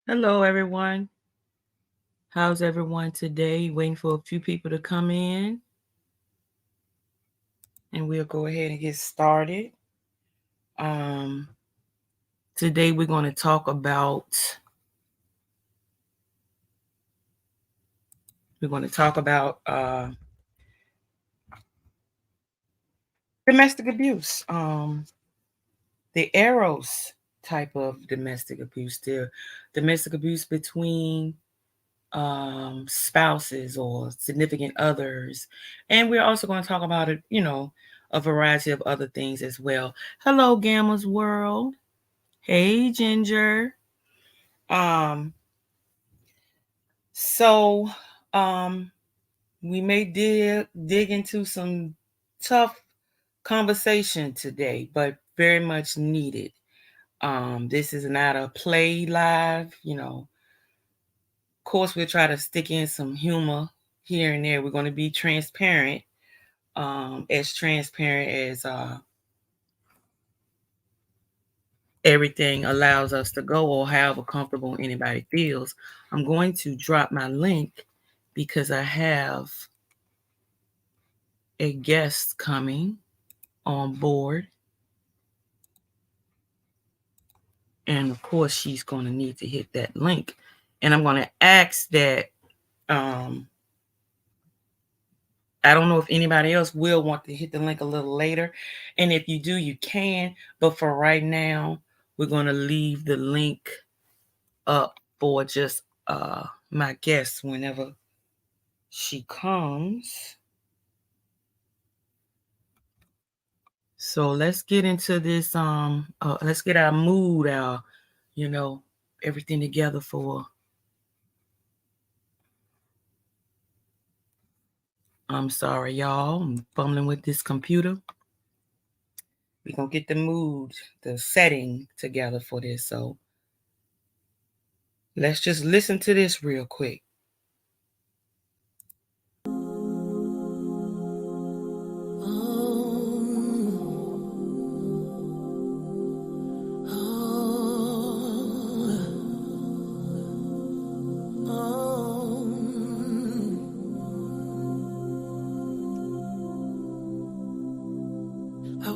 Hello, everyone. How's everyone today? Waiting for a few people to come in, and we'll go ahead and get started. Um, Today we're going to talk about domestic abuse. The Eros type of domestic abuse, the domestic abuse between spouses or significant others. And we're also going to talk about it, a variety of other things as well. Hello, Gamma's World. Hey, Ginger. Um, so um we may dig into some tough conversation today, but very much needed. This is not a play live, Of course, we'll try to stick in some humor here and there. We're going to be transparent, as transparent as everything allows us to go, or however comfortable anybody feels. I'm going to drop my link because I have a guest coming on board. And of course, she's going to need to hit that link. And I'm going to ask that, I don't know if anybody else will want to hit the link a little later. And if you do, you can. But for right now, we're going to leave the link up for just my guest whenever she comes. So let's get into this. Let's get our mood, everything together for. I'm sorry, y'all. I'm fumbling with this computer. We're going to get the mood, the setting together for this. So let's just listen to this real quick.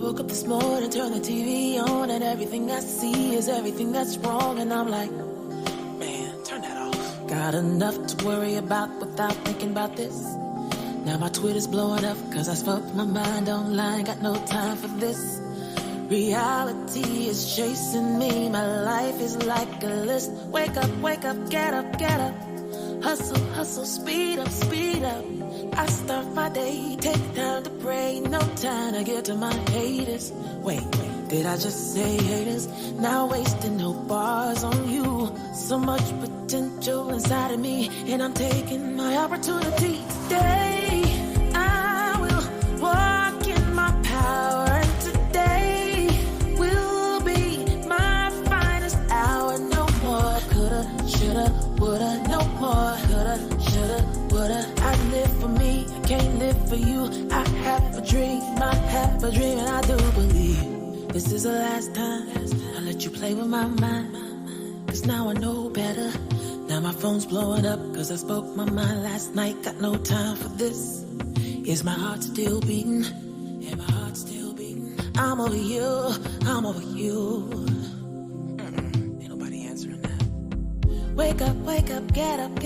Woke up this morning, turn the TV on, and everything I see is everything that's wrong. And I'm like, man, turn that off. Got enough to worry about without thinking about this. Now my Twitter's blowing up, cause I spoke my mind online. Got no time for this. Reality is chasing me. My life is like a list. Wake up, get up. Hustle, hustle, speed up, speed up. I start my day, take time to pray. No time to get to my haters. Wait, did I just say haters? Now wasting no bars on you. So much potential inside of me, and I'm taking my opportunity today. I will walk in my power, and today will be my finest hour. No more coulda, shoulda, woulda. No more coulda, shoulda, woulda. I live for me, I can't live for you. I have a dream, and I do believe this is the last time I let you play with my mind. Cause now I know better. Now my phone's blowing up, cause I spoke my mind last night. Got no time for this. Is my heart still beating? Yeah, my heart still beating. I'm over you, I'm over you. Ain't nobody answering that. Wake up, get up.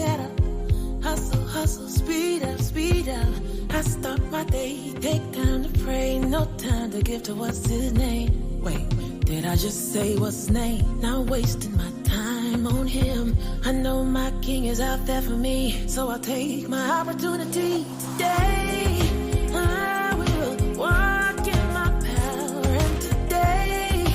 Hustle, hustle, speed up, speed up. I start my day, take time to pray. No time to give to what's his name. Wait, did I just say what's his name? Now wasting my time on him. I know my king is out there for me, so I'll take my opportunity today. I will walk in my power, and today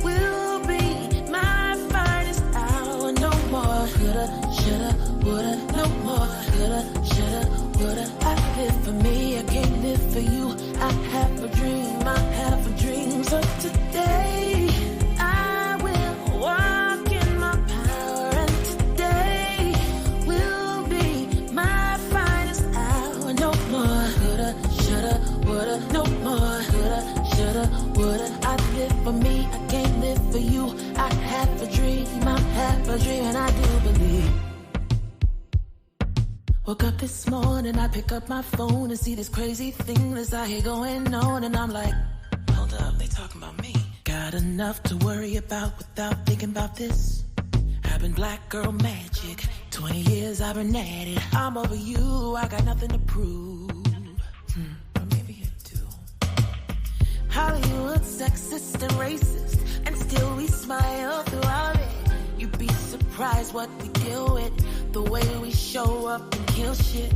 will be my finest hour. No more coulda, shoulda, woulda. No more coulda, shoulda, woulda. I live for me, I can't live for you. I have a dream, so today I will walk in my power, and today will be my finest hour. No more coulda, shoulda, woulda. No more Woke up this morning, I pick up my phone and see this crazy thing that's out here going on, and I'm like, hold up, they talking about me. Got enough to worry about without thinking about this. I've been black girl magic, 20 years I've been at it. I'm over you, I got nothing to prove. Or maybe you do. Hollywood sexist and racist, and still we smile through all it. You'd be surprised what we deal with, the way we show up and kill shit.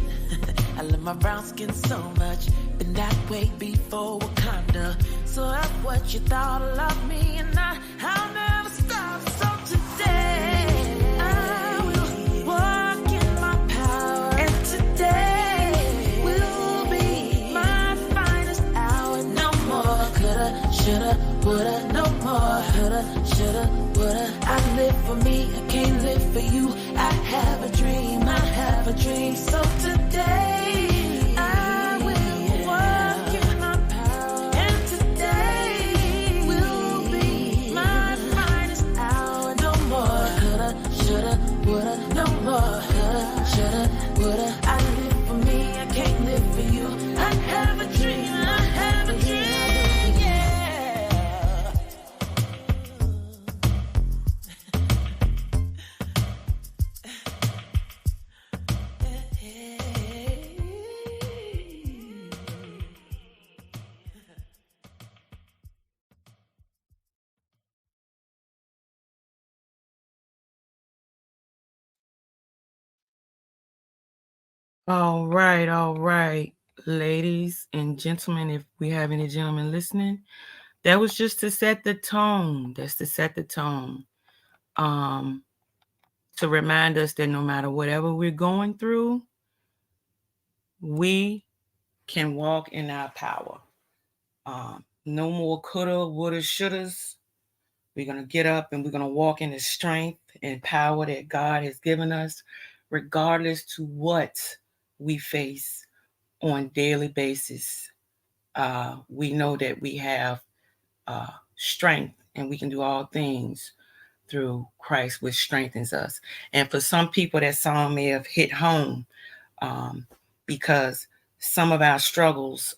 I love my brown skin so much, been that way before Wakanda. So that's what you thought of me, and I'll never stop. So today I will walk in my power, and today will be my finest hour. No more coulda, shoulda, woulda, no more coulda, shoulda, woulda. I live for me, I can't live for you. I have a dream, I have a dream. So today I will walk in my power, and today will be my finest hour. No more coulda, shoulda, woulda, no more coulda, shoulda, woulda. I live for me, I can't live for you. I have a dream, I have a dream. All right, ladies and gentlemen, if we have any gentlemen listening, that was just to set the tone. That's to set the tone. Um, to remind us that no matter whatever we're going through, we can walk in our power. No more coulda, woulda, shouldas. We're going to get up and we're going to walk in the strength and power that God has given us, regardless to what we face on daily basis. We know that we have strength and we can do all things through Christ, which strengthens us. And for some people, that song may have hit home because some of our struggles,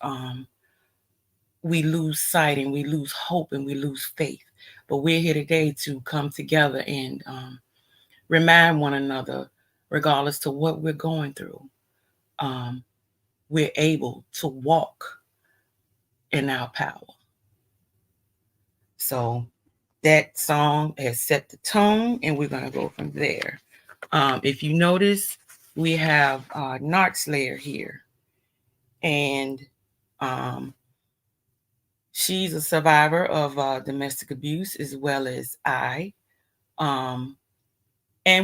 we lose sight and we lose hope and we lose faith. But we're here today to come together and remind one another, regardless to what we're going through, we're able to walk in our power. So that song has set the tone, and we're going to go from there. If you notice, we have Narc Slayer here, and she's a survivor of domestic abuse as well as I. And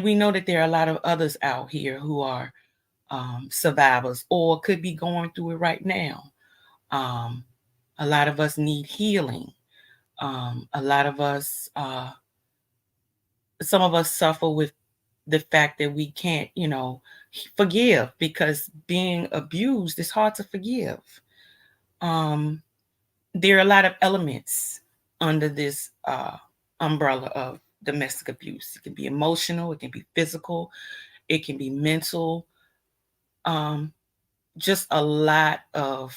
we know that there are a lot of others out here who are survivors or could be going through it right now. A lot of us need healing. A lot of us, some of us suffer with the fact that we can't, forgive, because being abused is hard to forgive. There are a lot of elements under this umbrella of domestic abuse. It can be emotional, it can be physical, it can be mental. Just a lot of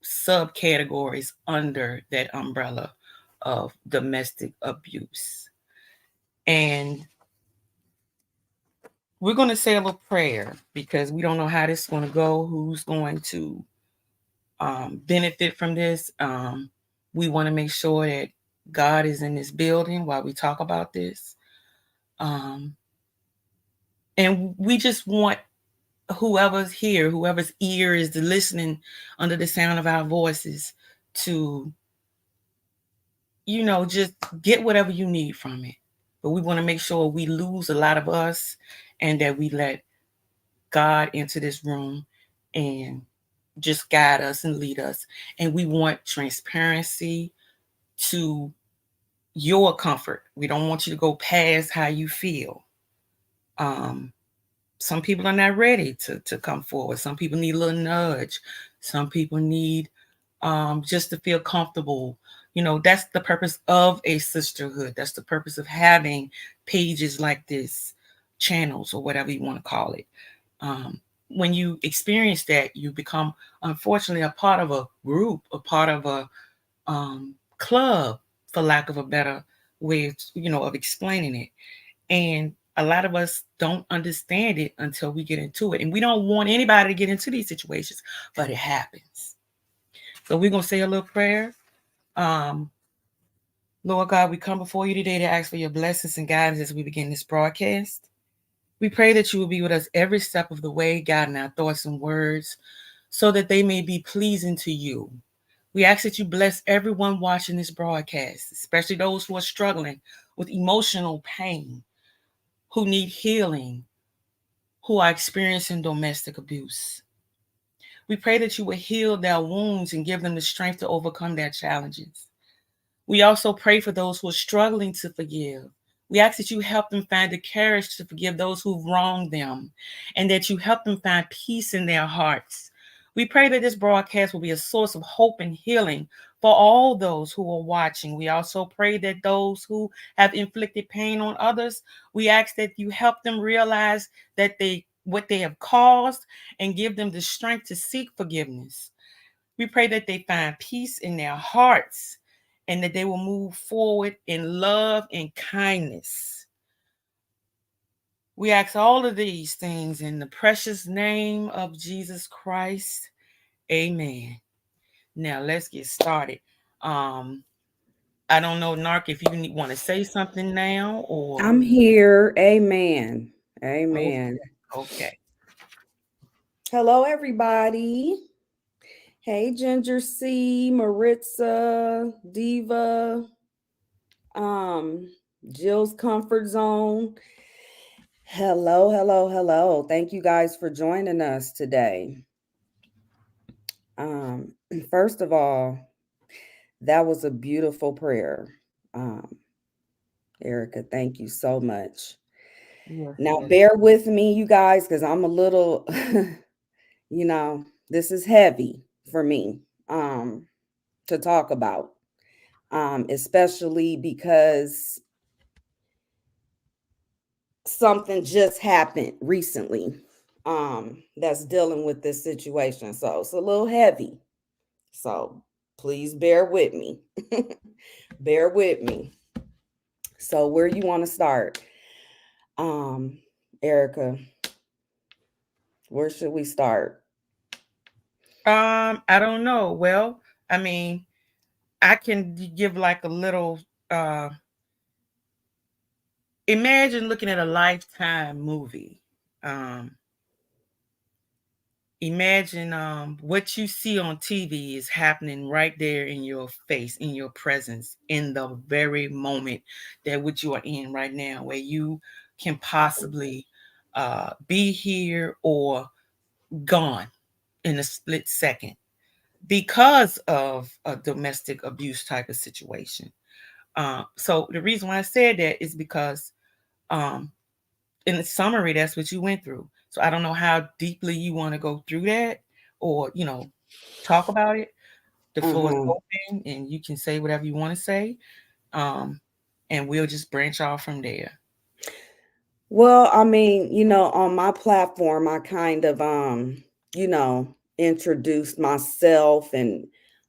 subcategories under that umbrella of domestic abuse. And we're going to say a little prayer because we don't know how this is going to go, who's going to benefit from this. We want to make sure that God is in this building while we talk about this. And we just want whoever's here, whoever's ear is listening under the sound of our voices, to, just get whatever you need from it. But we want to make sure we lose a lot of us and that we let God into this room and just guide us and lead us. And we want transparency to your comfort. We don't want you to go past how you feel. Some people are not ready to come forward. Some people need a little nudge. Some people need just to feel comfortable. That's the purpose of a sisterhood. That's the purpose of having pages like this, channels or whatever you want to call it. When you experience that, you become, unfortunately, a part of a group, a part of a club, for lack of a better way, of explaining it. And a lot of us don't understand it until we get into it, and we don't want anybody to get into these situations, but it happens. So we're gonna say a little prayer. Um, Lord God, we come before you today to ask for your blessings and guidance as we begin this broadcast. We pray that you will be with us every step of the way, guiding our thoughts and words, so that they may be pleasing to you. We ask that you bless everyone watching this broadcast, especially those who are struggling with emotional pain, who need healing, who are experiencing domestic abuse. We pray that you will heal their wounds and give them the strength to overcome their challenges. We also pray for those who are struggling to forgive. We ask that you help them find the courage to forgive those who've wronged them, and that you help them find peace in their hearts. We pray that this broadcast will be a source of hope and healing for all those who are watching. We also pray that those who have inflicted pain on others, we ask that you help them realize that what they have caused, and give them the strength to seek forgiveness. We pray that they find peace in their hearts, and that they will move forward in love and kindness. We ask all of these things in the precious name of Jesus Christ. Amen. Now let's get started. Um, I don't know, Nark, if you want to say something now or. I'm here. Amen. Amen. Okay. Okay. Hello, everybody. Hey, Ginger C, Maritza, Diva, um, Jill's Comfort Zone. Hello, hello, hello. Thank you guys for joining us today. Um, First of all, that was a beautiful prayer. Um, Erica, thank you so much. Yes, Now, yes. bear with me, you guys, because I'm a little, this is heavy for me to talk about, especially because something just happened recently that's dealing with this situation. So it's a little heavy. So please bear with me. Bear with me. So where you want to start? Erica, where should we start? I don't know. Well, I mean, I can give like a little. Uh, Imagine looking at a Lifetime movie. Um, Imagine what you see on TV is happening right there in your face, in your presence, in the very moment that which you are in right now, where you can possibly be here or gone in a split second because of a domestic abuse type of situation. So the reason why I said that is because um, in the summary, that's what you went through. So I don't know how deeply you want to go through that, or talk about it. The floor is Uh-huh. open, and you can say whatever you want to say, um, and we'll just branch off from there. Well, I mean, on my platform, I kind of, introduced myself and,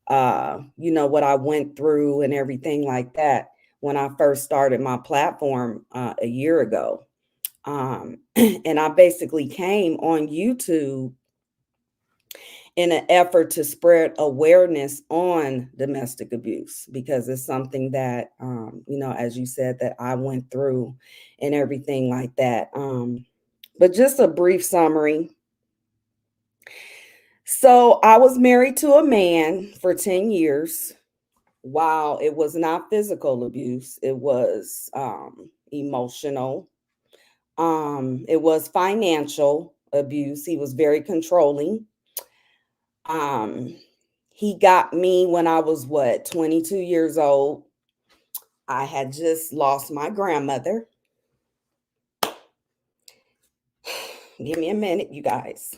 what I went through and everything like that when I first started my platform a year ago. And I basically came on YouTube in an effort to spread awareness on domestic abuse because it's something that, as you said, that I went through and everything like that. But just a brief summary. So I was married to a man for 10 years. While it was not physical abuse, it was emotional. It was financial abuse. He was very controlling. Um, he got me when I was 22 years old. I had just lost my grandmother. Give me a minute, you guys.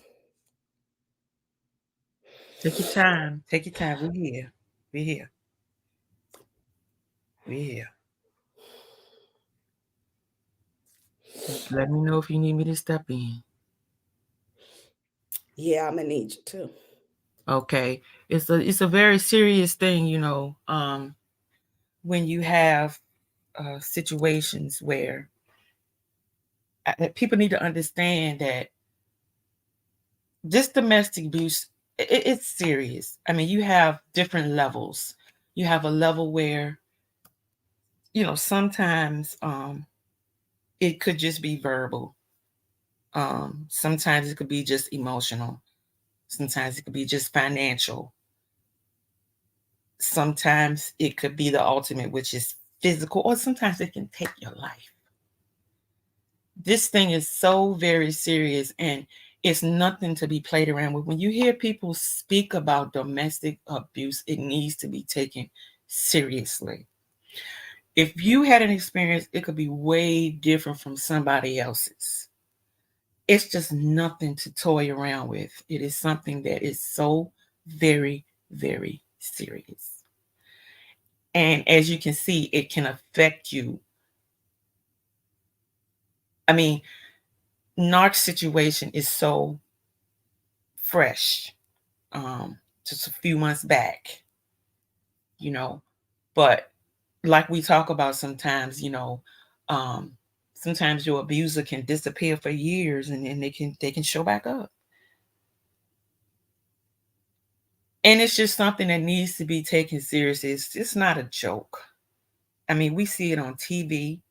Take your time. Take your time. We're here. We're here. We're here. Just let me know if you need me to step in. Yeah, I'm gonna need you too. Okay, it's a very serious thing, when you have situations where that people need to understand that this domestic abuse, it's serious. I mean, you have different levels. You have a level where sometimes it could just be verbal. Sometimes it could be just emotional. Sometimes it could be just financial. Sometimes it could be the ultimate, which is physical, or sometimes it can take your life. This thing is so very serious, and it's nothing to be played around with. When you hear people speak about domestic abuse, it needs to be taken seriously. If you had an experience, it could be way different from somebody else's. It's just nothing to toy around with. It is something that is so very, very serious. And as you can see, it can affect you. I mean, Narc's situation is so fresh, just a few months back, you know. But like we talk about sometimes, um, sometimes your abuser can disappear for years, and then they can show back up. And it's just something that needs to be taken seriously. It's just not a joke. I mean, we see it on TV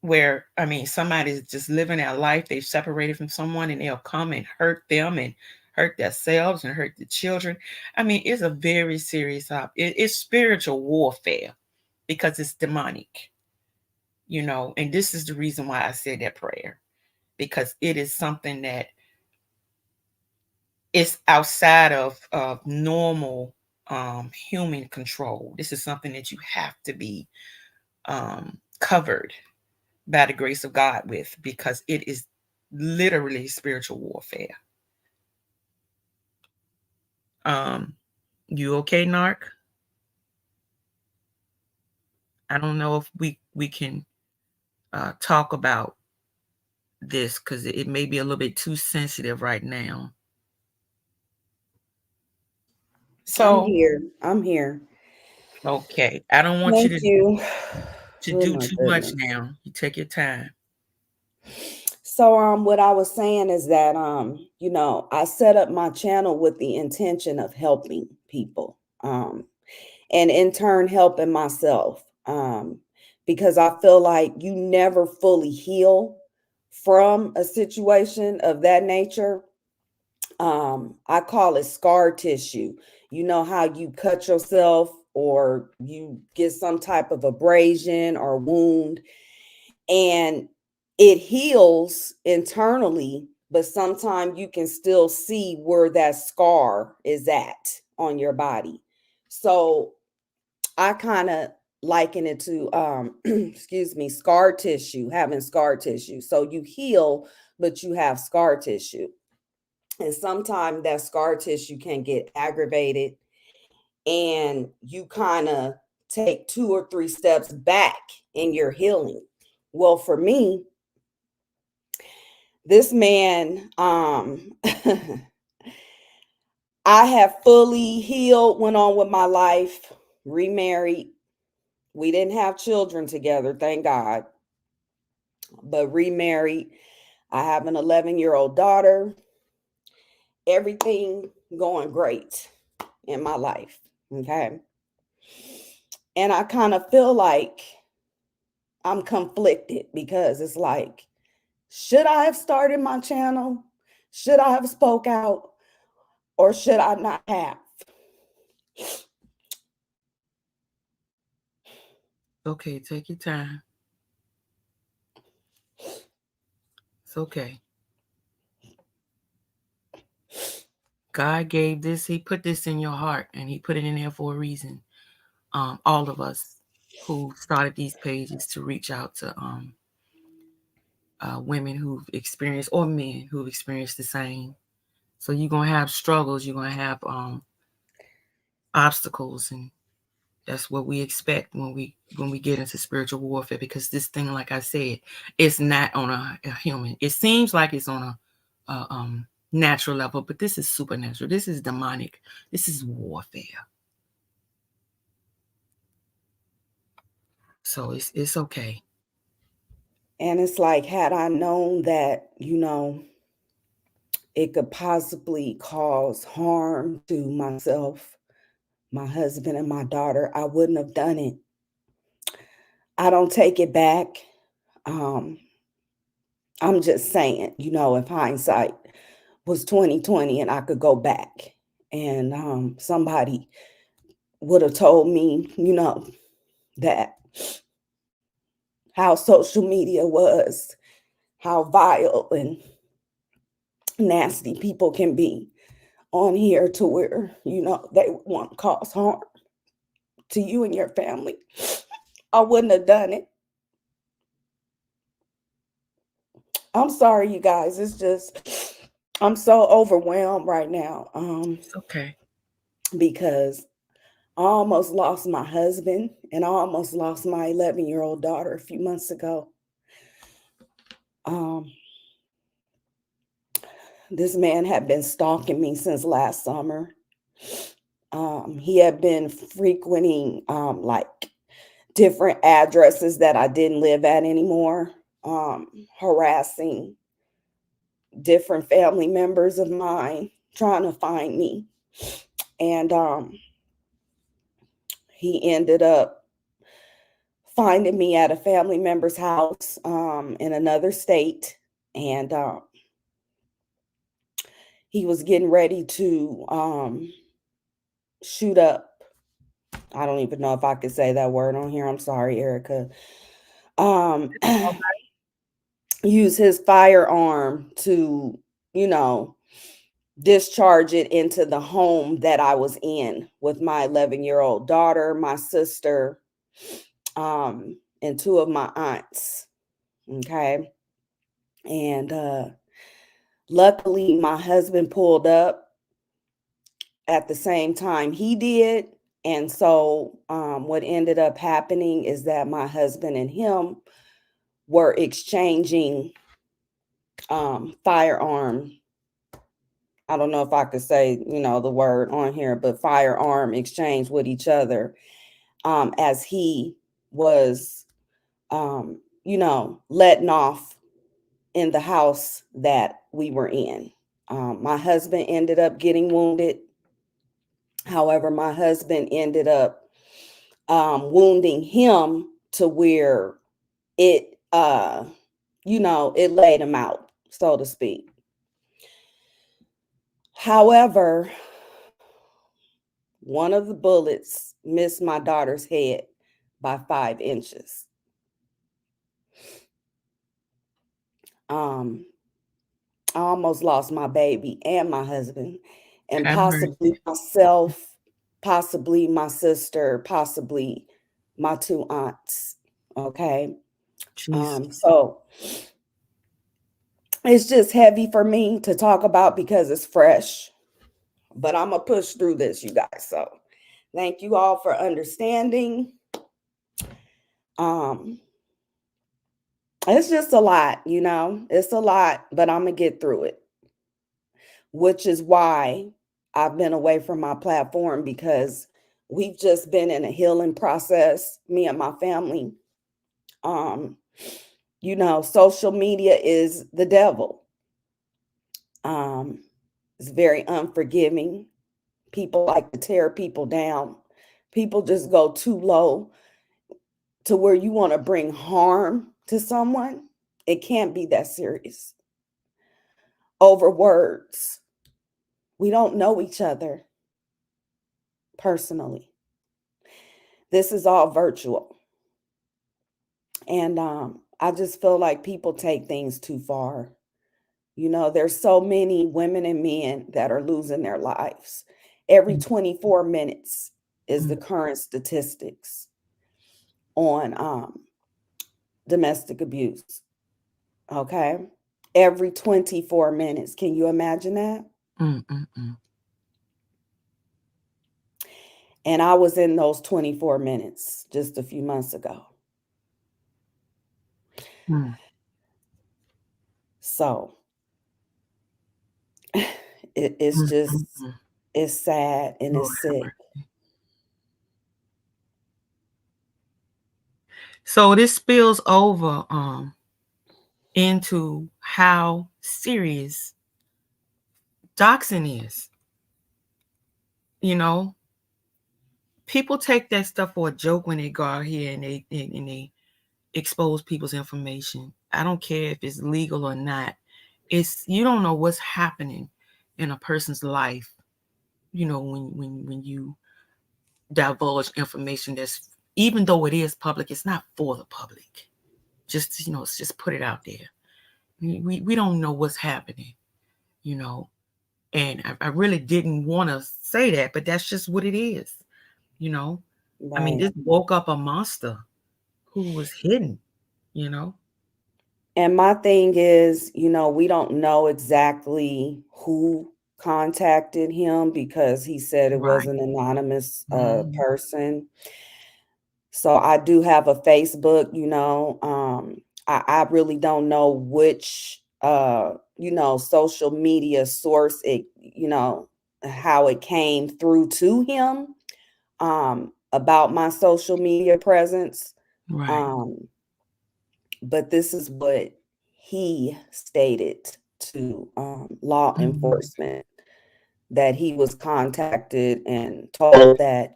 where, I mean, somebody's just living their life. They've separated from someone and they'll come and hurt them and hurt themselves and hurt the children. I mean, it's a very serious it's spiritual warfare because it's demonic, and this is the reason why I said that prayer, because it is something that is outside of normal human control. This is something that you have to be covered by the grace of God with, because it is literally spiritual warfare. Um, you okay, Narc? I don't know if we can talk about this because it may be a little bit too sensitive right now. I'm So, here. I'm here. okay, I don't want you Thank you. to Oh do my too much goodness. now. You take your time. So what I was saying is that I set up my channel with the intention of helping people. And in turn helping myself. Because I feel like you never fully heal from a situation of that nature. I call it scar tissue. You know how you cut yourself or you get some type of abrasion or wound, and it heals internally, but sometimes you can still see where that scar is at on your body. So I kind of liken it to excuse me, scar tissue, having scar tissue. So you heal, but you have scar tissue. And sometimes that scar tissue can get aggravated and you kind of take 2 or 3 steps back in your healing. Well, for me, this man, I have fully healed, went on with my life, remarried. We didn't have children together, thank God, but remarried. I have an 11-year-old daughter. Everything going great in my life. Okay. And I kind of feel like I'm conflicted because it's like, should I have started my channel? Should I have spoke out? Or should I not have? Okay, take your time. It's okay. God gave this, He put this in your heart, and He put it in there for a reason. All of us who started these pages to reach out to women who've experienced, or men who've experienced the same. So you're gonna have struggles, you're gonna have obstacles, and that's what we expect when we get into spiritual warfare. Because this thing, like I said, it's not on a human. It seems like it's on a natural level, but this is supernatural. This is demonic. This is warfare. So it's okay. And it's like, had I known that, it could possibly cause harm to myself, my husband, and my daughter, I wouldn't have done it. I don't take it back. Um, I'm just saying, if hindsight was 2020 and I could go back and somebody would have told me, that how social media was, how vile and nasty people can be on here to where, they want to cause harm to you and your family, I wouldn't have done it. I'm sorry, you guys. It's just, I'm so overwhelmed right now. It's okay. Because I almost lost my husband and I almost lost my 11-year-old daughter a few months ago. This man had been stalking me since last summer. He had been frequenting like different addresses that I didn't live at anymore, harassing different family members of mine, trying to find me. And he ended up finding me at a family member's house in another state. And he was getting ready to shoot up. I don't even know if I could say that word on here. I'm sorry, Erica. Use his firearm to, discharge it into the home that I was in with my 11-year-old daughter, my sister, and two of my aunts. Okay. And luckily, my husband pulled up at the same time he did. And so what ended up happening is that my husband and him were exchanging firearm. I don't know if I could say, the word on here, but firearm exchange with each other as he was, letting off in the house that we were in. My husband ended up getting wounded. However, my husband ended up wounding him to where it, it laid him out, so to speak. However, one of the bullets missed my daughter's head by 5 inches. I almost lost my baby and my husband, and Have mercy. possibly myself, possibly my sister, possibly my 2 aunts. Okay. Jesus. So it's just heavy for me to talk about because it's fresh, but I'm gonna push through this, you guys. So thank you all for understanding. It's just a lot, it's a lot, but I'm gonna get through it, which is why I've been away from my platform, because we've just been in a healing process, me and my family. Social media is the devil. It's very unforgiving. People like to tear people down. People just go too low to where you want to bring harm to someone. It can't be that serious. Over words. We don't know each other personally. This is all virtual. And I just feel like people take things too far. There's so many women and men that are losing their lives. Every 24 minutes is the current statistics on domestic abuse. Okay. Every 24 minutes. Can you imagine that? And I was in those 24 minutes just a few months ago. So it's just, Mm-mm-mm. it's sad and Lord it's have sick. mercy. So this spills over into how serious doxing is. You know, people take that stuff for a joke when they go out here and they expose people's information. I don't care if it's legal or not. It's you don't know what's happening in a person's life. You know when you divulge information that's even though it is public, it's not for the public. Just it's just put it out there. We don't know what's happening. You know, and I really didn't want to say that, but that's just what it is. You know, I mean, Right. this woke up a monster who was hidden. You know, And my thing is, we don't know exactly who contacted him because he said it was right? an anonymous Mhm. person. So I do have a Facebook, I really don't know which social media source how it came through to him about my social media presence. Right. Um, but this is what he stated to law Mhm. enforcement, that he was contacted and told that,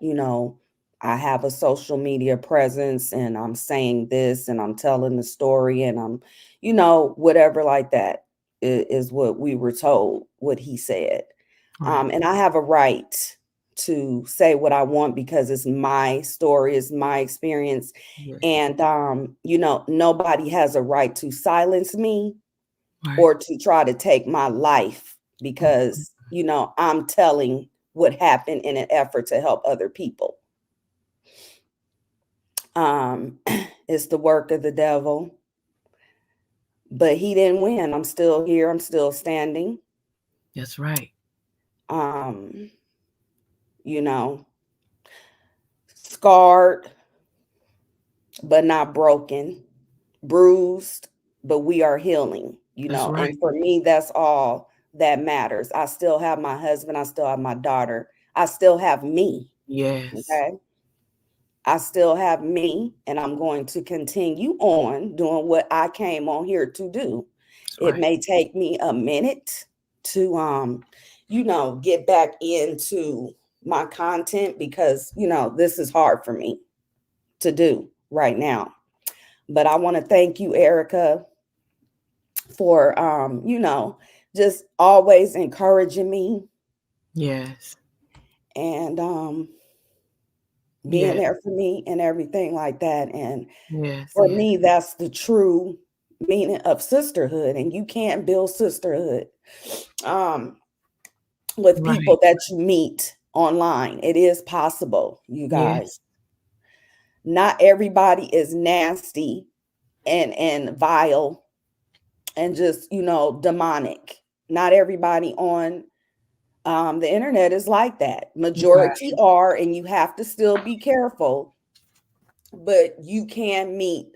I have a social media presence and I'm saying this and I'm telling the story and I'm, whatever like that is what we were told, what he said. Right. And I have a right to say what I want because it's my story, it's my experience. Yes. And, nobody has a right to silence me Right. or to try to take my life Mhm. because, I'm telling what happened in an effort to help other people. Um, it's the work of the devil, but he didn't win. I'm still here. I'm still standing. That's right. Um, you know, scarred, but not broken, bruised, but we are healing, That's and right. for me, that's all that matters. I still have my husband. I still have my daughter. I still have me. Yes. Okay. I still have me, and I'm going to continue on doing what I came on here to do. That's It right. may take me a minute to, get back into my content because, this is hard for me to do right now. But I want to thank you, Erica, for, just always encouraging me Yes. and being Yes. there for me and everything like that. And Yes. for Yes. me, that's the true meaning of sisterhood. And you can't build sisterhood um, with Right. people that you meet online. It is possible, you guys. Yes. Not everybody is nasty and vile and just, demonic. Not everybody on the internet is like that. Majority Right. are, and you have to still be careful, but you can meet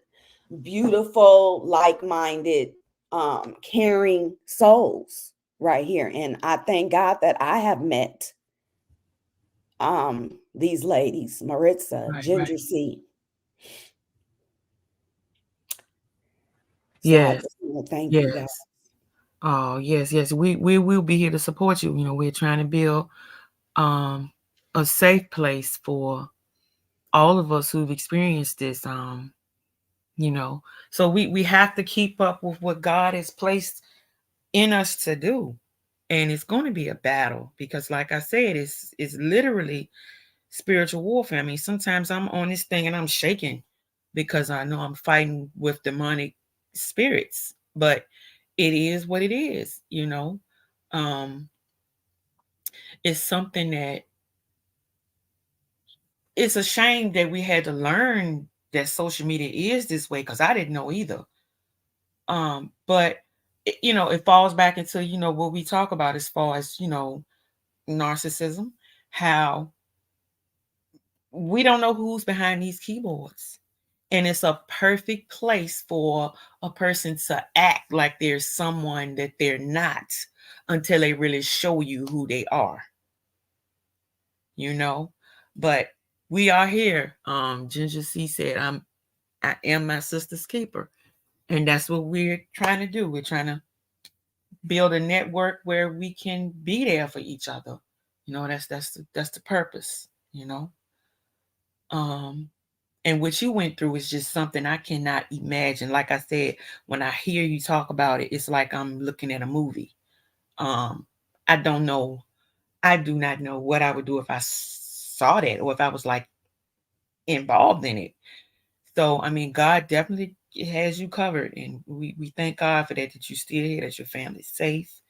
beautiful, like-minded, caring souls right here. And I thank God that I have met these ladies, Maritza, Right. Right. Ginger Seed. So I Yes. just want to thank you guys. Yes. Oh, yes. Yes. We will be here to support you. We're trying to build um a safe place for all of us who've experienced this. You know, so we have to keep up with what God has placed in us to do. And it's going to be a battle because, like I said, it's literally spiritual warfare. I mean, sometimes I'm on this thing and I'm shaking because I know I'm fighting with demonic spirits, but it is what it is. Um, it's something that it's a shame that we had to learn that social media is this way because I didn't know either. But it falls back into what we talk about as far as narcissism, how we don't know who's behind these keyboards. And it's a perfect place for a person to act like there's someone that they're not. until they really show you who they are, you know. But we are here. Ginger C said, I am my sister's keeper. And that's what we're trying to do. We're trying to build a network where we can be there for each other. You know, that's the purpose, you know. Um, and what you went through is just something I cannot imagine. Like I said, when I hear you talk about it, it's like I'm looking at a movie. Um, I don't know. I do not know what I would do if I saw that or if I was like involved in it. So, I mean, God definitely has you covered, and we thank God for that. That you still here, that your family's safe,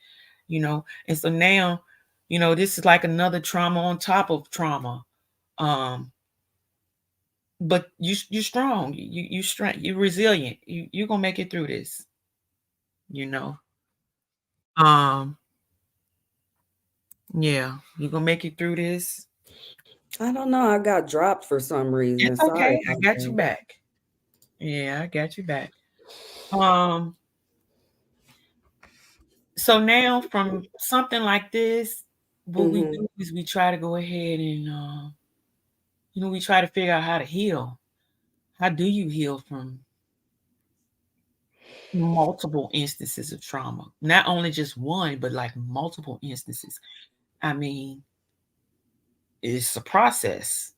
you know. And so now, you know, this is like another trauma on top of trauma. Um, but you strong, you strong, you're resilient. You're gonna make it through this, you know. Um, yeah, you're gonna make it through this. I don't know. I got dropped for some reason. It's Sorry okay. I about got you that. back. Yeah, I got you back. Um, so now from something like this, what we Mm-hmm. do is we try to go ahead and you know, we try to figure out how to heal. How do you heal from multiple instances of trauma? Not only just one, but like multiple instances. I mean, it's a process.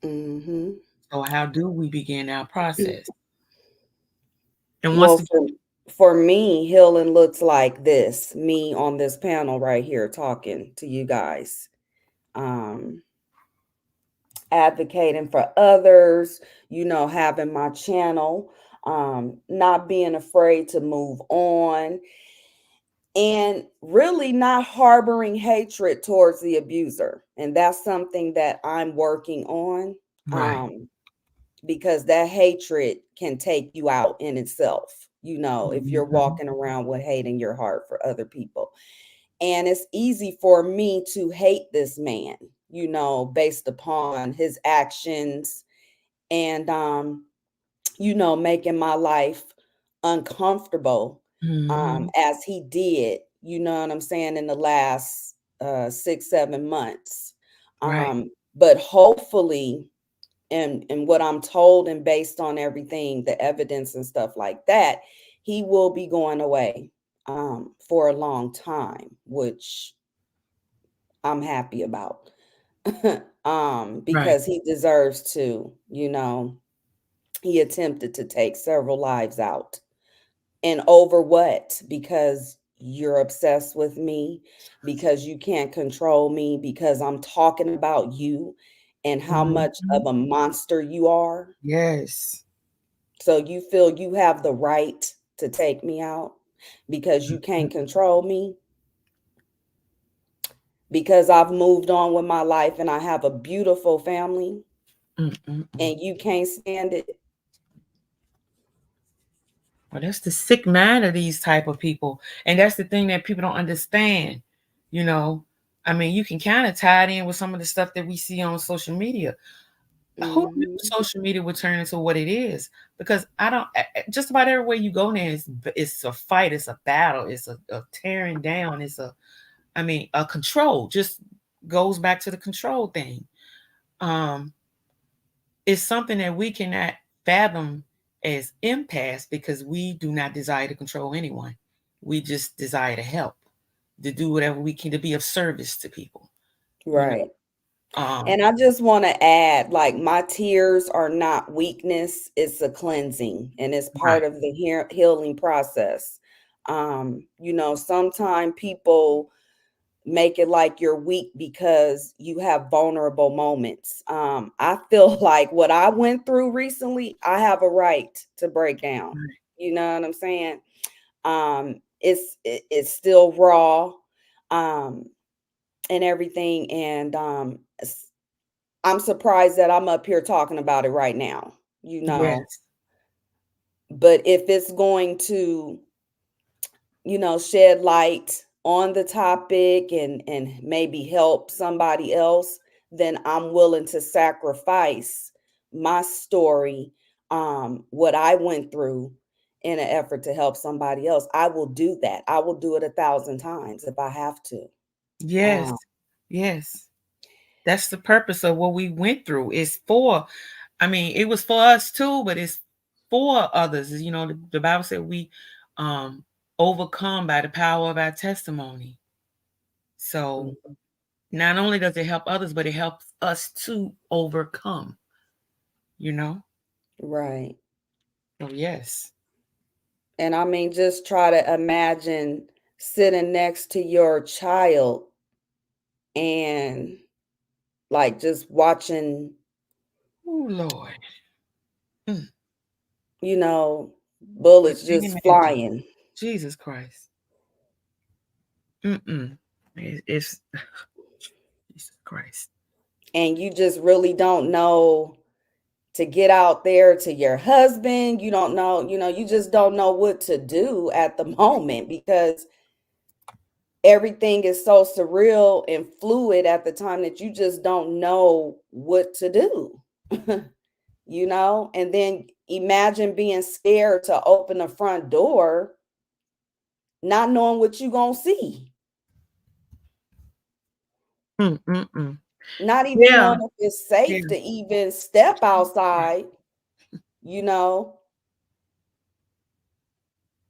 Mm-hmm. So how do we begin our process? And once Well, again, for me, healing looks like this. Me on this panel right here talking to you guys. Um, Advocating for others, having my channel, not being afraid to move on, and really not harboring hatred towards the abuser. And that's something that I'm working on, right, um, because that hatred can take you out in itself, if you're mhm, walking around with hate in your heart for other people. And it's easy for me to hate this man, based upon his actions and making my life uncomfortable, mhm, as he did, you know what I'm saying, in the last 6, 7 months. right, But hopefully, and what I'm told, and based on everything, the evidence and stuff like that, he will be going away for a long time, which I'm happy about. right, Because he deserves to, he attempted to take several lives out. And over what? Because you're obsessed with me, because you can't control me, because I'm talking about you and how much of mhm, a monster you are. yes, So you feel you have the right to take me out because you mhm, can't control me, because I've moved on with my life and I have a beautiful family mm, mm, mm. and you can't stand it. Well, that's the sick mind of these type of people, and that's the thing that people don't understand. You know, I mean, you can kind of tie it in with some of the stuff that we see on social media. Who knew Hmm. social media would turn into what it is? Because I don't. Just about everywhere you go now, it's a fight, it's a battle, it's a tearing down, it's a. I mean, a control. Just goes back to the control thing. Um, it's something that we cannot fathom as empaths because we do not desire to control anyone. We just desire to help, to do whatever we can to be of service to people. You know. Right. Um. And I just want to add, like, my tears are not weakness, it's a cleansing and it's Right. part of the healing process. Sometimes people make it like you're weak because you have vulnerable moments. I feel like what I went through recently, I have a right to break down. Right. You know what I'm saying? It's still raw, um, and everything, and I'm surprised that I'm up here talking about it right now. You know, Yes. but if it's going to shed light on the topic and maybe help somebody else, then I'm willing to sacrifice my story, what I went through, in an effort to help somebody else, I will do that. I will do it 1,000 times if I have to. Yes. Yes. That's the purpose of what we went through. It's for, I mean, it was for us too, but it's for others. You know, the Bible said we um overcome by the power of our testimony. So Mhm. not only does it help others, but it helps us to overcome, you know? Right. So yes. And I mean, just try to imagine sitting next to your child and like just watching, Oh Lord. Mm. you know, I bullets can't just imagine. flying. Jesus Christ. Mm-mm. It's Jesus Christ. And you just really don't know to get out there to your husband. You don't know, you just don't know what to do at the moment because everything is so surreal and fluid at the time that you just don't know what to do. And then imagine being scared to open the front door, not knowing what you're going to see, Mm-mm-mm. not even Yeah. knowing if it's Yeah. safe to even step outside, you know.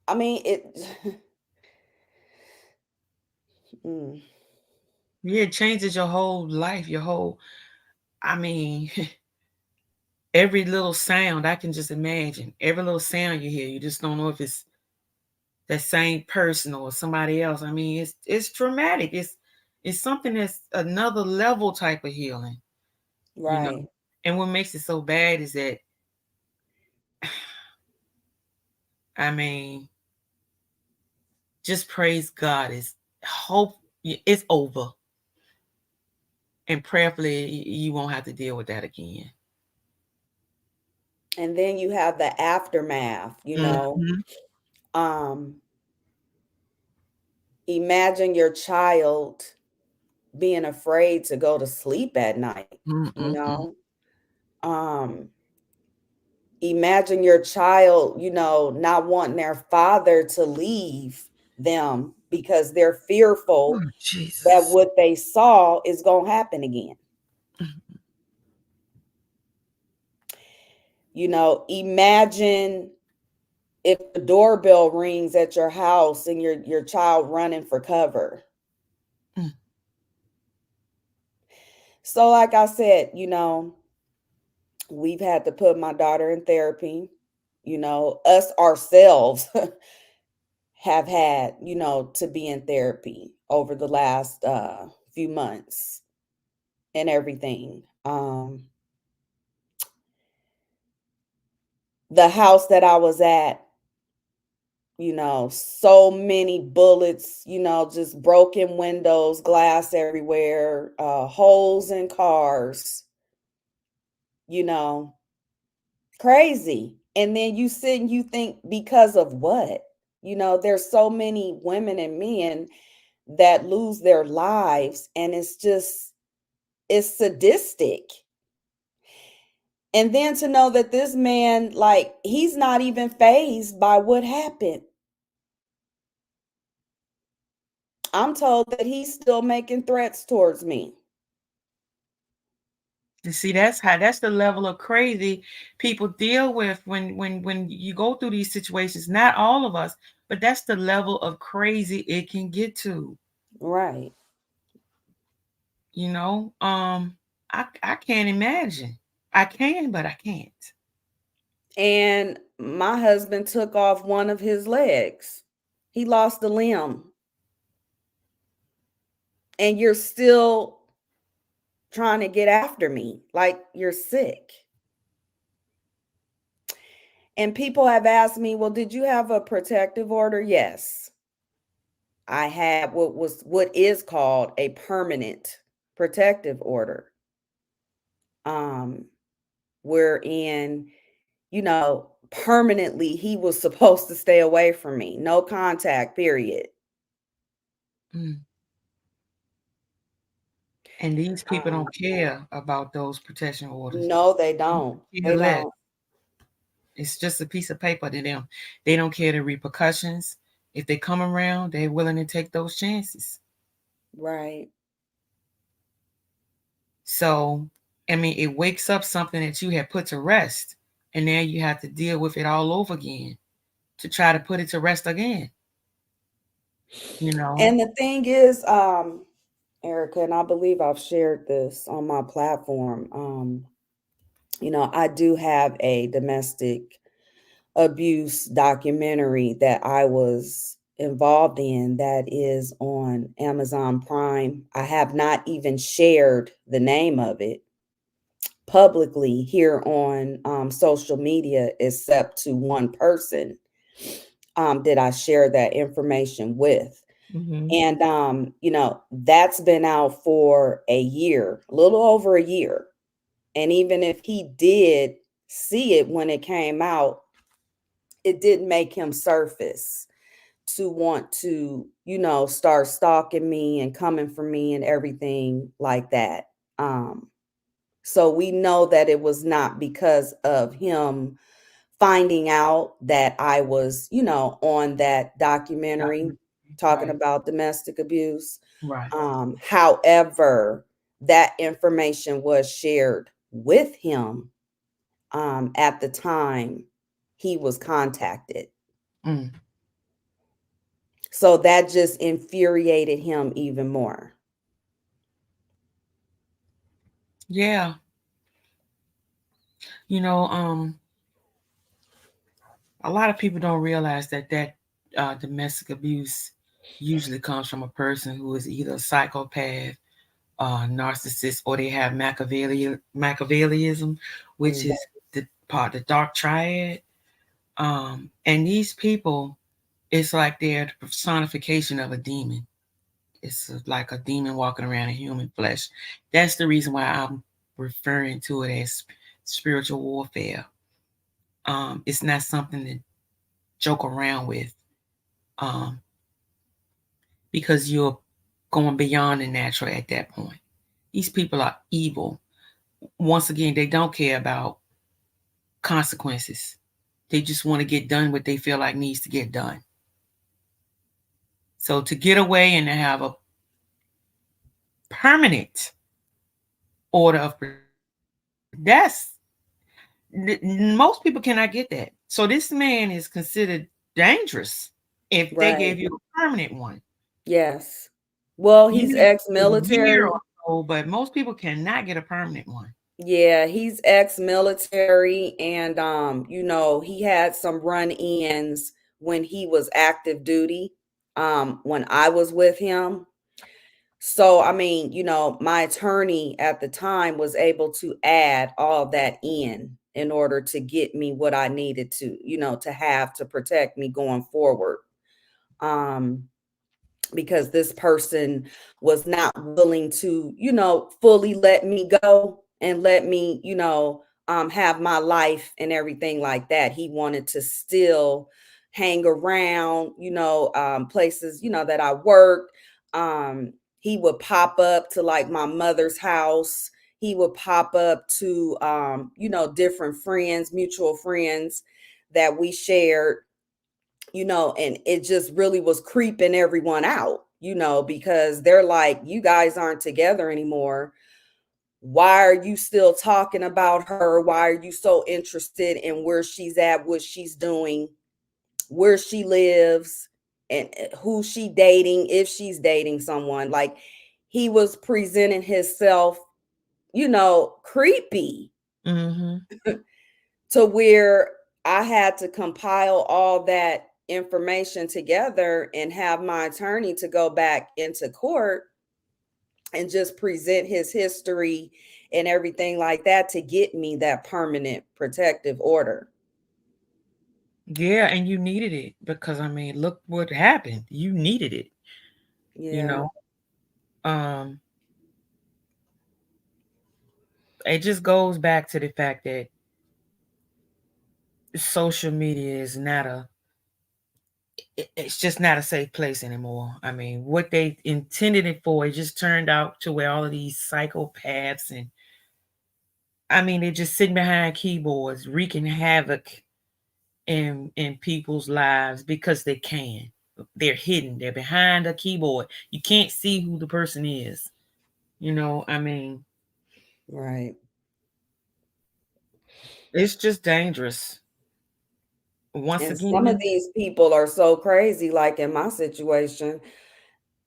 I mean, it. Mm, Yeah, it changes your whole life, your whole, I mean, every little sound, I can just imagine. Every little sound you hear, you just don't know if it's that same person or somebody else. I mean, it's traumatic. It's something that's another level type of healing, you know. right. And what makes it so bad is that I mean, just praise God. It's hope it's over. And prayerfully you won't have to deal with that again. And then you have the aftermath, Mhm. Um, imagine your child being afraid to go to sleep at night, you Mm-mm-mm. know. Imagine your child, not wanting their father to leave them because they're fearful Oh, that Jesus. what they saw is going to happen again. Imagine if the doorbell rings at your house and your child running for cover. Mm. So like I said, we've had to put my daughter in therapy. Us ourselves have had, to be in therapy over the last few months and everything. The house that I was at, so many bullets, just broken windows, glass everywhere, holes in cars, you know, crazy. And then you sit and you think, because of what? There's so many women and men that lose their lives, and it's sadistic. And then to know that this man, like, he's not even fazed by what happened. I'm told that he's still making threats towards me. You see, that's the level of crazy people deal with when you go through these situations. Not all of us, but that's the level of crazy it can get to. Right. You know, I can't imagine. I can, but I can't. And my husband took off one of his legs. He lost a limb. And you're still trying to get after me like you're sick. And people have asked me, well, did you have a protective order? Yes. I had what is called a permanent protective order. Um, wherein, permanently he was supposed to stay away from me. No contact, period. Mm. And these people Um, don't care about those protection orders. no, they They don't. care They less. don't. It's just a piece of paper to them. They don't care the repercussions. If they come around, they're willing to take those chances. Right. So, I mean, it wakes up something that you had put to rest, and now you have to deal with it all over again to try to put it to rest again. You know. And the thing is, Erica, and I believe I've shared this on my platform. I do have a domestic abuse documentary that I was involved in that is on Amazon Prime. I have not even shared the name of it publicly here on social media, except to one person that I share that information with. Mm-hmm. And, that's been out for a year, a little over a year. And even if he did see it when it came out, it didn't make him surface to want to, start stalking me and coming for me and everything like that. Um, so we know that it was not because of him finding out that I was, on that documentary talking Right. about domestic abuse. Right. However, that information was shared with him at the time he was contacted. Mm. So that just infuriated him even more. Yeah. You know, a lot of people don't realize that domestic abuse usually comes from a person who is either a psychopath, narcissist, or they have Machiavellianism, which Mm. is the part the dark triad. And these people, it's like they're the personification of a demon. It's like a demon walking around in human flesh. That's the reason why I'm referring to it as spiritual warfare. It's not something to joke around with, um, because you're going beyond the natural at that point. These people are evil. Once again, they don't care about consequences. They just want to get done what they feel like needs to get done. So to get away and to have a permanent order of that's most people cannot get that. So this man is considered dangerous if they Right. gave you a permanent one. Yes. Well, You he's may get a year ex-military. or so, but most people cannot get a permanent one. Yeah, he's ex-military, and he had some run-ins when he was active duty, when I was with him. So, I mean, my attorney at the time was able to add all that in order to get me what I needed to, to have to protect me going forward. Um, because this person was not willing to, fully let me go and let me, have my life and everything like that. He wanted to still hang around, places, that I worked. He would pop up to like my mother's house. He would pop up to, different friends, mutual friends that we shared, and it just really was creeping everyone out, because they're like, you guys aren't together anymore. Why are you still talking about her? Why are you so interested in where she's at, what she's doing, where she lives, and who she dating, if she's dating someone? Like, he was presenting himself, creepy, Mm-hmm. to where I had to compile all that information together and have my attorney to go back into court and just present his history and everything like that to get me that permanent protective order. Yeah, and you needed it because I mean, look what happened. You needed it, you Yeah. know. Um, it just goes back to the fact that social media is not it's just not a safe place anymore. I mean, what they intended it for, it just turned out to where all of these psychopaths and I mean, they're just sitting behind keyboards wreaking havoc in people's lives because they can. They're hidden. They're behind a keyboard. You can't see who the person is. I mean, Right. it's just dangerous. Once And some of again, these people are so crazy, like in my situation,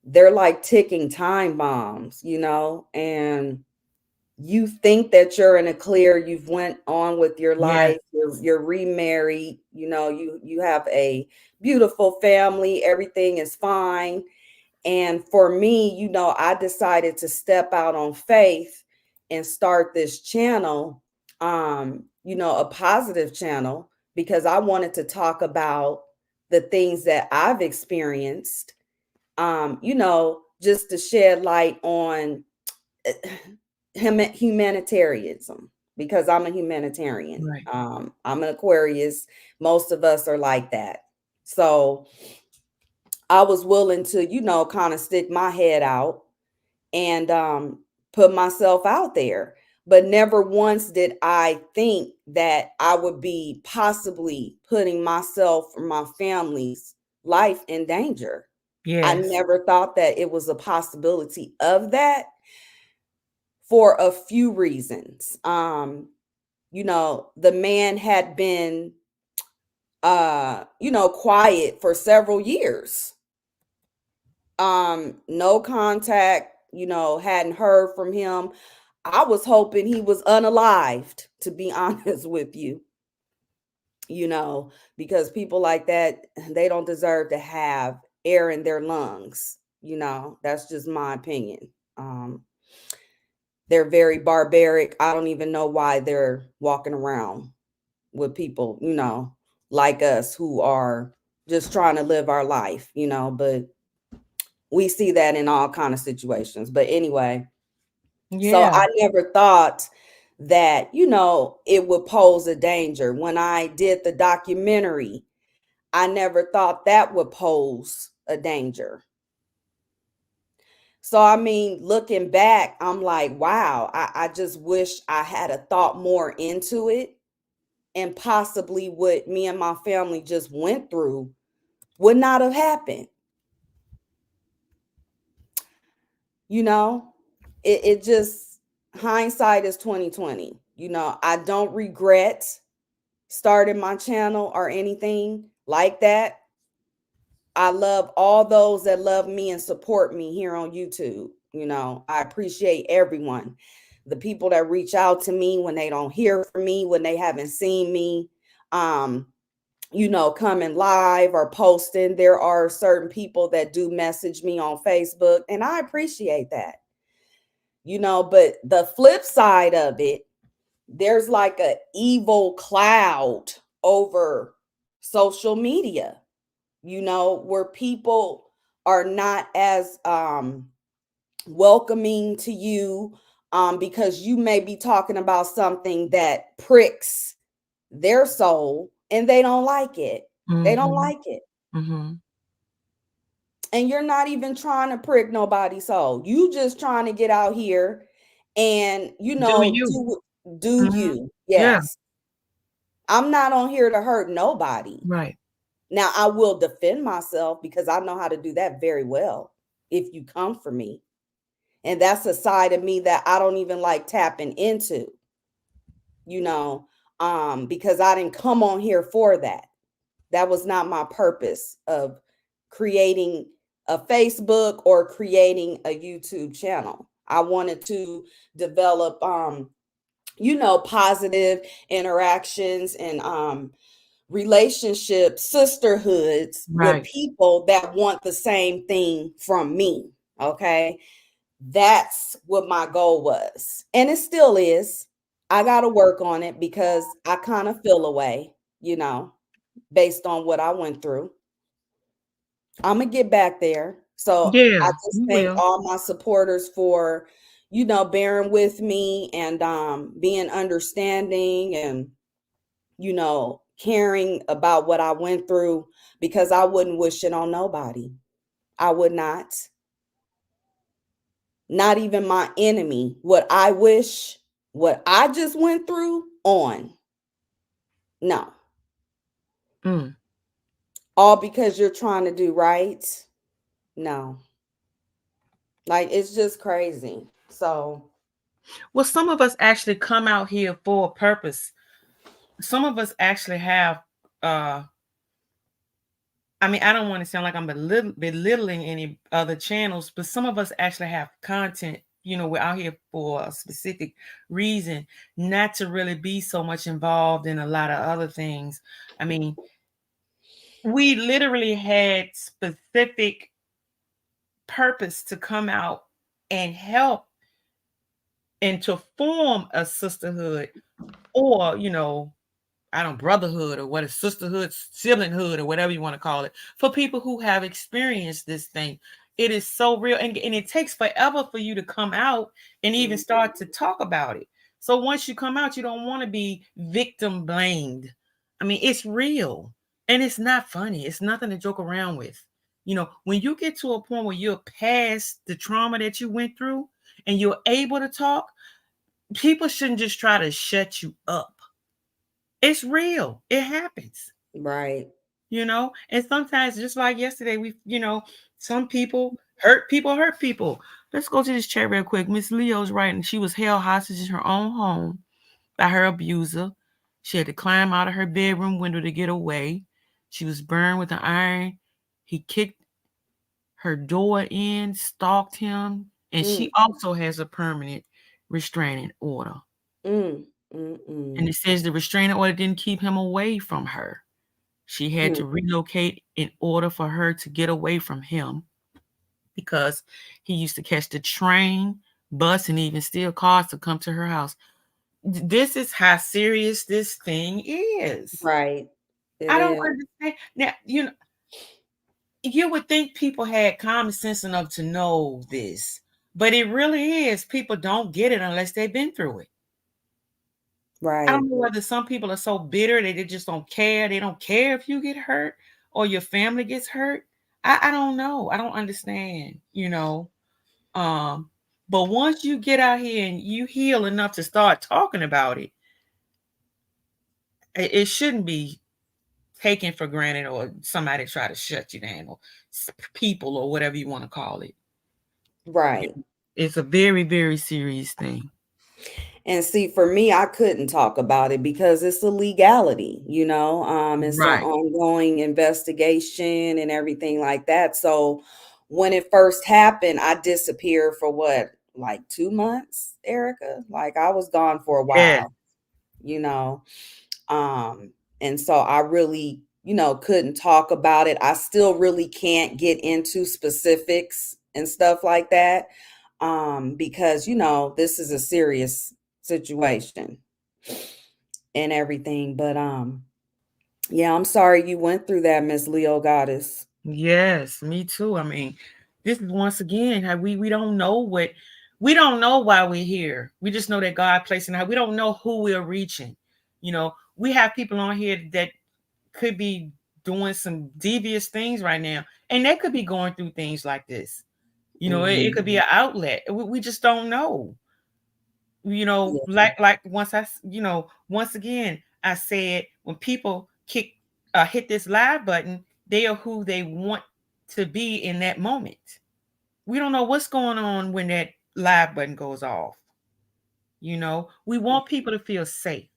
they're like ticking time bombs, and you think that you're in a clear, you've went on with your yes, life, you're remarried, you have a beautiful family, everything is fine. And for me, I decided to step out on faith and start this channel, a positive channel, because I wanted to talk about the things that I've experienced, just to shed light on humanitarianism, because I'm a humanitarian. right. I'm an Aquarius. Most of us are like that. So I was willing to, kind of stick my head out and put myself out there. But never once did I think that I would be possibly putting myself or my family's life in danger. I Yes, never thought that it was a possibility of that, for a few reasons. The man had been quiet for several years. No contact, hadn't heard from him. I was hoping he was unalived, to be honest with you, because people like that, they don't deserve to have air in their lungs. That's just my opinion. Um, they're very barbaric. I don't even know why they're walking around with people, like us, who are just trying to live our life, but we see that in all kind of situations. But anyway, so yeah, I never thought that, it would pose a danger. When I did the documentary, I never thought that would pose a danger. So, I mean, looking back, I'm like, wow, I just wish I had a thought more into it, and possibly what me and my family just went through would not have happened. You know, it just, hindsight is 2020. I don't regret starting my channel or anything like that. I love all those that love me and support me here on YouTube. I appreciate everyone. The people that reach out to me when they don't hear from me, when they haven't seen me, um, coming live or posting. There are certain people that do message me on Facebook, and I appreciate that. But the flip side of it, there's like a evil cloud over social media, where people are not as welcoming to you, because you may be talking about something that pricks their soul, and they don't like it. They don't mm-hmm, like it. mm-hmm. And you're not even trying to prick nobody's soul. You just trying to get out here and, Do you? do Hmm. you. Yeah, Yes. I'm not on here to hurt nobody. right. Now, I will defend myself because I know how to do that very well if you come for me. And that's a side of me that I don't even like tapping into, you know, because I didn't come on here for that. That was not my purpose of creating a Facebook or creating a YouTube channel. I wanted to develop, positive interactions and relationships, sisterhoods with Right. people that want the same thing from me. Okay. That's what my goal was. And it still is. I got to work on it because I kind of feel away, you know, based on what I went through. I'm going to get back there. So Yeah, I just you thank will. all my supporters for, bearing with me and being understanding and, caring about what I went through, because I wouldn't wish it on nobody. I would not even my enemy. What I wish, what I just went through on. No, Mm. all because you're trying to do right. No, like it's just crazy. So, Well, some of us actually come out here for a purpose. Some of us actually have uh I mean, I don't want to sound like I'm belittling any other channels, but some of us actually have content. We're out here for a specific reason, not to really be so much involved in a lot of other things. I mean, we literally had specific purpose to come out and help and to form a sisterhood, or I don't brotherhood, or what is sisterhood, siblinghood, or whatever you want to call it, for people who have experienced this thing. It is so real, and it takes forever for you to come out and even start to talk about it. So once you come out, you don't want to be victim blamed. I mean, it's real, and it's not funny. It's nothing to joke around with. When you get to a point where you're past the trauma that you went through and you're able to talk, people shouldn't just try to shut you up. It's real. It happens. right. And sometimes, just like yesterday, some people hurt people. Let's go to this chat real quick. Miss Leo's writing she was held hostage in her own home by her abuser. She had to climb out of her bedroom window to get away. She was burned with an iron. He kicked her door in, stalked him, and Mm, she also has a permanent restraining order. mm, mm, And mm, it says the restraining order didn't keep him away from her. She had mm, to relocate in order for her to get away from him, because he used to catch the train, bus, and even steal cars to come to her house. This is how serious this thing is. right. It I don't is. understand. Now, you would think people had common sense enough to know this, but it really is. People don't get it unless they've been through it. I Right. don't know whether some people are so bitter that they just don't care. They don't care if you get hurt or your family gets hurt. I don't know. I don't understand. Um, but once you get out here and you heal enough to start talking about it, it shouldn't be taken for granted, or somebody try to shut you down, or people, or whatever you want to call it. Right. It's a very, very serious thing. And see, for me, I couldn't talk about it because it's a legality, it's an Right. ongoing investigation and everything like that. So when it first happened, I disappeared for what, like 2 months, Erica? Like I was gone for a Yeah. while, you know. Um, and so I really, couldn't talk about it. I still really can't get into specifics and stuff like that. Because this is a serious situation and everything. But yeah, I'm sorry you went through that, Miss Leo Goddess. Yes, me too. I mean, this is once again how we don't know why we're here. We just know that God placed in us. We don't know who we're reaching. We have people on here that could be doing some devious things right now, and they could be going through things like this. It Hmm. could be an outlet. We just don't know. Yeah. Like once again, I said, when people hit this live button, they are who they want to be in that moment. We don't know what's going on when that live button goes off. We want people to feel safe.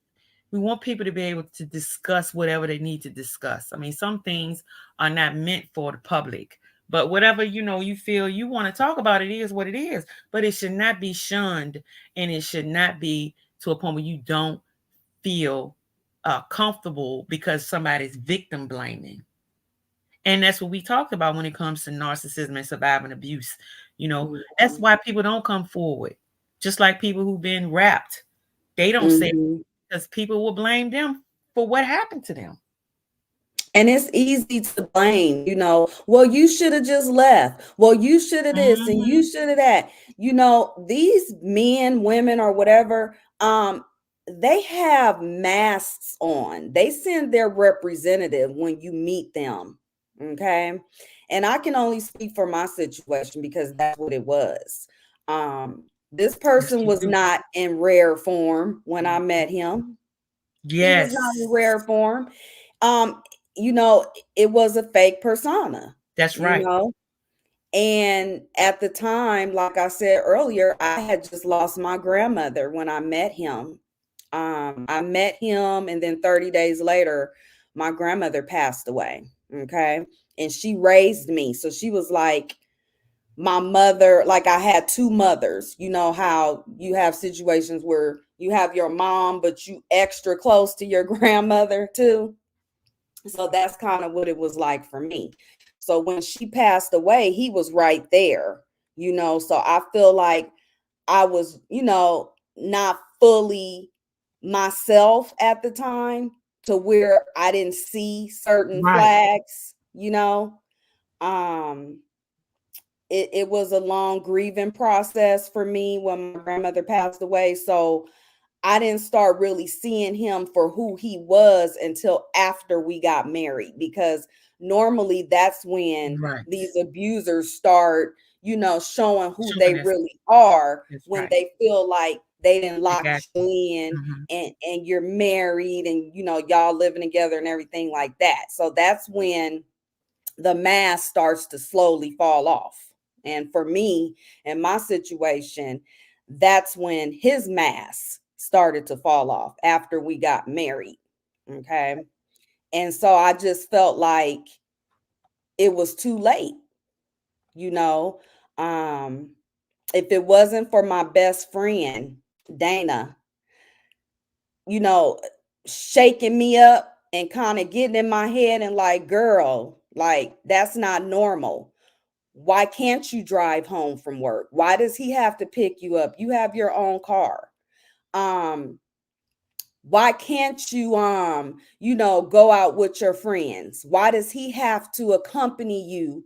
We want people to be able to discuss whatever they need to discuss. I mean, some things are not meant for the public, but whatever you feel you want to talk about, it is what it is. But it should not be shunned, and it should not be to a point where you don't feel comfortable because somebody's victim blaming. And that's what we talked about when it comes to narcissism and surviving abuse. That's why people don't come forward. Just like people who've been rapped, they don't say, Hmm. because people will blame them for what happened to them. And it's easy to blame, well, you should have just left. Well, you should have this and you Mhm. should have that. These men, women, or whatever, they have masks on. They send their representative when you meet them. Okay. And I can only speak for my situation because that's what it was. This Yes, person you was do. not in rare form when I met him. He was not in Yes. rare form. Um, you know, it was a fake persona, That's you right. know. And at the time, like I said earlier, I had just lost my grandmother when I met him. I met him, and then 30 days later, my grandmother passed away. Okay. And she raised me. So she was like my mother. Like I had two mothers. You know how you have situations where you have your mom, but you extra close to your grandmother too. So that's kind of what it was like for me. So when she passed away, he was right there, you know. So I feel like I was, you know, not fully myself at the time to where I didn't see certain Right. flags, you know. Um, it was a long grieving process for me when my grandmother passed away. So I didn't start really seeing him for who he was until after we got married, because normally that's when Right. these abusers start, you know, showing who they Showing us. really are That's when right. they feel like they didn't I lock got you you. in, Hmm. and you're married, and you know y'all living together and everything like that. So that's when the mask starts to slowly fall off. And for me, in my situation, that's when his mask started to fall off after we got married. Okay. And so I just felt like it was too late, you know. Um, if it wasn't for my best friend, Dana, you know, shaking me up and kind of getting in my head and like, girl, like that's not normal. Why can't you drive home from work? Why does he have to pick you up? You have your own car. Um, why can't you you know, go out with your friends? Why does he have to accompany you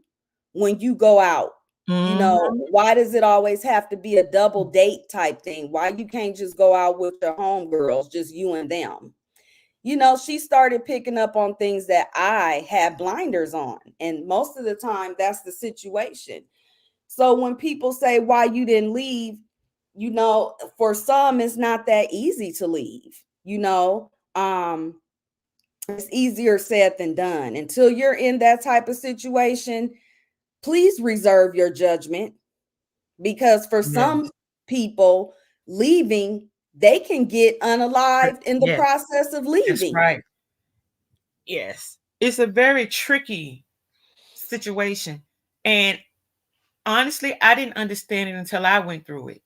when you go out? You know, Hmm. why does it always have to be a double date type thing? Why you can't just go out with your homegirls, just you and them? You know, she started picking up on things that I had blinders on. And most of the time, that's the situation. So when people say why you didn't leave, you know, for some it's not that easy to leave, you know. It's easier said than done. Until you're in that type of situation, please reserve your judgment, because for some Yes. people leaving, they can get unalived in the Yes. process of That's leaving. right. Yes. It's a very tricky situation. And honestly, I didn't understand it until I went through it.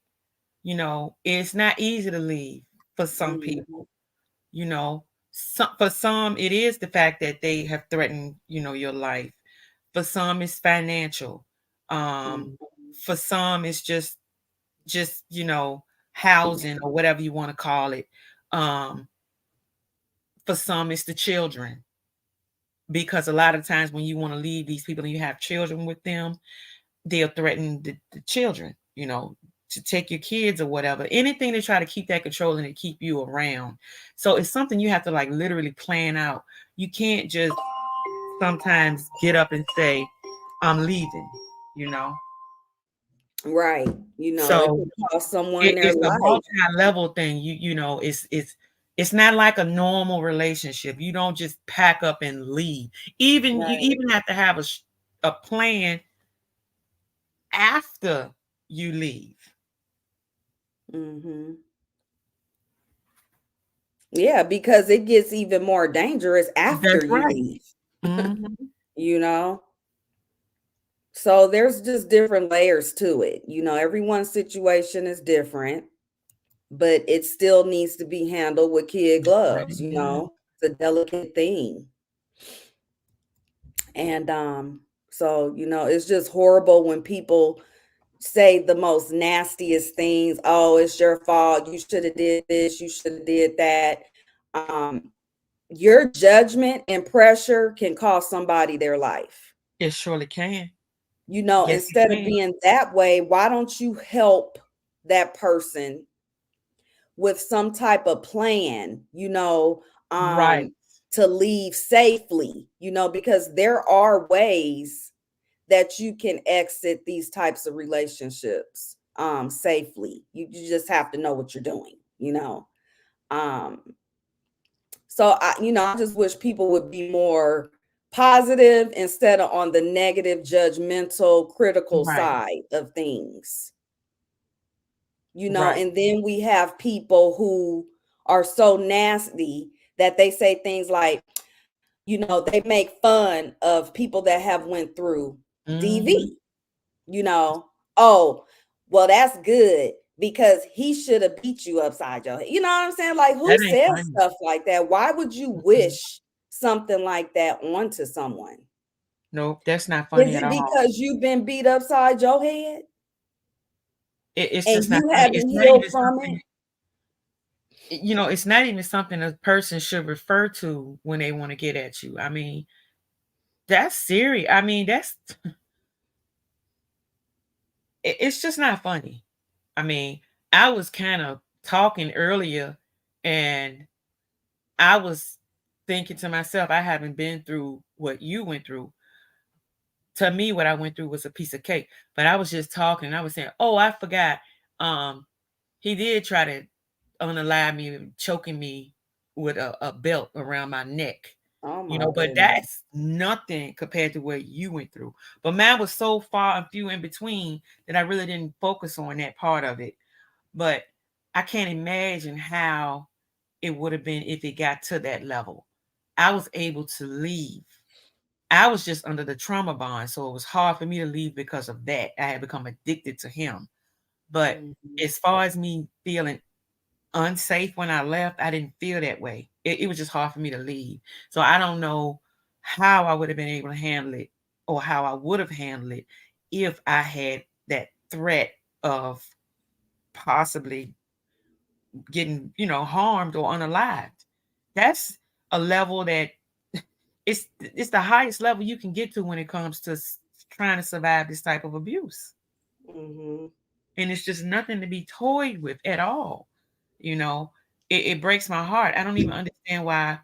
It's not easy to leave for some Mhm, people. For some, it is the fact that they have threatened, your life. For some, it's financial. Um, mhm. for some, it's just housing or whatever you want to call it. Um, for some, it's the children, because a lot of times when you want to leave these people and you have children with them, they'll threaten the children, to take your kids or whatever. Anything to try to keep that control and to keep you around. So it's something you have to like literally plan out. You can't just sometimes get up and say, I'm leaving, you know. Right. You know, it So could cost someone their it's a life. multi-level thing. It's not like a normal relationship. You don't just pack up and leave. Even you Right. even have to have a plan after you leave. Mhm. Yeah, because it gets even more dangerous after That's you right. leave, Mhm. you know? So there's just different layers to it. You know, everyone's situation is different, but it still needs to be handled with kid That's right, gloves, it you does. know? It's a delicate thing. And so, you know, it's just horrible when people say the most nastiest things. Oh, it's your fault. You should have did this, you should have did that. Um your judgment and pressure can cost somebody their life. It surely can. You know, Yes, it instead of can. being that way, why don't you help that person with some type of plan, you know, Right. to leave safely, you know, because there are ways that you can exit these types of relationships safely. You just have to know what you're doing, you know. Um, so I, you know, I just wish people would be more positive instead of on the negative, judgmental, critical Right. side of things. Right. And then we have people who are so nasty that they say things like, they make fun of people that have went through Mm-hmm. DV. Oh, well, that's good because he should have beat you upside your head. You know what I'm saying? Like, who That ain't says funny. stuff like that? Why would you Mm-mm. wish something like that onto someone? Nope, that's not Is funny at it all. because you've been beat upside your head It's and just not you funny. It's haven't not healed even from something. it? It's not even something a person should refer to when they want to get at you. I mean, that's serious. I mean, it's just not funny. I mean, I was kind of talking earlier, and I was thinking to myself, I haven't been through what you went through. To me, what I went through was a piece of cake. But I was just talking, and I was saying, "Oh, I forgot. Um, he did try to unalive me, choking me with a belt around my neck." Oh my But goodness. that's nothing compared to what you went through. But mine was so far and few in between that I really didn't focus on that part of it. But I can't imagine how it would have been if it got to that level. I was able to leave. I was just under the trauma bond, so it was hard for me to leave because of that. I had become addicted to him. But Mhm. as far as me feeling unsafe when I left, I didn't feel that way. It was just hard for me to leave. So I don't know how I would have been able to handle it, or how I would have handled it if I had that threat of possibly getting, harmed or unalived. That's a level that it's the highest level you can get to when it comes to trying to survive this type of abuse. Mhm. And it's just nothing to be toyed with at all. You know, it breaks my heart. I don't even understand why,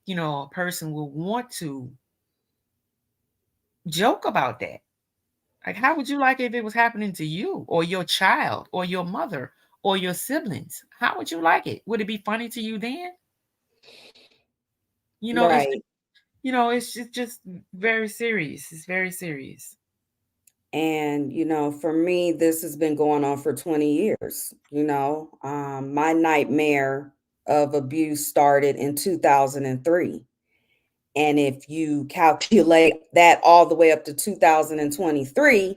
a person will want to joke about that. Like, how would you like it if it was happening to you or your child or your mother or your siblings? How would you like it? Would it be funny to you then? It's Right. just, it's just very serious. It's very serious. And, for me, this has been going on for 20 years. My nightmare of abuse started in 2003. And if you calculate that all the way up to 2023,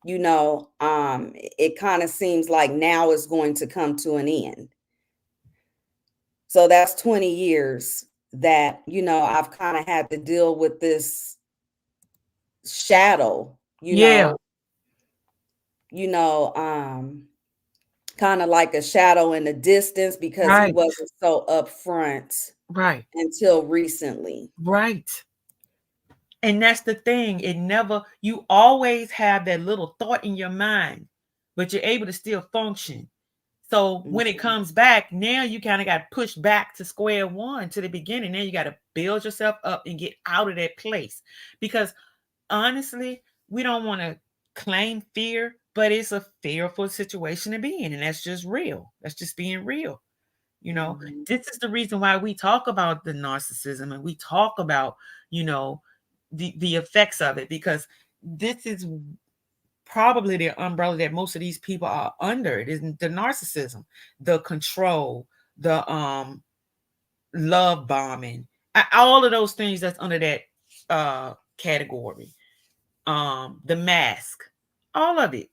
it kind of seems like now is going to come to an end. So that's 20 years that, I've kind of had to deal with this shadow, Yeah, you know, um, kind of like a shadow in the distance because he right, wasn't so upfront right, until recently. right. And that's the thing. You always have that little thought in your mind, but you're able to still function. So when it Mhm. comes back, now you kind of got pushed back to square one, to the beginning. Now you got to build yourself up and get out of that place. Because honestly, we don't want to claim fear, but it's a fearful situation to be in. And that's just real. That's just being real. You know, Mhm. this is the reason why we talk about the narcissism, and we talk about, you know, the effects of it, because this is probably the umbrella that most of these people are under. It isn't the narcissism, the control, the love bombing, all of those things that's under that category. The mask, all of it.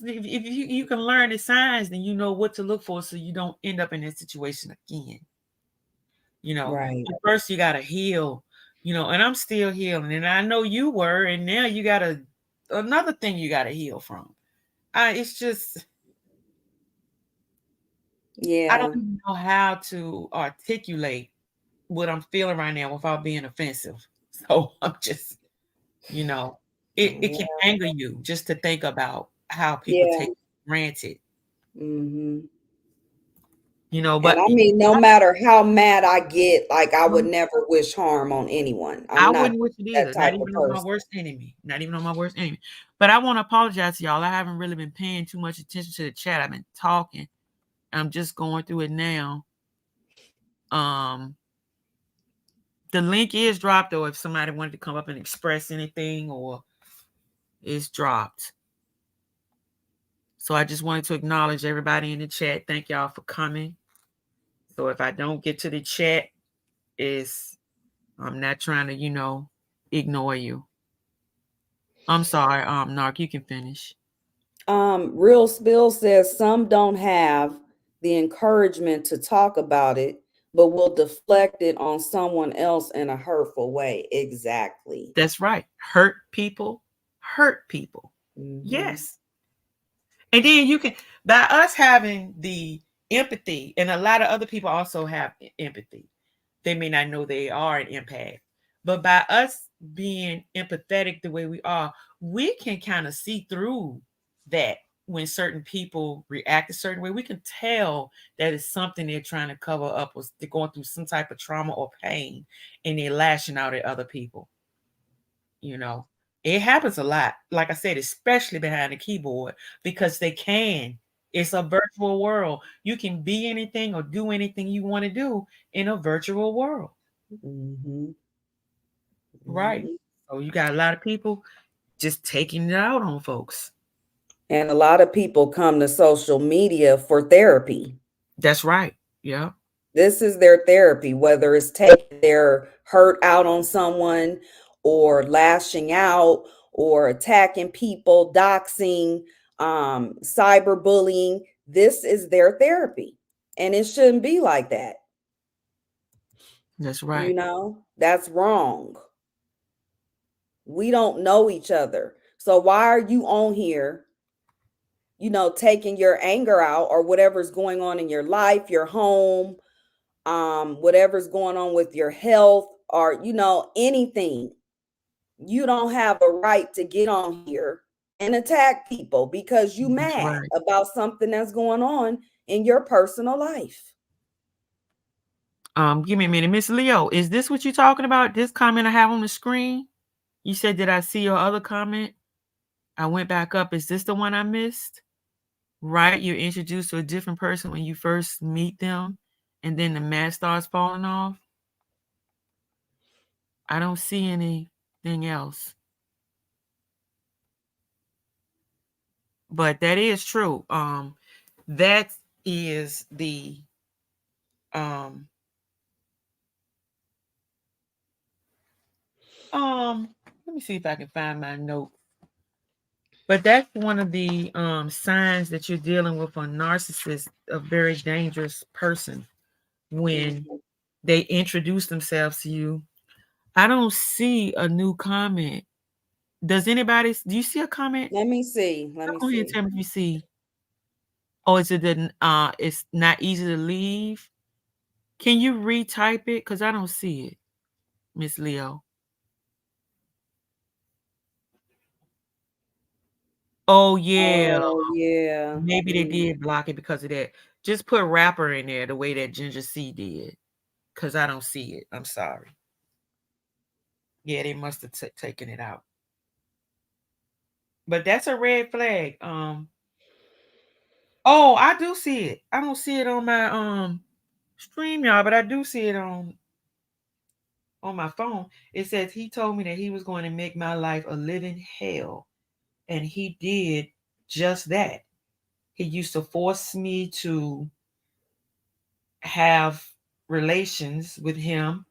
If you can learn the signs, then you know what to look for, so you don't end up in that situation again. Right. But first you gotta heal, and I'm still healing, and I know you were, and now you gotta another thing you gotta heal from. It's just I don't Yeah. even know how to articulate what I'm feeling right now without being offensive. So I'm just, you know, it can Yeah. anger you just to think about how people Yeah. take it for granted, Mhm. And but I mean, no matter how mad I get, like I would never wish harm on anyone. I'm I not wouldn't wish it that either, not type of even on my person. worst enemy, not even on my worst enemy. But I want to apologize to y'all. I haven't really been paying too much attention to the chat. I've been talking. I'm just going through it now. Um, The link is dropped, or if somebody wanted to come up and express anything, or it's dropped. So I just wanted to acknowledge everybody in the chat. Thank y'all for coming. So if I don't get to the chat, it's I'm not trying to, ignore you. I'm sorry, Nark, you can finish. Real Spill says some don't have the encouragement to talk about it, but will deflect it on someone else in a hurtful way. Exactly. That's right. Hurt people, hurt people. Mm-hmm. Yes. And then you can, by us having the empathy, and a lot of other people also have empathy. They may not know they are an empath, but by us being empathetic the way we are, we can kind of see through that. When certain people react a certain way, we can tell that it's something they're trying to cover up, or they're going through some type of trauma or pain, and they're lashing out at other people. You know, it happens a lot. Like I said, especially behind the keyboard, because they can. It's a virtual world. You can be anything or do anything you want to do in a virtual world. Mm-hmm. Right. Mm-hmm. So you got a lot of people just taking it out on folks. And a lot of people come to social media for therapy. That's right. Yeah. This is their therapy, whether it's taking their hurt out on someone or lashing out or attacking people, doxing, cyberbullying. This is their therapy. And it shouldn't be like that. That's right. That's wrong. We don't know each other. So why are you on here, taking your anger out or whatever's going on in your life, your home, whatever's going on with your health or, anything. You don't have a right to get on here and attack people because you That's mad right. about something that's going on in your personal life. Give me a minute. Miss Leo, is this what you're talking about? This comment I have on the screen? You said, did I see your other comment? I went back up. Is this the one I missed? Right? You're introduced to a different person when you first meet them, and then the mask starts falling off. I don't see anything else. But that is true. That is the um let me see if I can find my note. But that's one of the signs that you're dealing with a narcissist, a very dangerous person, when Mhm. they introduce themselves to you. I don't see a new comment. Does anybody, do you see a comment? Let me see. Go ahead and tell me if you see. Oh, is it it's not easy to leave? Can you retype it? Because I don't see it, Miss Leo. Oh yeah. Oh, yeah. Maybe they Mm. did block it because of that. Just put rapper in there the way that Ginger C did. Because I don't see it. I'm sorry. Yeah, they must have taken it out. But that's a red flag. Oh, I do see it. I don't see it on my stream, y'all, but I do see it on my phone. It says he told me that he was going to make my life a living hell, and he did just that. He used to force me to have relations with him,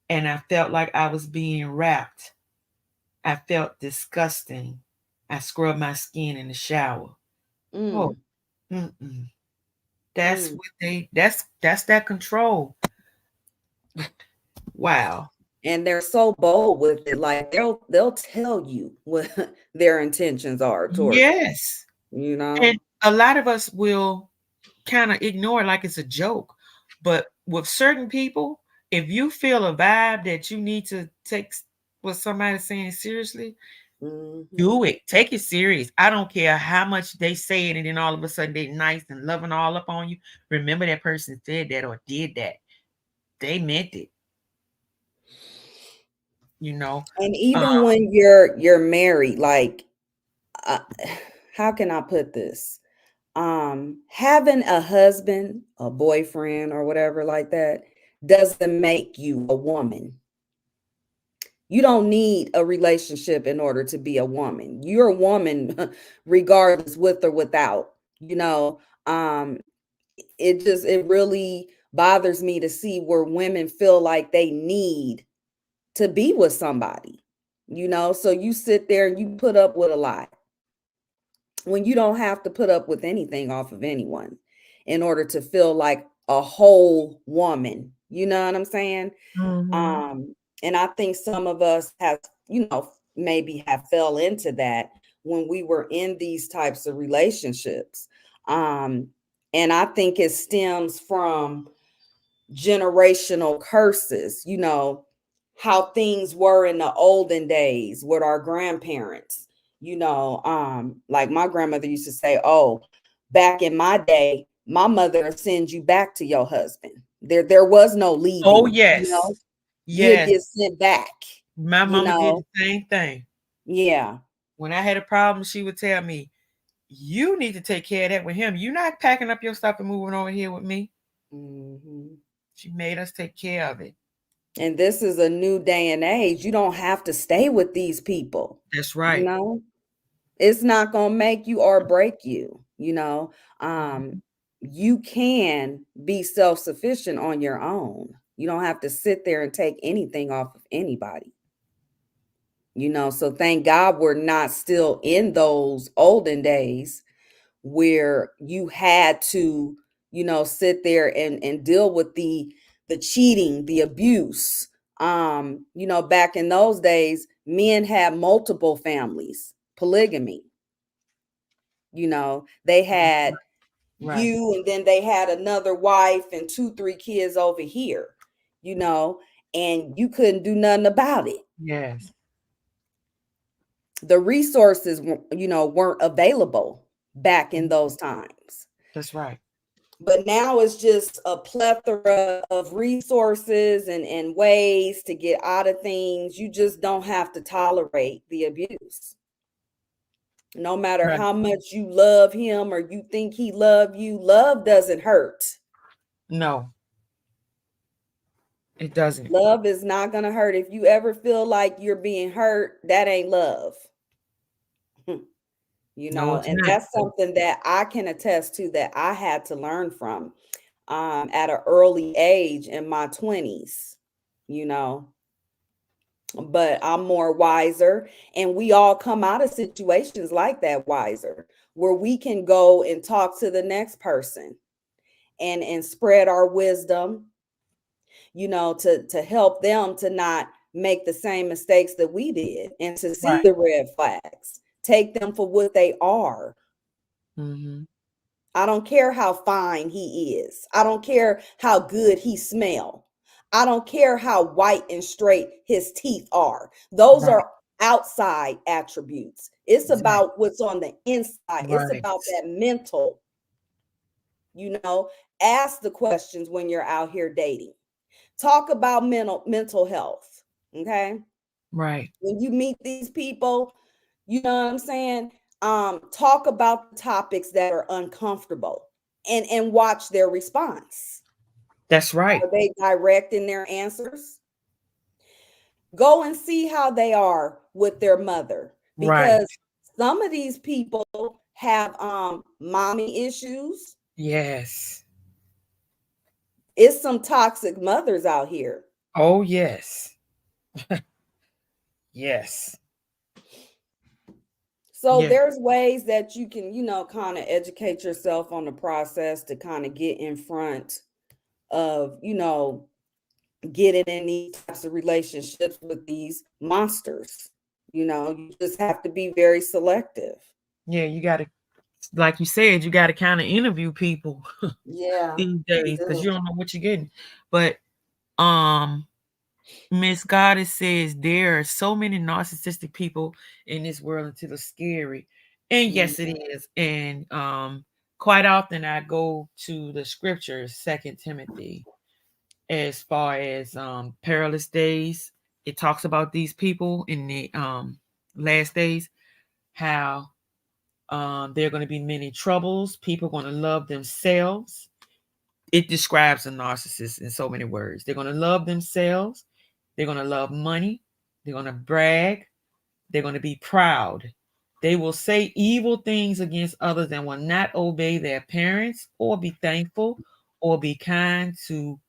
and I felt like I was being wrapped. I felt disgusting. I scrubbed my skin in the shower. Oh, Mm. mm-mm. That's Mm. what that's that control. Wow. And they're so bold with it. Like they'll tell you what their intentions are towards Yes. you, you know. And a lot of us will kind of ignore it like it's a joke. But with certain people, if you feel a vibe that you need to take what somebody's saying seriously, Mm-hmm. do it. Take it serious. I don't care how much they say it, and then all of a sudden they're nice and loving all up on you. Remember that person said that or did that. They meant it, you know. And Uh, even when you're married, like uh, how can I put this? Having a husband, a boyfriend, or whatever like that doesn't make you a woman. You don't need a relationship in order to be a woman. You're a woman regardless, with or without, you know. Um, it really bothers me to see where women feel like they need to be with somebody, you know. So you sit there and you put up with a lot when you don't have to put up with anything off of anyone in order to feel like a whole woman. You know what I'm saying? Mm-hmm. Um, and I think some of us have, you know, maybe have fell into that when we were in these types of relationships. Um, and I think it stems from generational curses, you know, how things were in the olden days with our grandparents, you know. Like my grandmother used to say, oh, back in my day, my mother would send you back to your husband. There was no Oh leaving, you yes. know, you'd Yes. get sent back, My you mama did know. the same thing. Yeah. When I had a problem, she would tell me, you need to take care of that with him. You're not packing up your stuff and moving over here with me. Hmm. She made us take care of it. And this is a new day and age. You don't have to stay with these people, That's you right. know. It's not going to make you or break you, you know. um you can be self-sufficient on your own. You don't have to sit there and take anything off of anybody, you know. So thank God we're not still in those olden days where you had to, you know, sit there and deal with the cheating, the abuse. You know, back in those days, men had multiple families, polygamy. You know, they had Right. you, and then they had another wife and two, three kids over here, you know, and you couldn't do nothing about it. Yes. The resources, you know, weren't available back in those times. That's right. But now it's just a plethora of resources and ways to get out of things. You just don't have to tolerate the abuse. No matter Right. how much you love him or you think he love you, love doesn't hurt. No, it doesn't. Love is not going to hurt. If you ever feel like you're being hurt, that ain't love. You No, know, it's and not. that's something that I can attest to, that I had to learn from at an early age in my 20s, you know. But I'm more wiser, and we all come out of situations like that wiser, where we can go and talk to the next person and spread our wisdom, you know, to help them to not make the same mistakes that we did, and to see Right. the red flags, take them for what they are. Mm-hmm. I don't care how fine he is. I don't care how good he smell. I don't care how white and straight his teeth are. Those Right. are outside attributes. It's Exactly. about what's on the inside. It's Right. about that mental, you know. Ask the questions when you're out here dating. Talk about mental health. Okay? Right. When you meet these people, you know what I'm saying? Talk about the topics that are uncomfortable, and watch their response. That's right. Are they direct in their answers? Go and see how they are with their mother, Right. because some of these people have mommy issues. Yes. It's some toxic mothers out here. Oh yes. Yes. So Yes. there's ways that you can, you know, kind of educate yourself on the process to kind of get in front of, you know, getting in these types of relationships with these monsters. You know, you just have to be very selective. Yeah, you got to, like you said, you got to kind of interview people Yeah, these you days because do. you don't know what you're getting. But um, Miss Goddess says there are so many narcissistic people in this world until it's scary. And Mm, yes, it is. And quite often I go to the scriptures, Second Timothy, as far as perilous days. It talks about these people in the last days, how there are going to be many troubles. People are going to love themselves. It describes a narcissist in so many words. They're going to love themselves. They're going to love money. They're going to brag. They're going to be proud. They will say evil things against others and will not obey their parents or be thankful or be kind to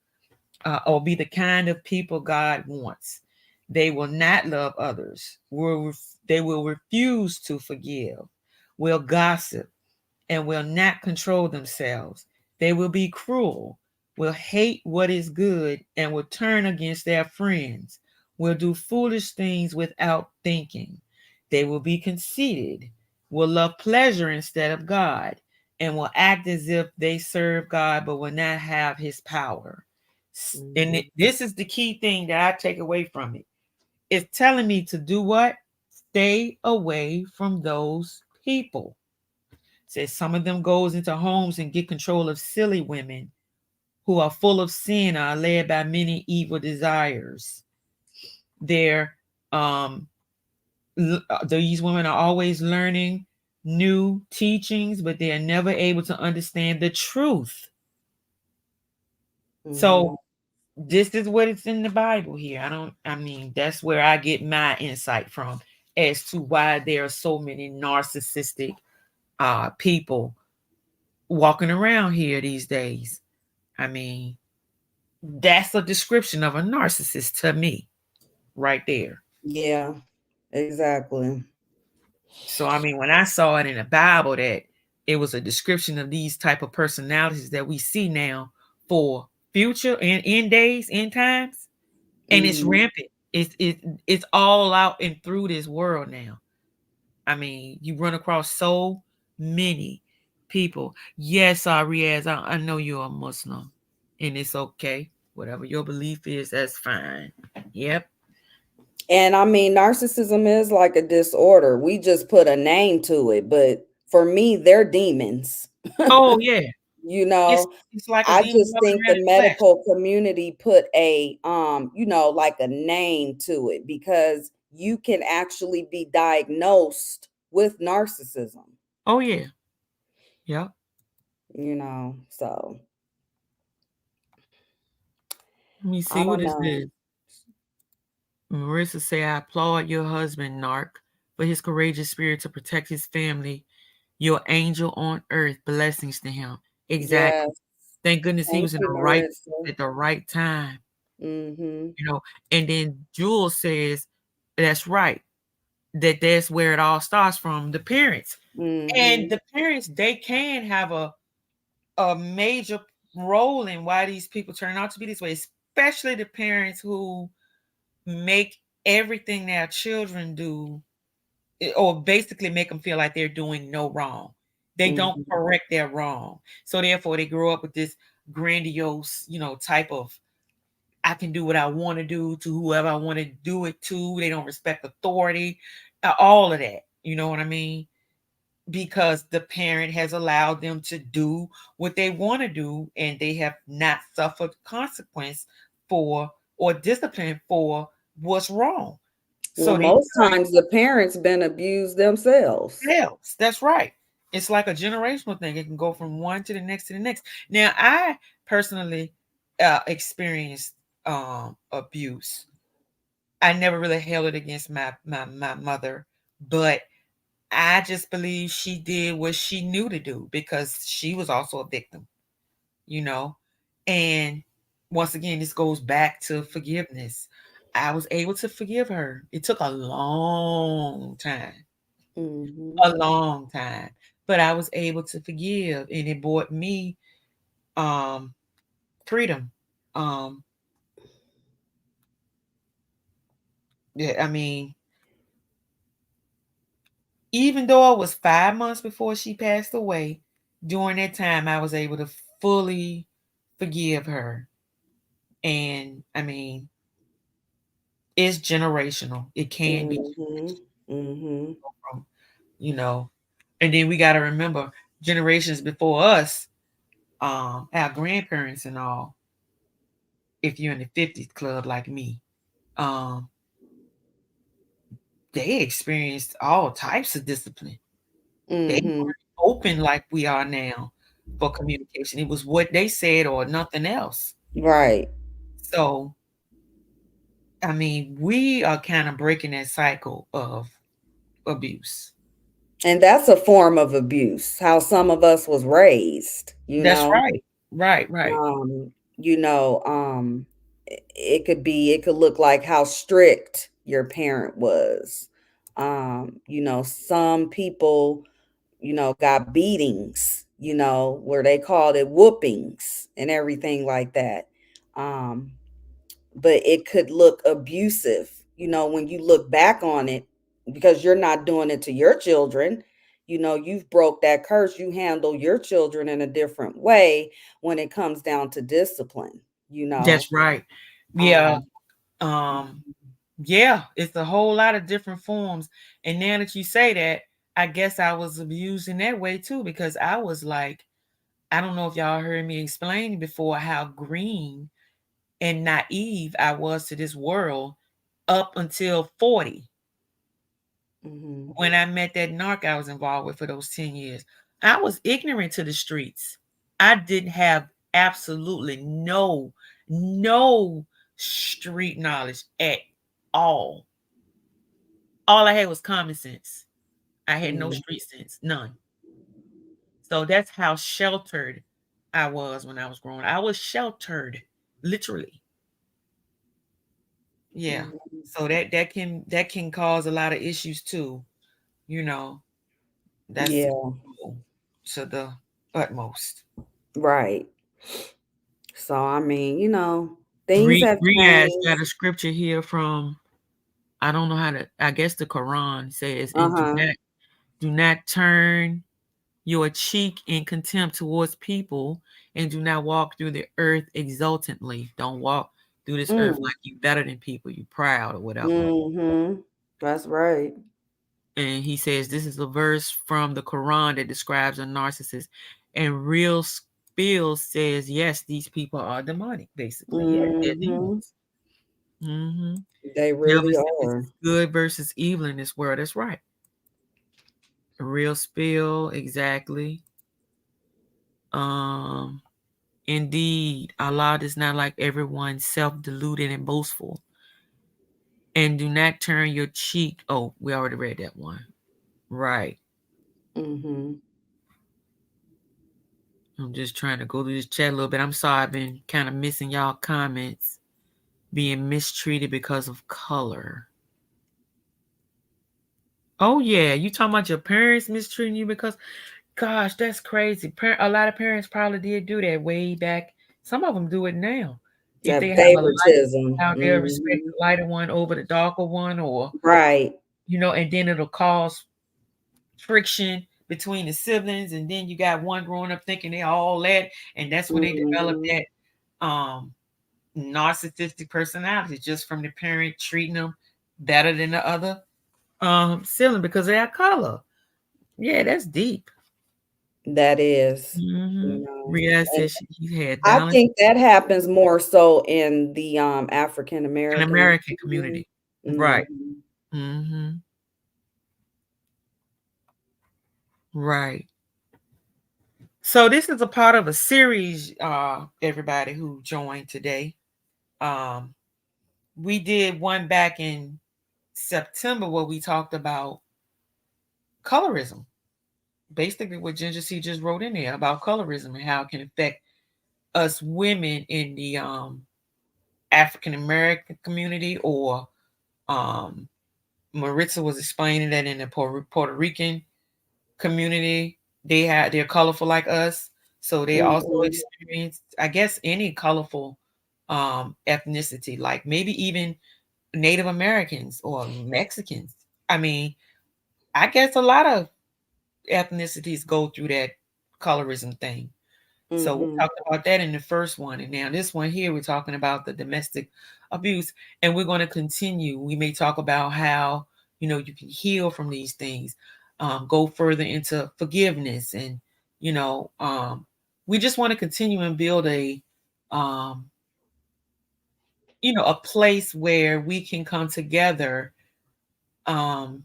or be the kind of people God wants. They will not love others. They will refuse to forgive, will gossip, and will not control themselves. They will be cruel, will hate what is good, and will turn against their friends, will do foolish things without thinking. They will be conceited, will love pleasure instead of God, and will act as if they serve God but will not have his power. And Mhm. this is the key thing that I take away from it. It's telling me to do what? Stay away from those people. Says some of them goes into homes and get control of silly women who are full of sin, are led by many evil desires. They're these women are always learning new teachings, but they are never able to understand the truth. So Mhm. this is what it's in the Bible here. I mean, that's where I get my insight from as to why there are so many narcissistic people walking around here these days. I mean, that's a description of a narcissist to me, right there. Yeah, exactly. So I mean, when I saw it in the Bible that it was a description of these type of personalities that we see now for future and end days, end times, and it's Mhm. rampant. It's all out and through this world now. I mean, you run across so many people. Yes, Riaz, I know you're a Muslim, and it's okay. Whatever your belief is, that's fine. Yep. And I mean, narcissism is like a disorder. We just put a name to it, but for me, they're demons. Oh yeah. You It's know, it's like a I demon just walking think around the in flesh. medical community put a like a name to it because you can actually be diagnosed with narcissism, Oh yeah. Yep. so Let me I see what don't is know. this. Marissa say, I applaud your husband, Narc, for his courageous spirit to protect his family. Your angel on earth. Blessings to him. Exactly. Yes. Thank goodness he Thank was in you, the right Marissa. at the right time. Mhm. You know. And then Jules says, that's right. That's where it all starts from the parents. And Mhm. the parents, they can have a major role in why these people turn out to be this way, especially the parents who make everything their children do or basically make them feel like they're doing no wrong. They don't Mhm. correct their wrong. So therefore they grow up with this grandiose, type of I can do what I want to do to whoever I want to do it to. They don't respect authority, all of that. You know what I mean? Because the parent has allowed them to do what they want to do and they have not suffered consequence for or discipline for what's wrong. Well, So they most try times the parents been abused themselves. themselves. That's right. It's like a generational thing. It can go from one to the next to the next. Now, I personally experienced abuse. I never really held it against my mother, but I just believe she did what she knew to do because she was also a victim, you know. And once again, this goes back to forgiveness. I was able to forgive her. It took Mhm. a long time, but I was able to forgive, and it brought me um, freedom. Um, yeah, I mean, even though it was 5 months before she passed away, during that time, I was able to fully forgive her. And I mean, it's generational. It can be Mhm. Mhm. from, you know, and then we got to remember generations before us, our grandparents and all, if you're in the 50s club like me, um, they experienced all types of discipline. They Mhm. weren't open like we are now for communication. It was what they said or nothing else. Right. So I mean, we are kind of breaking that cycle of abuse. And that's a form of abuse, how some of us was raised, you That's know. right. Right, right. Um, you know, it could look like how strict your parent was. Some people, got beatings, where they called it whoopings and everything like that. Um, but it could look abusive, when you look back on it, because you're not doing it to your children. You've broke that curse. You handle your children in a different way when it comes down to discipline, you know. That's right. Yeah. Um, Um, yeah, it's a whole lot of different forms. And now that you say that, I guess I was abused in that way too, because I was like, I don't know if y'all heard me explain before how green and naive I was to this world up until 40. mhm, When I met that narc I was involved with for those 10 years, I was ignorant to the streets. I didn't have absolutely no street knowledge at all. All I had was common sense. I had no mhm, street sense, none. So that's how sheltered I was when I was growing. I was sheltered, literally. Yeah. mhm. So that can cause a lot of issues too. You know, that's Yeah, to the utmost. right. So I mean, things have Riaz changed. got a scripture here from, I don't know how to, I guess the Quran says, and do Uh-huh. not turn your cheek in contempt towards people, and do not walk through the earth exultantly. Don't walk through this earth Mm. like you better than people, you proud or whatever. Mhm. That's right. And he says this is a verse from the Quran that describes a narcissist. And Real Spill says, yes, these people are demonic, basically. Yeah, they're Mhm. demons. Hmm. They really Delvin said this are. is good versus evil in this world. That's right. Real Spill, exactly. Um, Indeed, Allah is not like everyone self-deluded and boastful. And do not turn your cheek. Oh, we already read that one. Right. Mhm. I'm just trying to go through this chat a little bit. I'm sorry I've been kind of missing y'all comments. Being mistreated because of color. Oh yeah, you talking about your parents mistreating you because, gosh, that's crazy. A lot of parents probably did do that way back. Some of them do it now. If they That have a light, favoritism. how they'll respect Mhm. the lighter one over the darker one, or Right. and then it'll cause friction between the siblings, and then you got one growing up thinking they all that, and that's when they develop Mhm. that narcissistic personality just from the parent treating them better than the other sibling because of their color. Yeah, that's deep. That is, Mm-hmm. you know. Riaz And said he had I balance think that happens more so in the African in American American community. community. Right. Mhm. Mm-hmm. Right. So this is a part of a series, everybody who joined today. Um, we did one back in September where we talked about colorism. Basically what Ginger C just wrote in there about colorism and how it can affect us women in the African American community, or um, Maritza was explaining that in the Puerto Rican community, they're colorful like us, so they also Mhm. experience, I guess, any colorful ethnicity, like maybe even Native Americans or Mexicans. I mean, I guess a lot of ethnicities go through that colorism thing. So we Mhm. talked about that in the first one. And now this one here, we're talking about the domestic abuse. And we're going to continue. We may talk about how, you can heal from these things, go further into forgiveness. And, you know, um, we just want to continue and build um, a place where we can come together um,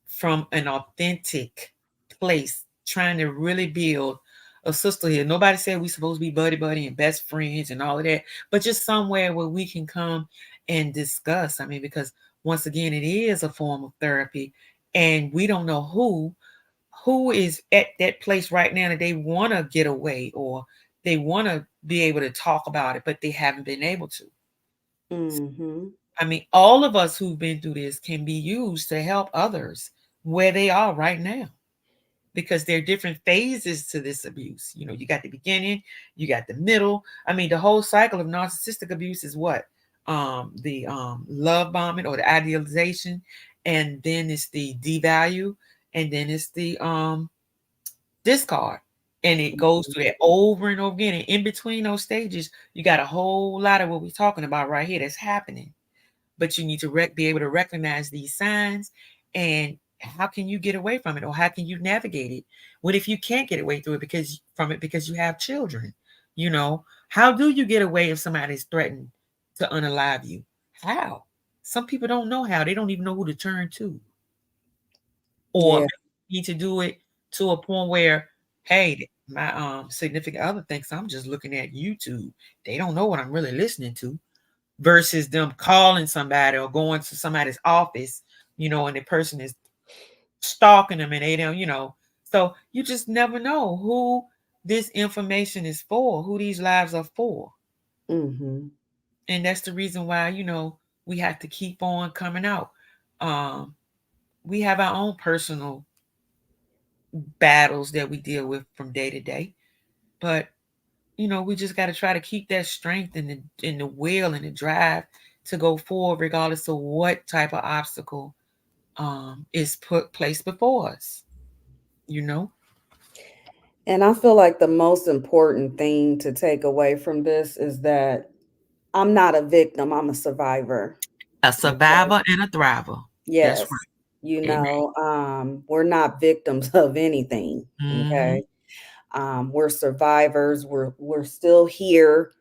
from an authentic place, trying to really build a sisterhood. Nobody said we're supposed to be buddy buddy and best friends and all of that, but just somewhere where we can come and discuss. I mean, because once again, it is a form of therapy, and we don't know who is at that place right now that they want to get away, or they want to be able to talk about it, but they haven't been able to. Mm-hmm. I mean, all of us who've been through this can be used to help others where they are right now, because there are different phases to this abuse. You know, you got the beginning, you got the middle. I mean, the whole cycle of narcissistic abuse is what? The love bombing or the idealization, and then it's the devalue, and then it's the discard. And it goes through that over and over again. And in between those stages, you got a whole lot of what we're talking about right here that's happening. But you need to be able to recognize these signs, and how can you get away from it, or how can you navigate it? What if you can't get away through it because you have children? You know, how do you get away if somebody's threatened to unalive you? How? Some people don't know how. They don't even know who to turn to, or Yeah. need to do it to a point where, hey, my significant other thinks I'm just looking at YouTube. They don't know what I'm really listening to, versus them calling somebody or going to somebody's office, and the person is stalking them and they don't, So you just never know who this information is for, who these lives are for. Mm-hmm. And that's the reason why, we have to keep on coming out. Um, we have our own personal battles that we deal with from day to day. But, we just got to try to keep that strength and the will and the drive to go forward, regardless of what type of obstacle is put placed before us. You know, And I feel like the most important thing to take away from this is that I'm not a victim, I'm a survivor. a Okay. survivor and a thriver. That's Yes. right. Amen. We're not victims of anything. Hmm. Okay. We're survivors. We're still here.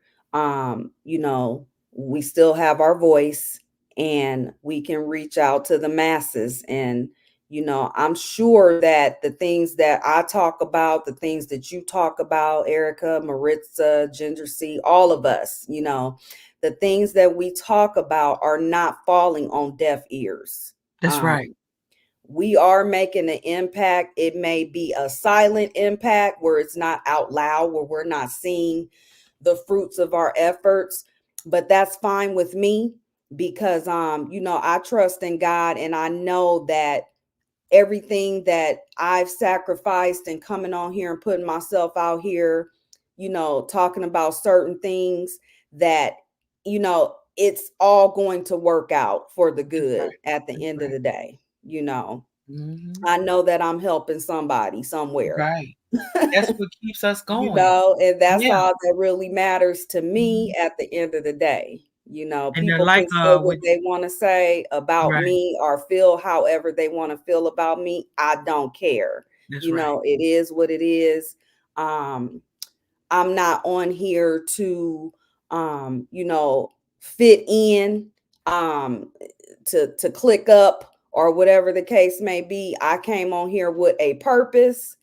We still have our voice, and we can reach out to the masses. And I'm sure that the things that I talk about, the things that you talk about, Erica, Maritza, Ginger C, all of us, the things that we talk about are not falling on deaf ears. That's Um, right. we are making an impact. It may be a silent impact where it's not out loud, where we're not seeing the fruits of our efforts, but that's fine with me because I trust in God, and I know that everything that I've sacrificed and coming on here and putting myself out here, talking about certain things, that it's all going to work out for the That's good right. at the That's end of right. the day. you know Hmm. I know that I'm helping somebody somewhere. Right. That's what keeps us going. And that's Yeah. all that really matters to me Mhm. at the end of the day. And they're People like can say what with they want to say about right. me or feel however they want to feel about me. I don't care. That's right. It is what it is. Um, I'm not on here to, fit in, um, to click up or whatever the case may be. I came on here with a purpose,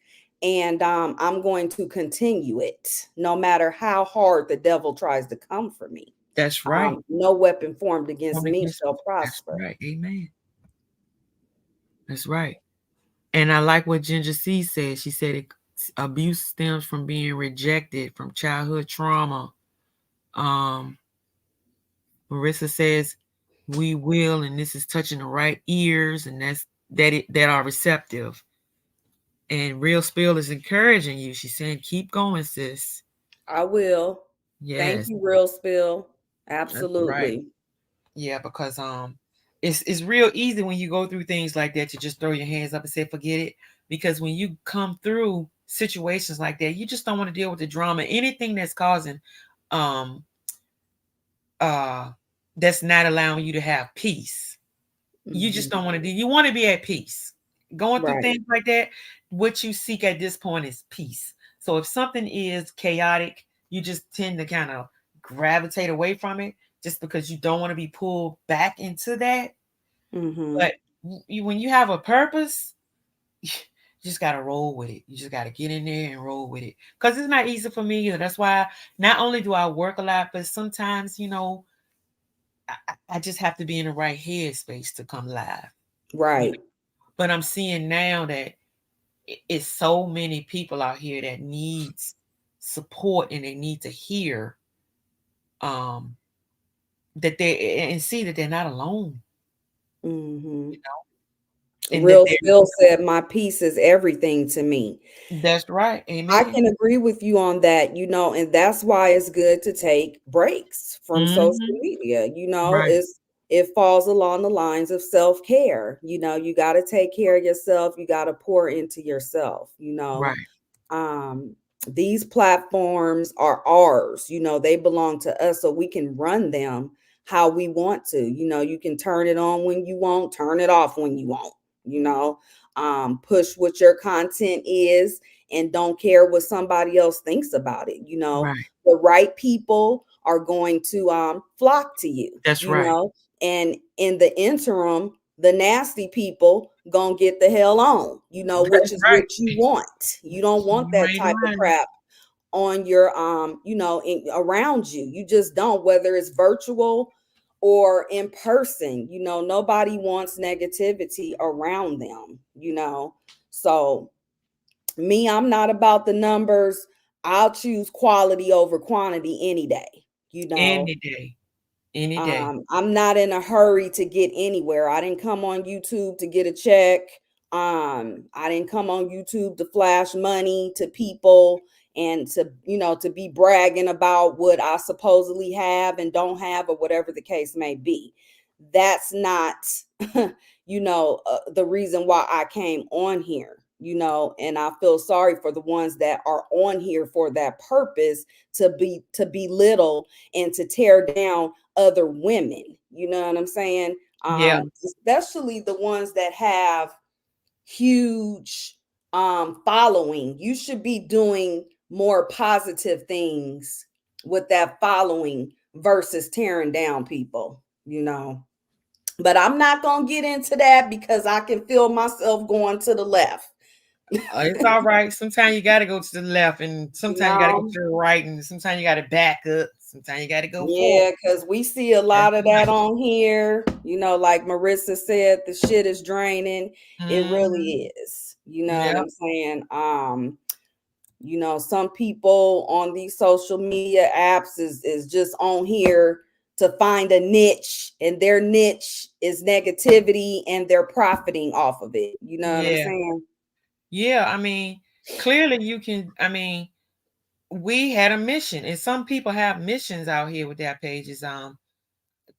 and I'm going to continue it no matter how hard the devil tries to come for me. That's right. No weapon formed against Formed me against shall me. That's prosper. right. Amen. That's right. And I like what Ginger C said. She said abuse stems from being rejected, from childhood trauma. Um, Marissa says we will, and this is touching the right ears, and that are receptive. And Real Spill is encouraging you. She's saying, keep going, sis. I will. Thank Yes, you, Real Spill. that's right. Absolutely. Yeah, because it's real easy when you go through things like that to just throw your hands up and say forget it. Because when you come through situations like that, you just don't want to deal with the drama. Anything that's causing um uh that's not allowing you to have peace. You just Mhm. don't want to do, you want to be at peace. Going through Right. things like that, what you seek at this point is peace. So if something is chaotic, you just tend to kind of gravitate away from it, just because you don't want to be pulled back into that. Mhm. But when you have a purpose, you just got to roll with it. You just got to get in there and roll with it. Because it's not easy for me either. That's why not only do I work a lot, but sometimes, I just have to be in the right headspace to come live. You Right. know? But I'm seeing now that it's so many people out here that needs support and they need to hear um that they and see that they're not alone, Hmm. you know, and that Real they're, Spill said, "My peace is everything to me." that's right. I Amen. can agree with you on that, and that's why it's good to take breaks from social Hmm. media. Right, It falls along the lines of self-care. You got to take care of yourself. You got to pour into yourself. right, um these platforms are ours. They belong to us, so we can run them how we want to. You can turn it on when you want, turn it off when you want. you know Push what your content is, and don't care what somebody else thinks about it. right. The right people are going to flock to you. That's right. And in the interim, the nasty people gonna get the hell on, which That's is what right. you want. You don't want You that ain't type of lying. crap on your around you. You just don't, whether it's virtual or in person. Nobody wants negativity around them. So me, I'm not about the numbers. I'll choose quality over quantity any day. you know Any day. Any day. I'm not in a hurry to get anywhere. I didn't come on YouTube to get a check. I didn't come on YouTube to flash money to people and to be bragging about what I supposedly have and don't have, or whatever the case may be. That's not, the reason why I came on here. And I feel sorry for the ones that are on here for that purpose, to belittle and to tear down other women. You know what I'm saying? Yeah. Especially the ones that have huge following. You should be doing more positive things with that following versus tearing down people. But I'm not going to get into that because I can feel myself going to the left. It's all right. Sometimes you got to go to the left, and You sometimes you got to go know? to the right, and sometimes you got to back up. Sometimes you got to go forward. Yeah, because we see a That's lot of that on here. Like Marissa said, the shit is draining. It hmm. really is. You know what Yep. I'm saying? Some people on these social media apps is just on here to find a niche, and their niche is negativity, and they're profiting off of it. You know what I'm Yeah. saying? Yeah. I mean, clearly you can. I mean, we had a mission, and some people have missions out here with their pages.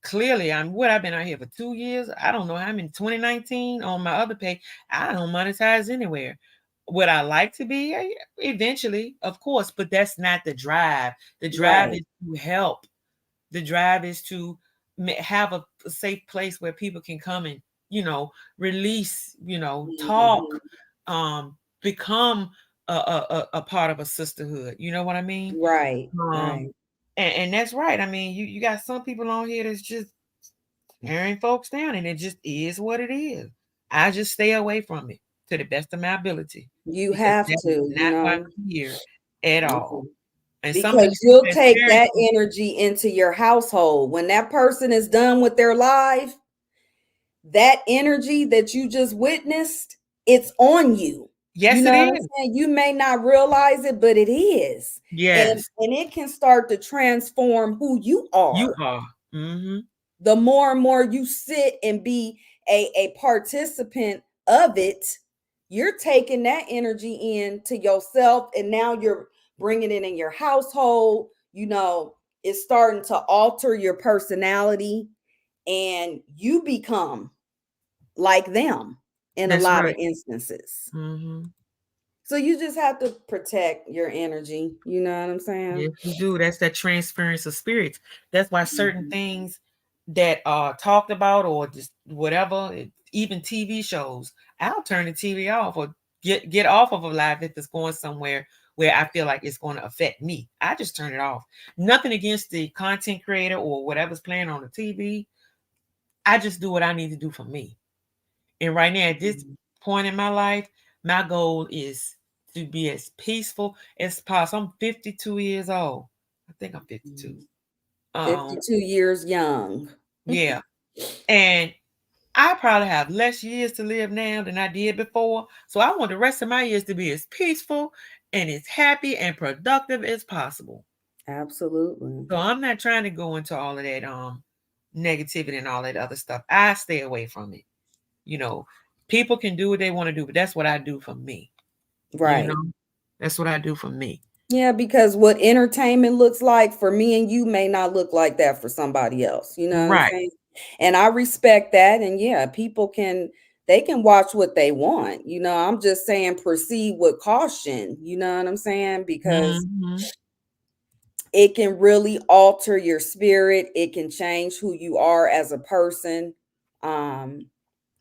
Clearly, I've been out here for 2 years. I don't know how many. 2019 on my other page, I don't monetize anywhere. Would I like to be? Eventually, of course, but that's not the drive. The drive Right. is to help. The drive is to have a safe place where people can come and release, talk, Mhm. um, become a part of a sisterhood. You know what I mean? Right. Um, Right. and that's right. I mean, you got some people on here that's just tearing folks down, and it just is what it is. I just stay away from it to the best of my ability You because have that is to, not why I'm here at all. Mhm. And something Because to be you'll take transparent. that energy into your household. When that person is done with their life, that energy that you just witnessed, it's on you. You Yes, it know what I'm is. saying? You may not realize it, but it is. And Yes, and it can start to transform who you you are. are. Hmm. The more and more you sit and be a participant of it, you're taking that energy in to yourself, and now you're bringing it in your household. It's starting to alter your personality, and you become like them in a That's lot of right. instances. Hmm. So you just have to protect your energy. You know what I'm saying? Yes, you do. That's that transference of spirits. That's why certain Mhm. things that are talked about or just whatever, even TV shows, I'll turn the TV off or get off of a live if it's going somewhere where I feel like it's going to affect me. I just turn it off. Nothing against the content creator or whatever's playing on the TV. I just do what I need to do for me. And right now, at this point in my life, my goal is to be as peaceful as possible. I'm 52 years old. I think I'm 52. Mhm. Um, 52 years young. Yeah. And I probably have less years to live now than I did before. So I want the rest of my years to be as peaceful and as happy and productive as possible. Absolutely. So I'm not trying to go into all of that negativity and all that other stuff. I stay away from it. You know, people can do what they want to do, but that's what I do for me. You Right. know, that's what I do for me. Yeah, because what entertainment looks like for me and you may not look like that for somebody else. You know what I'm Right, saying? And I respect that. And yeah, people can they can watch what they want. You know, I'm just saying proceed with caution. You know what I'm saying? Because hmm, it can really alter your spirit. It can change who you are as a person. Um,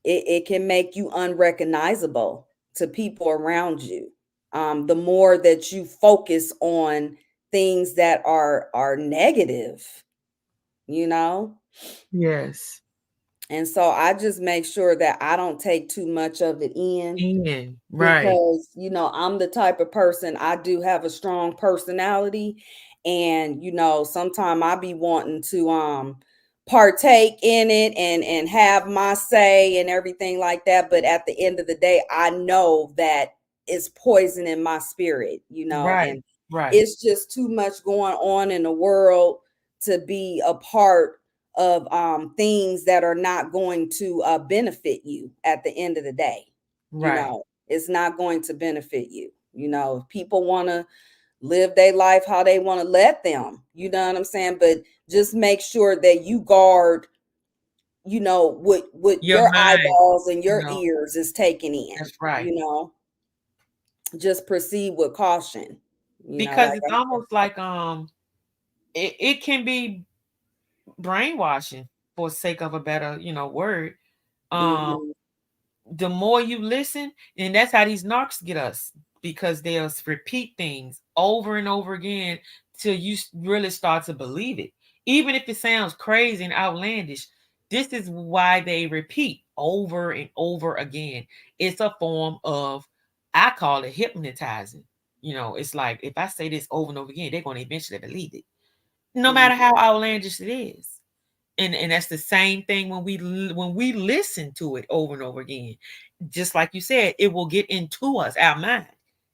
it can make you unrecognizable to people around you. The more that you focus on things that are negative, you know. yes, And so I just make sure that I don't take too much of it in, and right, because I'm the type of person, I do have a strong personality, and sometimes I be wanting to partake in it and have my say and everything like that, but at the end of the day I know that it's poison in my spirit, right, and right, it's just too much going on in the world to be a part of things that are not going to benefit you at the end of the day. right. It's not going to benefit you. If people want to live their life how they want to, let them, you know what I'm saying? But just make sure that you guard, what Your your mind, eyeballs and you your know, ears is taking in, that's right. just proceed with caution, Because like it's I said. almost like it can be brainwashing for sake of a better, word. Um Hmm. the more you listen, and that's how these narcs get us, because they'll repeat things over and over again till you really start to believe it, even if it sounds crazy and outlandish. This is why they repeat over and over again. It's a form of, I call it hypnotizing. It's like if I say this over and over again, they're going to eventually believe it, no matter how outlandish it is. And that's the same thing when we listen to it over and over again. Just like you said, it will get into us, our mind.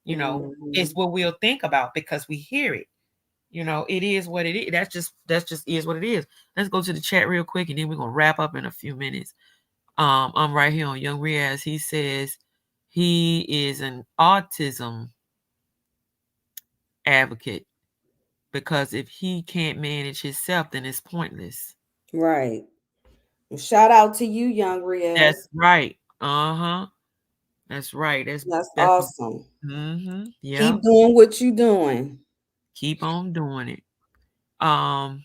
It's Hmm. what we'll think about because we hear it. It is what it is. That's just is what it is. Let's go to the chat real quick, and then we're gonna wrap up in a few minutes. I'm right here on Young Riaz. He says he is an autism advocate because if he can't manage himself, then it's pointless. Right. Shout out to you, young That's Riaz. right. Uh-huh. That's right. That's That's that's awesome. yeah. Keep doing what you doing. Keep on doing it. Um,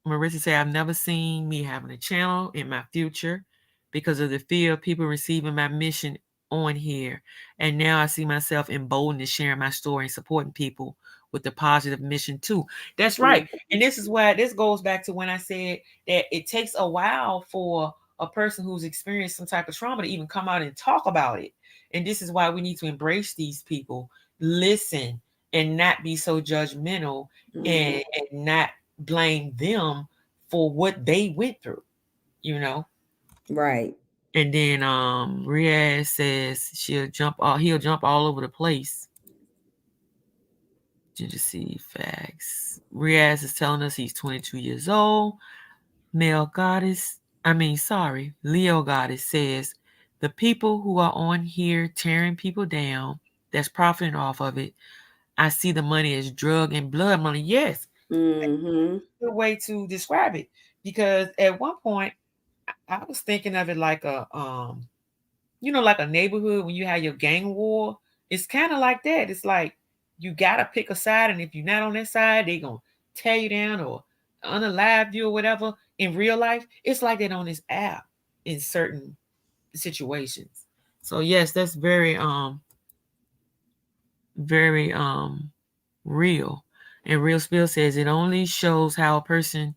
Marissa said, I've never seen me having a channel in my future because of the fear of people receiving my mission on here. And now I see myself emboldened to sharing my story and supporting people with the positive mission too. That's right. Mhm. And this is why this goes back to when I said that it takes a while for a person who's experienced some type of trauma to even come out and talk about it. And this is why we need to embrace these people, listen, and not be so judgmental, Mhm. and not blame them for what they went through, you know. Right. And then Riaz says he'll jump all over the place. Ginger C facts. Riaz is telling us he's 22 years old. Male goddess, sorry, Leo goddess says the people who are on here tearing people down, that's profiting off of it. I see the money as drug and blood money. Yes, Mhm. good way to describe it. Because at one point I was thinking of it like like a neighborhood when you have your gang war. It's kind of like that. It's like you gotta pick a side, and if you're not on that side, they gonna tear you down or unalive you or whatever. In real life, it's like that on this app in certain situations. So yes, that's very real. And Real Spill says it only shows how a person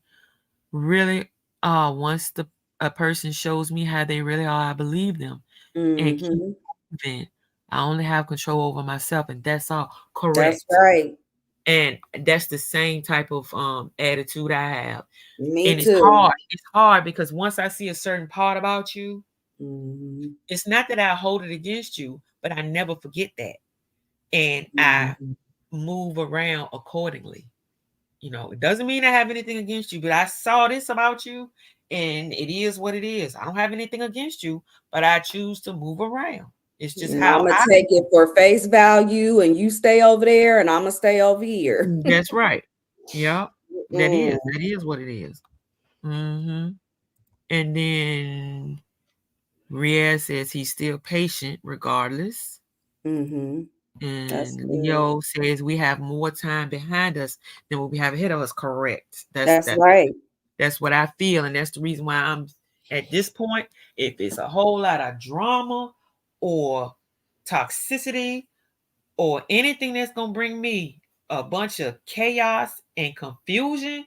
really once the a person shows me how they really are, I believe them and keep Mhm. moving. I only have control over myself, and that's all. That's Correct. right. And that's the same type of attitude I have. Me And it's too. hard. It's hard because once I see a certain part about you, Mm-hmm. it's not that I hold it against you, but I never forget that. And I Mm-hmm. move around accordingly. It doesn't mean I have anything against you, but I saw this about you and it is what it is. I don't have anything against you, but I choose to move around. It's just And how I'm gonna I take it for face value, and you stay over there, and I'm gonna stay over here. That's right. Yeah. That is. Mm. That is what it is. Mm-hmm. And then Riaz says he's still patient regardless. Mm-hmm. That's And good. Leo says we have more time behind us than what we have ahead of us. Correct. That's That's that. right. That's what I feel, and that's the reason why I'm at this point. If it's a whole lot of drama or toxicity or anything that's gonna bring me a bunch of chaos and confusion,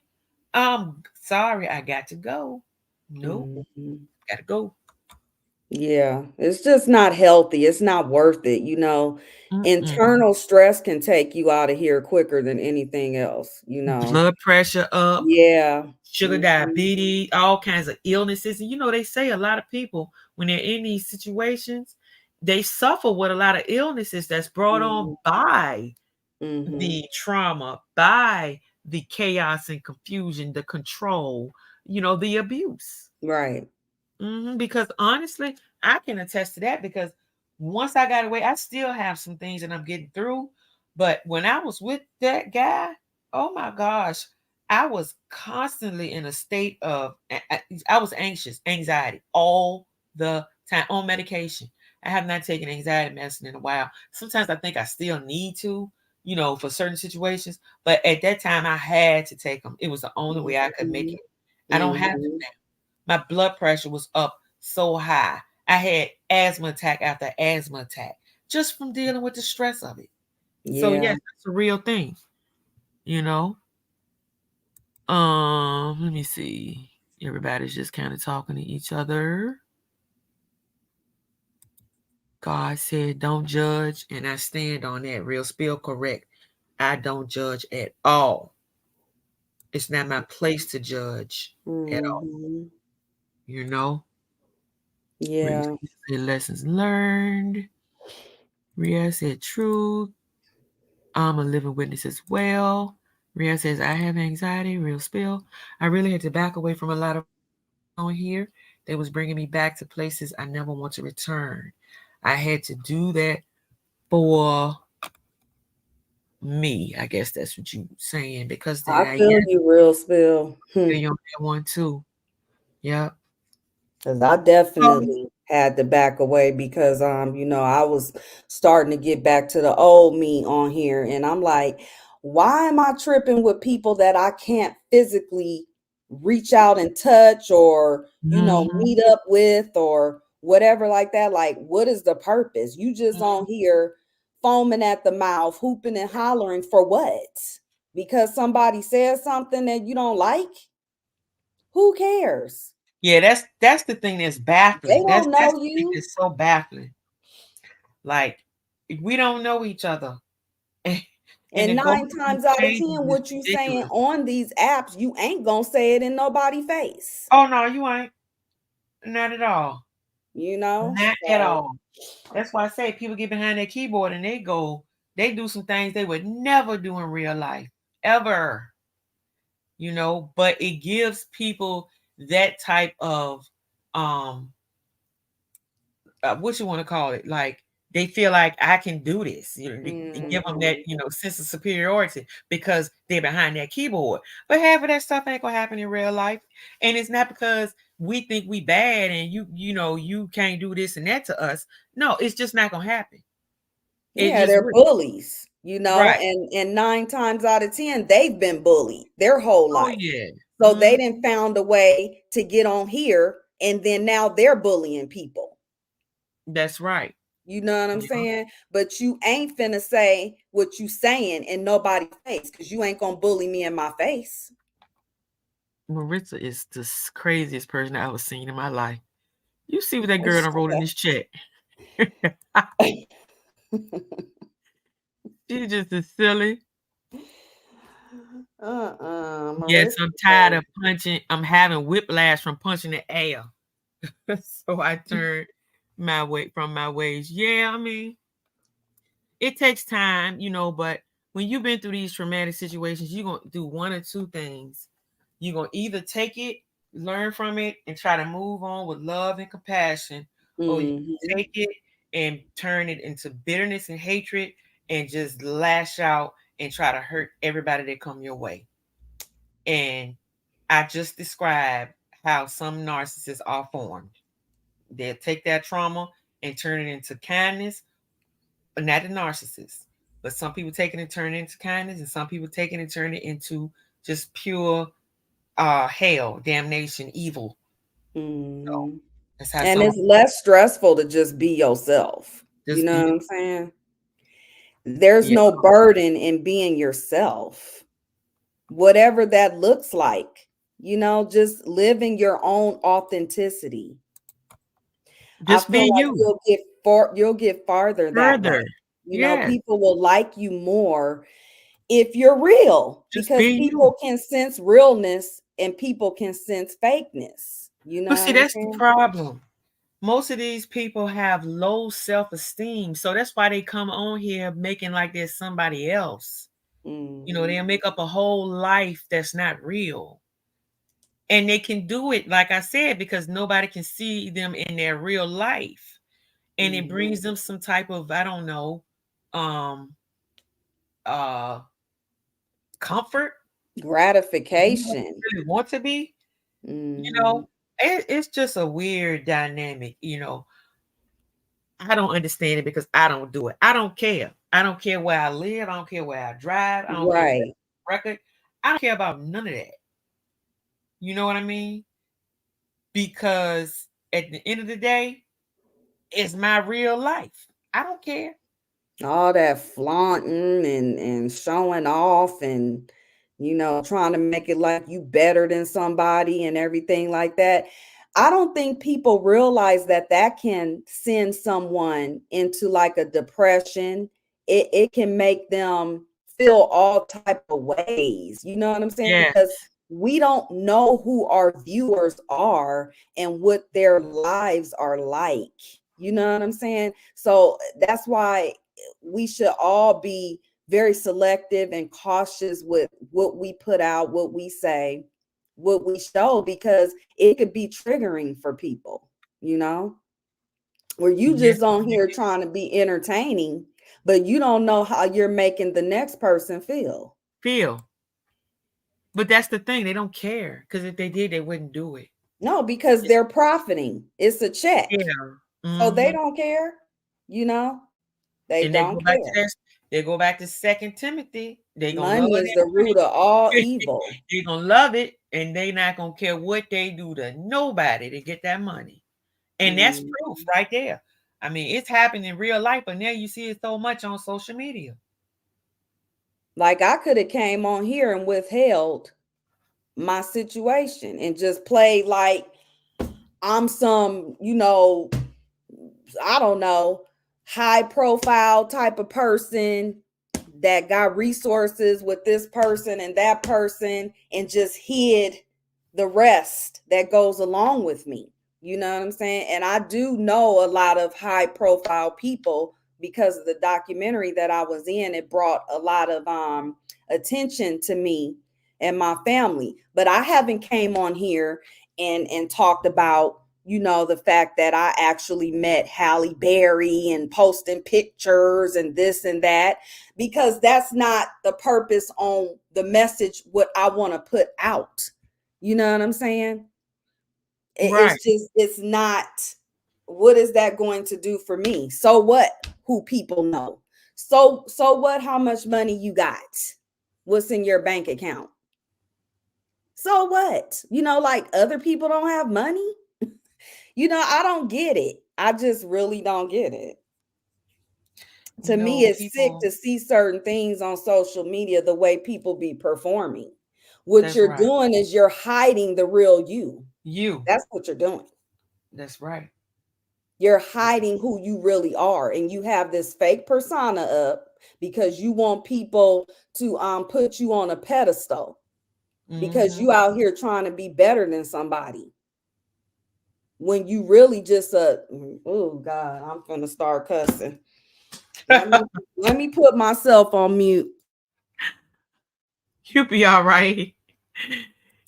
I'm sorry, I got to go. Nope, Mhm. gotta go. Yeah, it's just not healthy. It's not worth it. Mm-mm. Internal stress can take you out of here quicker than anything else. Blood pressure up, Yeah. sugar Mhm. diabetes, all kinds of illnesses. And they say a lot of people, when they're in these situations, they suffer with a lot of illnesses that's brought on Mhm. by Mhm. the trauma, by the chaos and confusion, the control, the abuse. Right. Because honestly, I can attest to that because once I got away, I still have some things that I'm getting through. But when I was with that guy, oh my gosh, I was constantly in a state of, I was anxious, anxiety all the time on medication. I have not taken anxiety medicine in a while. Sometimes I think I still need to, for certain situations. But at that time, I had to take them. It was the only way I could make Mhm. it. I don't have to Mhm. now. My blood pressure was up so high. I had asthma attack after asthma attack just from dealing with the stress of it. So Yeah. yes, that's a real thing, you know. Let me see. Everybody's just kind of talking to each other. God said, "Don't judge," and I stand on that. Real spill correct. I don't judge at all. It's not my place to judge at all. Mhm. You know. Brittany Yeah. said, "Lessons learned." Ria said, "Truth." I'm a living witness as well. Ria says, "I have anxiety, real spill. I really had to back away from a lot of on here that was bringing me back to places I never want to return. I had to do that for me. I guess that's what you're saying because I I feel you, real spill. feel you on that one too. Yep. Because I Oh, definitely had to back away because I was starting to get back to the old me on here. And I'm like, why am I tripping with people that I can't physically reach out and touch or mhm, meet up with or whatever like that? Like, what is the purpose? You just on here foaming at the mouth, hooping and hollering for what? Because somebody says something that you don't like? Who cares? yeah, that's the thing that's They baffling. That's don't that's know the thing you. that's so baffling. Like we don't know each other. And And to go 9 through these times out of changes 10, is what you saying ridiculous. on these apps, you ain't gonna say it in nobody's face. Oh no, you ain't. Not at all. You know? Not at So all. That's why I say people get behind their keyboard and they do some things they would never do in real life. Ever. But it gives people that type of um what you want to call it, like they feel like I can do this, they give them that mhm. sense of superiority because they're behind that keyboard. But half of that stuff ain't gonna happen in real life, and it's not because we think we bad and you can't do this and that to us. No, it's just not gonna happen. It Yeah, just they're would. bullies, Right. and 9 times out of 10, they've been bullied their whole Oh life. yeah. So Mm, they didn't found a way to get on here, and then now they're bullying people. that's right. You know what I'm Yeah. saying? But you ain't finna say what you saying in nobody's face because you ain't gonna bully me in my face. Maritza is the craziest person I ever seen in my life. You see what that girl done wrote in this chat. She just is silly. Yes, Marissa I'm tired said, of punching. I'm having whiplash from punching the air. So I turned my way from my ways. Yeah, I mean, it takes time, but when you've been through these traumatic situations, you're going to do one or two things. You're going to either take it, learn from it, and try to move on with love and compassion, or you mm-hmm, take it and turn it into bitterness and hatred and just lash out and try to hurt everybody that come your way. And I just described how some narcissists are formed. They'll take that trauma and turn it into kindness, but not the narcissist. But some people take it and turn it into kindness, and some people take it and turn it into just pure hell, damnation, evil. So mm-hmm. that's how And some it's less stressful to just be yourself. You just know be. what I'm saying? There's Yeah, no burden in being yourself, whatever that looks like. Just living your own authenticity. I just feel be like you you'll get farther that way. further. Yes, People will like you more if you're real, just because be you. people can sense realness and people can sense fakeness. You know But what see, I'm that's the saying? problem. Most of these people have low self-esteem, so that's why they come on here making like there's somebody else. They'll Mm-hmm. make up a whole life that's not real. And they can do it, like I said, because nobody can see them in their real life. And it Mm-hmm. brings them some type of, I don't know, um, uh, comfort. You don't Gratification. really want to be, you Mm-hmm. know. It's just a weird dynamic. I don't understand it because I don't do it. I don't care. I don't care where I live. I don't care where I drive. I don't care what Right. record. I don't care about none of that. You know what I mean? Because at the end of the day, it's my real life. I don't care. All that flaunting and showing off and trying to make it like you better than somebody and everything like that. I don't think people realize that that can send someone into like a depression. It can make them feel all type of ways, you know what I'm saying? Yes. Because we don't know who our viewers are and what their lives are like, you know what I'm saying? So that's why we should all be very selective and cautious with what we put out, what we say, what we show, because it could be triggering for people, where you Yes. just on here trying to be entertaining, but you don't know how you're making the next person feel. Feel. But that's the thing. They don't care. Because if they did, they wouldn't do it. No, because It's, they're profiting. It's a check. yeah. So they Hmm. don't care, you know, they And they don't go back to care. that. They go back to Second Timothy. They gonna love Money is the their root of all money. evil. They gonna love it, and they not gonna care what they do to nobody to get that money. And that's Mm. proof right there. I mean, it's happened in real life, but now you see it so much on social media. Like I could have came on here and withheld my situation and just played like I'm some, I don't know, high profile type of person that got resources with this person and that person and just hid the rest that goes along with me. You know what I'm saying? And I do know a lot of high profile people because of the documentary that I was in. It brought a lot of attention to me and my family. But I haven't came on here and talked about the fact that I actually met Halle Berry and posting pictures and this and that, because that's not the purpose on the message, what I want to put out. You know what I'm saying? Right. It's not, what is that going to do for me? So what, who people know? So what, how much money you got? What's in your bank account? So what? Like other people don't have money? I don't get it. I just really don't get it. To me, it's sick People. to see certain things on social media, the way people be performing. What That's you're right. doing is you're hiding the real you. You. That's what you're doing. That's right. You're hiding who you really are. And you have this fake persona up because you want people to put you on a pedestal because Mm-hmm. you out here trying to be better than somebody when you really just oh God, I'm gonna start cussing. Let me let me put myself on mute. You'll be all right.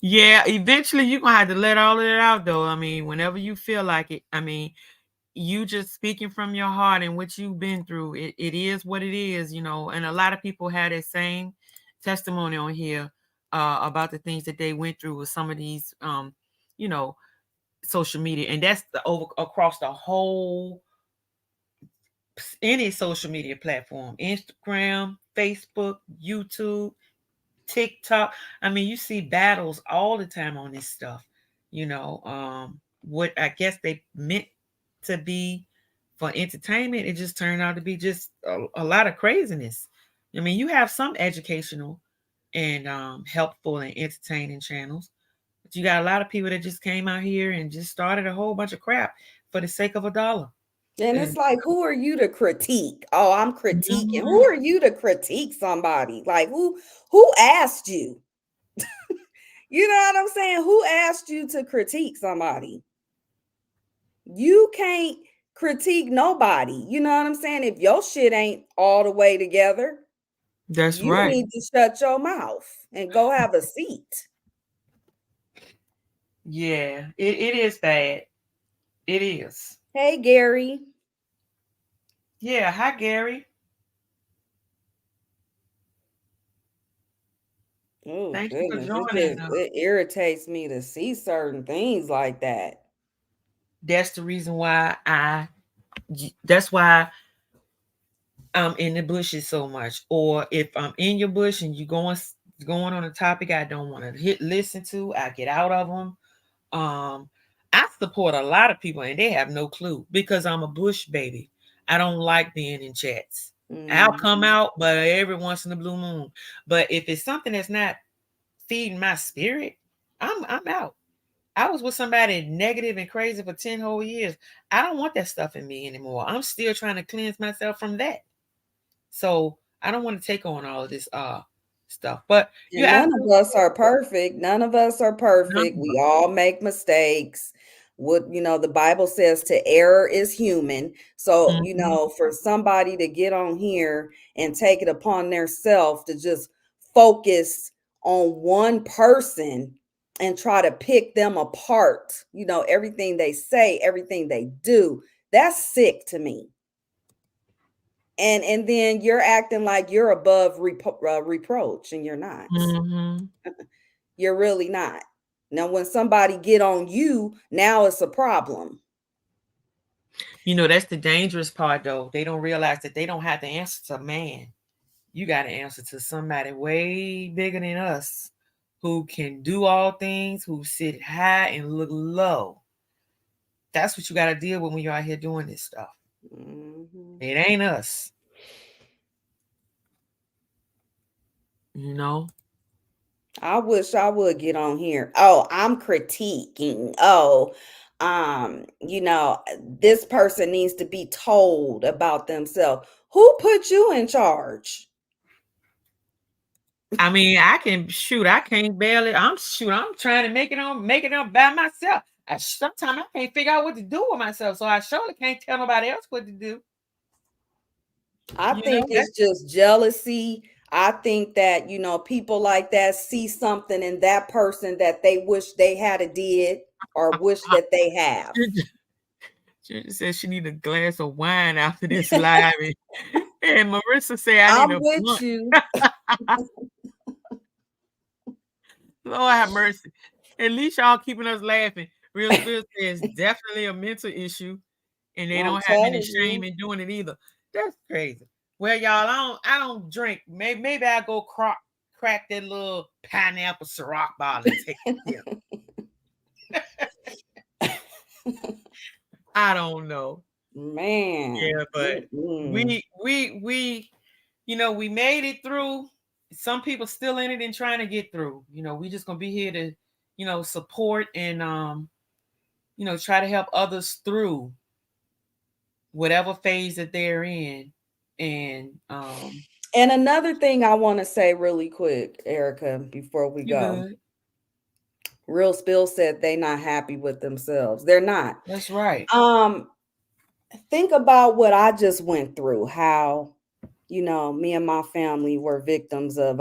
Yeah, eventually you're gonna have to let all of it out though. I mean, whenever you feel like it. I mean, you just speaking from your heart and what you've been through, it is what it is, and a lot of people had that same testimony on here about the things that they went through with some of these you know, social media. And that's the over across the whole any social media platform, Instagram, Facebook, YouTube, TikTok. I mean, you see battles all the time on this stuff. What I guess they meant to be for entertainment, it just turned out to be just a lot of craziness. I mean, you have some educational and helpful and entertaining channels, but you got a lot of people that just came out here and just started a whole bunch of crap for the sake of a dollar. And And it's like, who are you to critique? Oh, I'm critiquing. Who Mhm. are you to critique somebody? Like who asked you? You know what I'm saying? Who asked you to critique somebody? You can't critique nobody. You know what I'm saying? If your shit ain't all the way together, That's you right. need to shut your mouth and go have a seat. Yeah, it is bad. It is. Hey, Gary. Yeah. Hi, Gary. Oh Thank you for goodness, joining. it irritates me to see certain things like that. That's the reason why that's why I'm in the bushes so much. Or if I'm in your bush and you going on a topic I don't want to listen to, I get out of them. Um, I support a lot of people and they have no clue because I'm a bush baby. I don't like being in chats. I'll come Mhm. out, but every once in a blue moon. But if it's something that's not feeding my spirit, I'm out. I was with somebody negative and crazy for 10 whole years. I don't want that stuff in me anymore. I'm still trying to cleanse myself from that. So I don't want to take on all of this stuff. But you're And none of absolutely us are perfect. None of us are none perfect. of We us. all make mistakes. What, the Bible says to error is human. So, Mhm. for somebody to get on here and take it upon their self to just focus on one person and try to pick them apart, everything they say, everything they do, that's sick to me. And then you're acting like you're above reproach, and you're not. Mhm. You're really not. Now, when somebody get on you, now it's a problem. That's the dangerous part though. They don't realize that they don't have to answer to man. You got to answer to somebody way bigger than us who can do all things, who sit high and look low. That's what you got to deal with when you're out here doing this stuff. Mhm. It ain't us, you know. I wish I would get on here. Oh, I'm critiquing. Oh, this person needs to be told about themselves. Who put you in charge? I mean, I can shoot. I can't barely. I'm trying to make it up by myself. Sometimes I can't figure out what to do with myself, so I surely can't tell nobody else what to do. I You know think that. it's just jealousy. I think that, people like that see something in that person that they wish they had a did or wish that they have. She just said she need a glass of wine after this live, and Marissa said I need I'm a with blunt. you. Lord have mercy. At least y'all keeping us laughing. Real Spirit says definitely a mental issue, and they I'm don't have any telling shame you. in doing it either. That's crazy. Well, y'all, I don't drink. Maybe I go crack that little pineapple Ciroc bottle and take a sip. I don't know. Man. Yeah, but Mm-mm. we made it through. Some people still in it and trying to get through. We just gonna be here to, support and try to help others through whatever phase that they're in. And And another thing I want to say really quick, Erica, before we you go. good. Real Spill said they not happy with themselves. They're not. That's right. Um, think about what I just went through, how, me and my family were victims of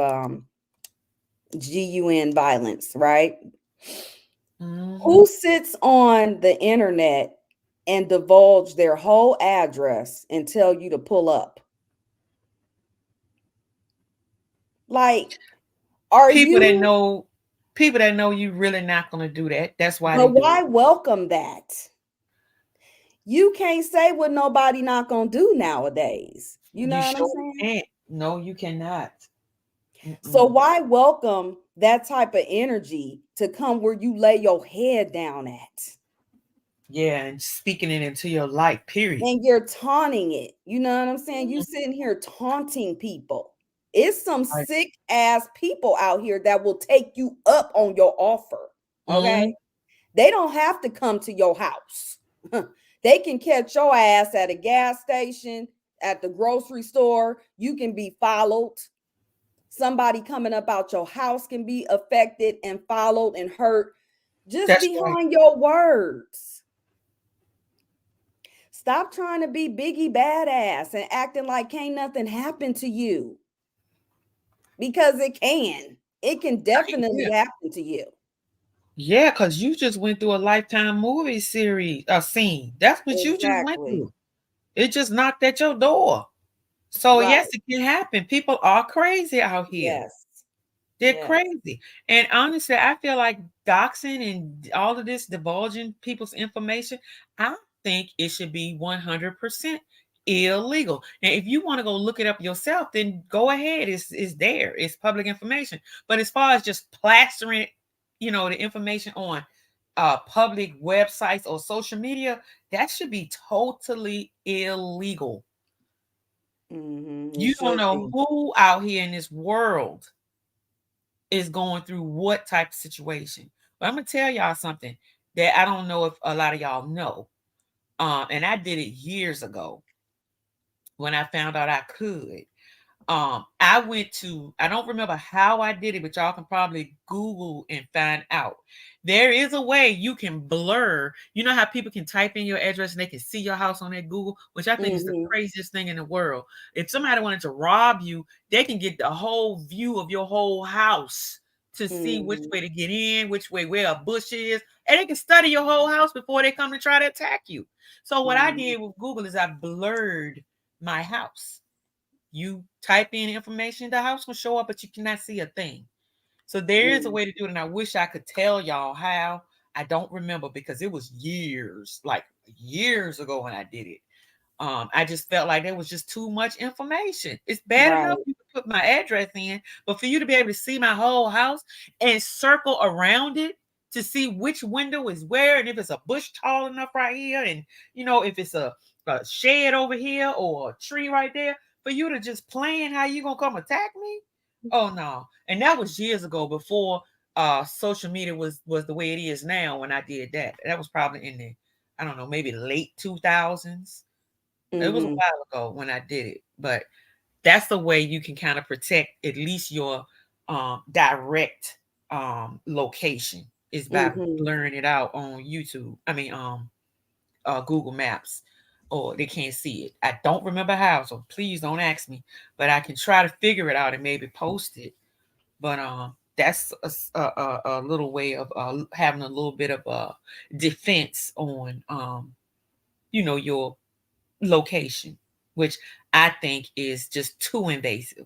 GUN violence, right? Hmm. Who sits on the internet and divulge their whole address and tell you to pull up? Like, are People that you, know, people that know you really not gonna do that. That's why but they do why it. welcome that? You can't say what nobody not gonna do nowadays. You know You what I'm sure saying? can't. No, you cannot. So Mm-mm. why welcome that type of energy to come where you lay your head down at? Yeah, and speaking it into your life. Period. And you're taunting it. You know what I'm saying? You Mhm. sitting here taunting people. It's some Right. sick ass people out here that will take you up on your offer. Okay. Mhm. They don't have to come to your house. They can catch your ass at a gas station, at the grocery store. You can be followed. Somebody coming up out your house can be affected and followed and hurt just That's right. behind your words. Stop trying to be Biggie badass and acting like can't nothing happen to you, because it can. It can definitely Yeah. happen to you. Yeah, because you just went through a Lifetime movie series, a scene. That's what you just went Exactly. through. It just knocked at your door. So yes, Right. it can happen. People are crazy out here. Yes. They're Yes. crazy. And honestly, I feel like doxing and all of this divulging people's information, I think it should be 100% illegal. And if you want to go look it up yourself, then go ahead. It's there. It's public information. But as far as just plastering, the information on public websites or social media, that should be totally illegal. Mm-hmm. It You don't should know be. who out here in this world is going through what type of situation. But I'm gonna tell y'all something that I don't know if a lot of y'all know. And I did it years ago when I found out I could. I went to, I don't remember how I did it, but y'all can probably Google and find out. There is a way you can blur. You know how people can type in your address and they can see your house on that Google, which I think is the Mm-hmm. craziest thing in the world. If somebody wanted to rob you, they can get the whole view of your whole house to see which Mm-hmm. way to get in, which way where a bush is, and they can study your whole house before they come to try to attack you. So what I Mm-hmm. did with Google is I blurred my house. You type in information, the house will show up, but you cannot see a thing. So there is a Mm-hmm. way to do it, and I wish I could tell y'all how. I don't remember because it was years, like years ago when I did it. I just felt like there was just too much information. It's bad enough Right. you can put my address in, but for you to be able to see my whole house and circle around it to see which window is where, and if it's a bush tall enough right here, and if it's a shed over here or a tree right there, for you to just plan how you gonna come attack me? Oh no. And that was years ago before social media was the way it is now when I did that. That was probably in the, I don't know, maybe late 2000s. It was a Mm-hmm. while ago when I did it, but that's the way you can kind of protect at least your direct location is by Mm-hmm. blurring it out on YouTube. I mean, Google Maps, or they can't see it. I don't remember how, so please don't ask me. But I can try to figure it out and maybe post it. But that's a little way of having a little bit of a defense on your location, which I think is just too invasive.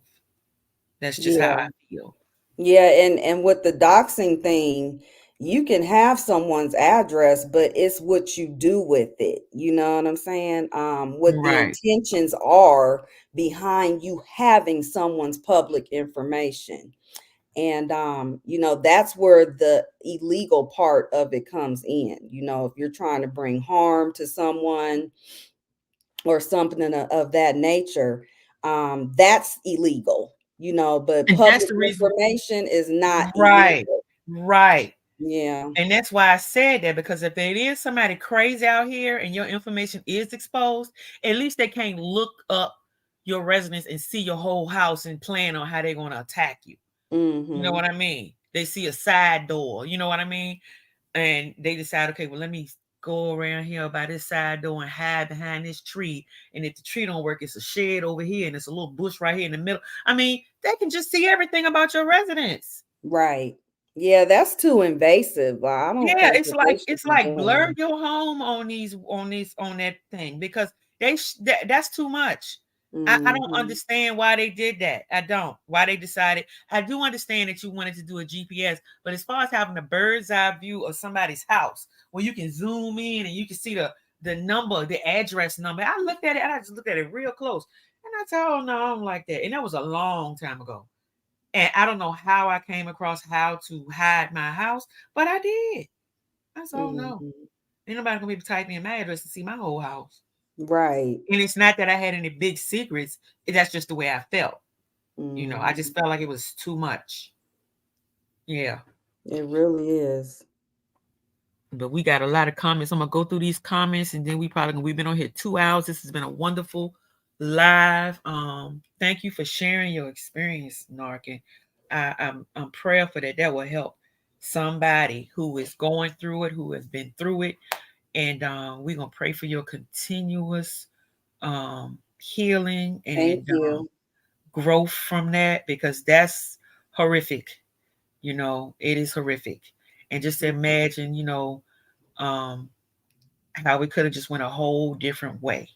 That's just how I Yeah. feel. Yeah, and with the doxing thing, you can have someone's address, but it's what you do with it. You know what I'm saying? What the Right. intentions are behind you having someone's public information. And that's where the illegal part of it comes in. If you're trying to bring harm to someone or something of that nature, that's illegal. But And that's public the reason. information is not Right. illegal. Right. Yeah. And that's why I said that, because if there is somebody crazy out here and your information is exposed, at least they can't look up your residence and see your whole house and plan on how they're going to attack you. You know Mm-hmm. what I mean? They see a side door, you know what I mean? And they decide, okay, well, let me go around here by this side door and hide behind this tree. And if the tree don't work, it's a shed over here and it's a little bush right here in the middle. I mean, they can just see everything about your residence. Right. Yeah, that's too invasive. I don't Yeah, think it's that they like should it's be like doing blur that. your home on that thing because that's too much. I don't Mm-hmm. understand why they did that. I don't. Why they decided. I do understand that you wanted to do a GPS, but as far as having a bird's eye view of somebody's house where you can zoom in and you can see the number, the address number. I looked at it and I just looked at it real close. And I said, oh no, I don't like that. And that was a long time ago. And I don't know how I came across how to hide my house, but I did. I said, oh no. Mm-hmm. Ain't nobody gonna be able to type in my address to see my whole house. Right. And it's not that I had any big secrets. That's just the way I felt. I Mm-hmm. just felt like it was too much. Yeah. It really is. But we got a lot of comments. I'm gonna go through these comments and then we've been on here 2 hours. This has been a wonderful live. Thank you for sharing your experience, Narkin. I'm prayerful that that will help somebody who is going through it, who has been through it. And we're gonna pray for your continuous healing Thank and you. growth from that because that's horrific. It is horrific. And just imagine, um, how we could have just went a whole different way.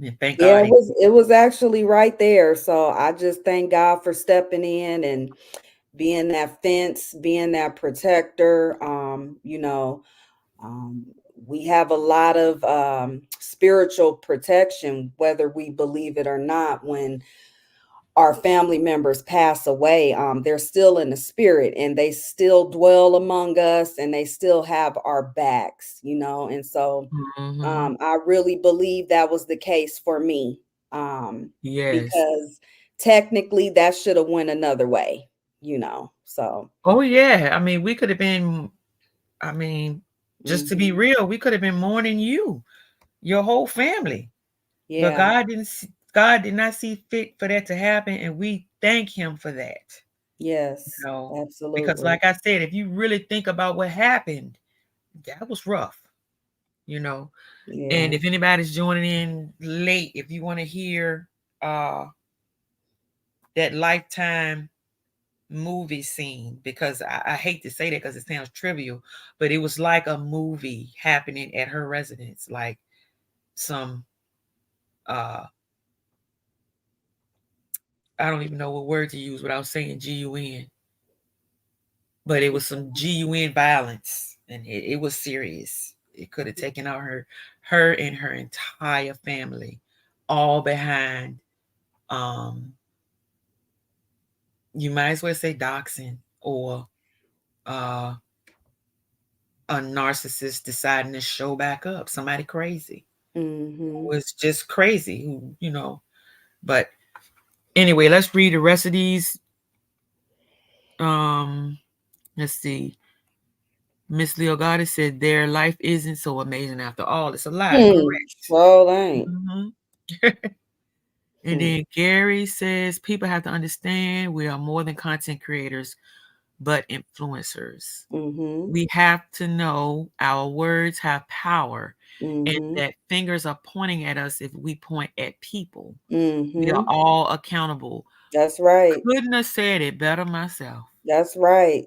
And thank Yeah, God it it was actually right there. So I just thank God for stepping in and being that fence, being that protector. Um, we have a lot of spiritual protection, whether we believe it or not. When our family members pass away, they're still in the spirit and they still dwell among us and they still have our backs, And so hmm I really believe that was the case for me, yes. because technically that should have went another way. So, Oh yeah. I mean, we could have been, I mean, just to be mhm. real, we could have been mourning you, your whole family. But Yeah, God did not see fit for that to happen, and we thank him for that. You yes, know, because absolutely. like I said, if you really think about what happened, that was rough, you know. And Yeah. if anybody's joining in late, if you want to hear uh that Lifetime movie scene, because I hate to say that because it sounds trivial, but it was like a movie happening at her residence, like some uh I don't even know what word to use without saying GUN, but it was some GUN violence and it was serious. It could have taken out her and her entire family, all behind um you might as well say doxing or uh a narcissist deciding to show back up, somebody crazy Mm-hmm. who was just crazy, but anyway, let's read the rest of these. um let's see. Miss Leo Goddess said their life isn't so amazing after all. It's a lie. Correct. So ain't. hmm And Hmm. then Gary says people have to understand we are more than content creators, but influencers. Mm-hmm. We have to know our words have power and Mm-hmm. that fingers are pointing at us if we point at people. We are Mm-hmm. all accountable. That's right. Couldn't have said it better myself. That's right.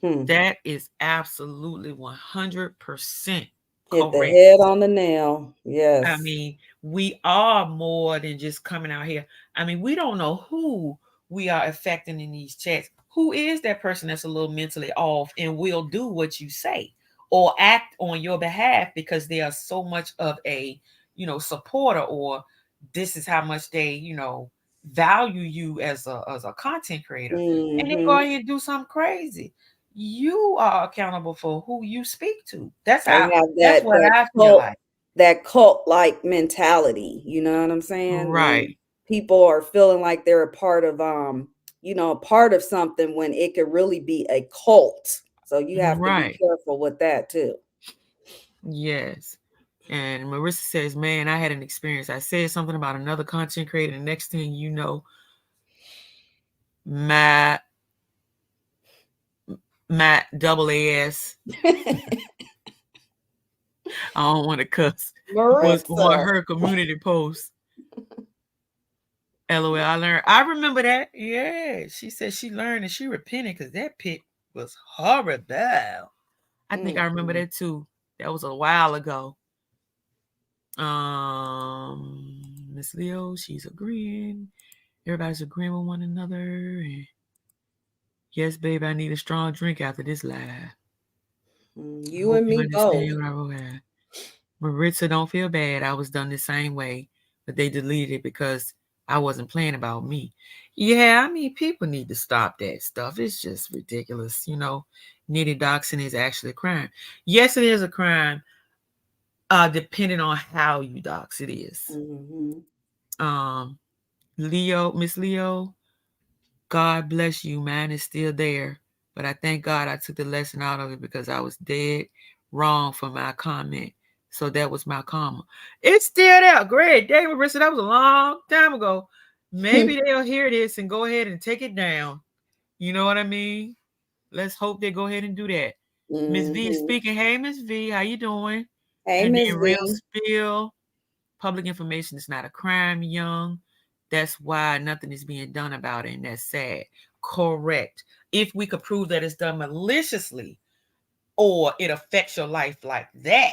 Hmm. That is absolutely 100% Hit the correct. head on the nail. I Yes. mean, we are more than just coming out here. I mean, we don't know who we are affecting in these chats. Who is that person that's a little mentally off and will do what you say or act on your behalf because they are so much of a, supporter, or this is how much they, value you as a content creator. And then go Mm-hmm. ahead and do something crazy. You are accountable for who you speak to. That's They how have that's that what that I feel cult like. that cult like mentality. You know what I'm saying? When Right, people are feeling like they're a part of a part of something when it could really be a cult. So you have to be right. careful with that too. Yes. And Marissa says, man, I had an experience. I said something about another content creator. And the next thing you know, my double AS, I don't want to cuss, was on Maritza. her community post. LOL, I learned. I remember that. Yeah. She said she learned and she repented because that pit was horrible. I think I remember Mm-mm. that too. That was a while ago. Miss Leo, she's agreeing. Everybody's agreeing with one another. And yes, babe, I need a strong drink after this live. I You hope and you me both. understand what I wrote here. Maritza, don't feel bad. I was done the same way, but they deleted it because I wasn't playing about me. Yeah, I mean, people need to stop that stuff. It's just ridiculous. Nitty doxing is actually a crime. Yes, it is a crime, depending on how you dox it is. Mm-hmm. Um, Leo, Miss Leo, God bless you. Mine is still there. But I thank God I took the lesson out of it because I was dead wrong for my comment. So that was my karma. It's still there. Great. David Marissa, that was a long time ago. Maybe they'll hear this and go ahead and take it down. You know what I mean? Let's hope they go ahead and do that. Miss V is Mm-hmm. speaking. Hey, Miss V, how you doing? Hey, And Miss then real V. spill. Public information is not a crime, young. That's why nothing is being done about it, and that's sad. Correct. If we could prove that it's done maliciously or it affects your life like that,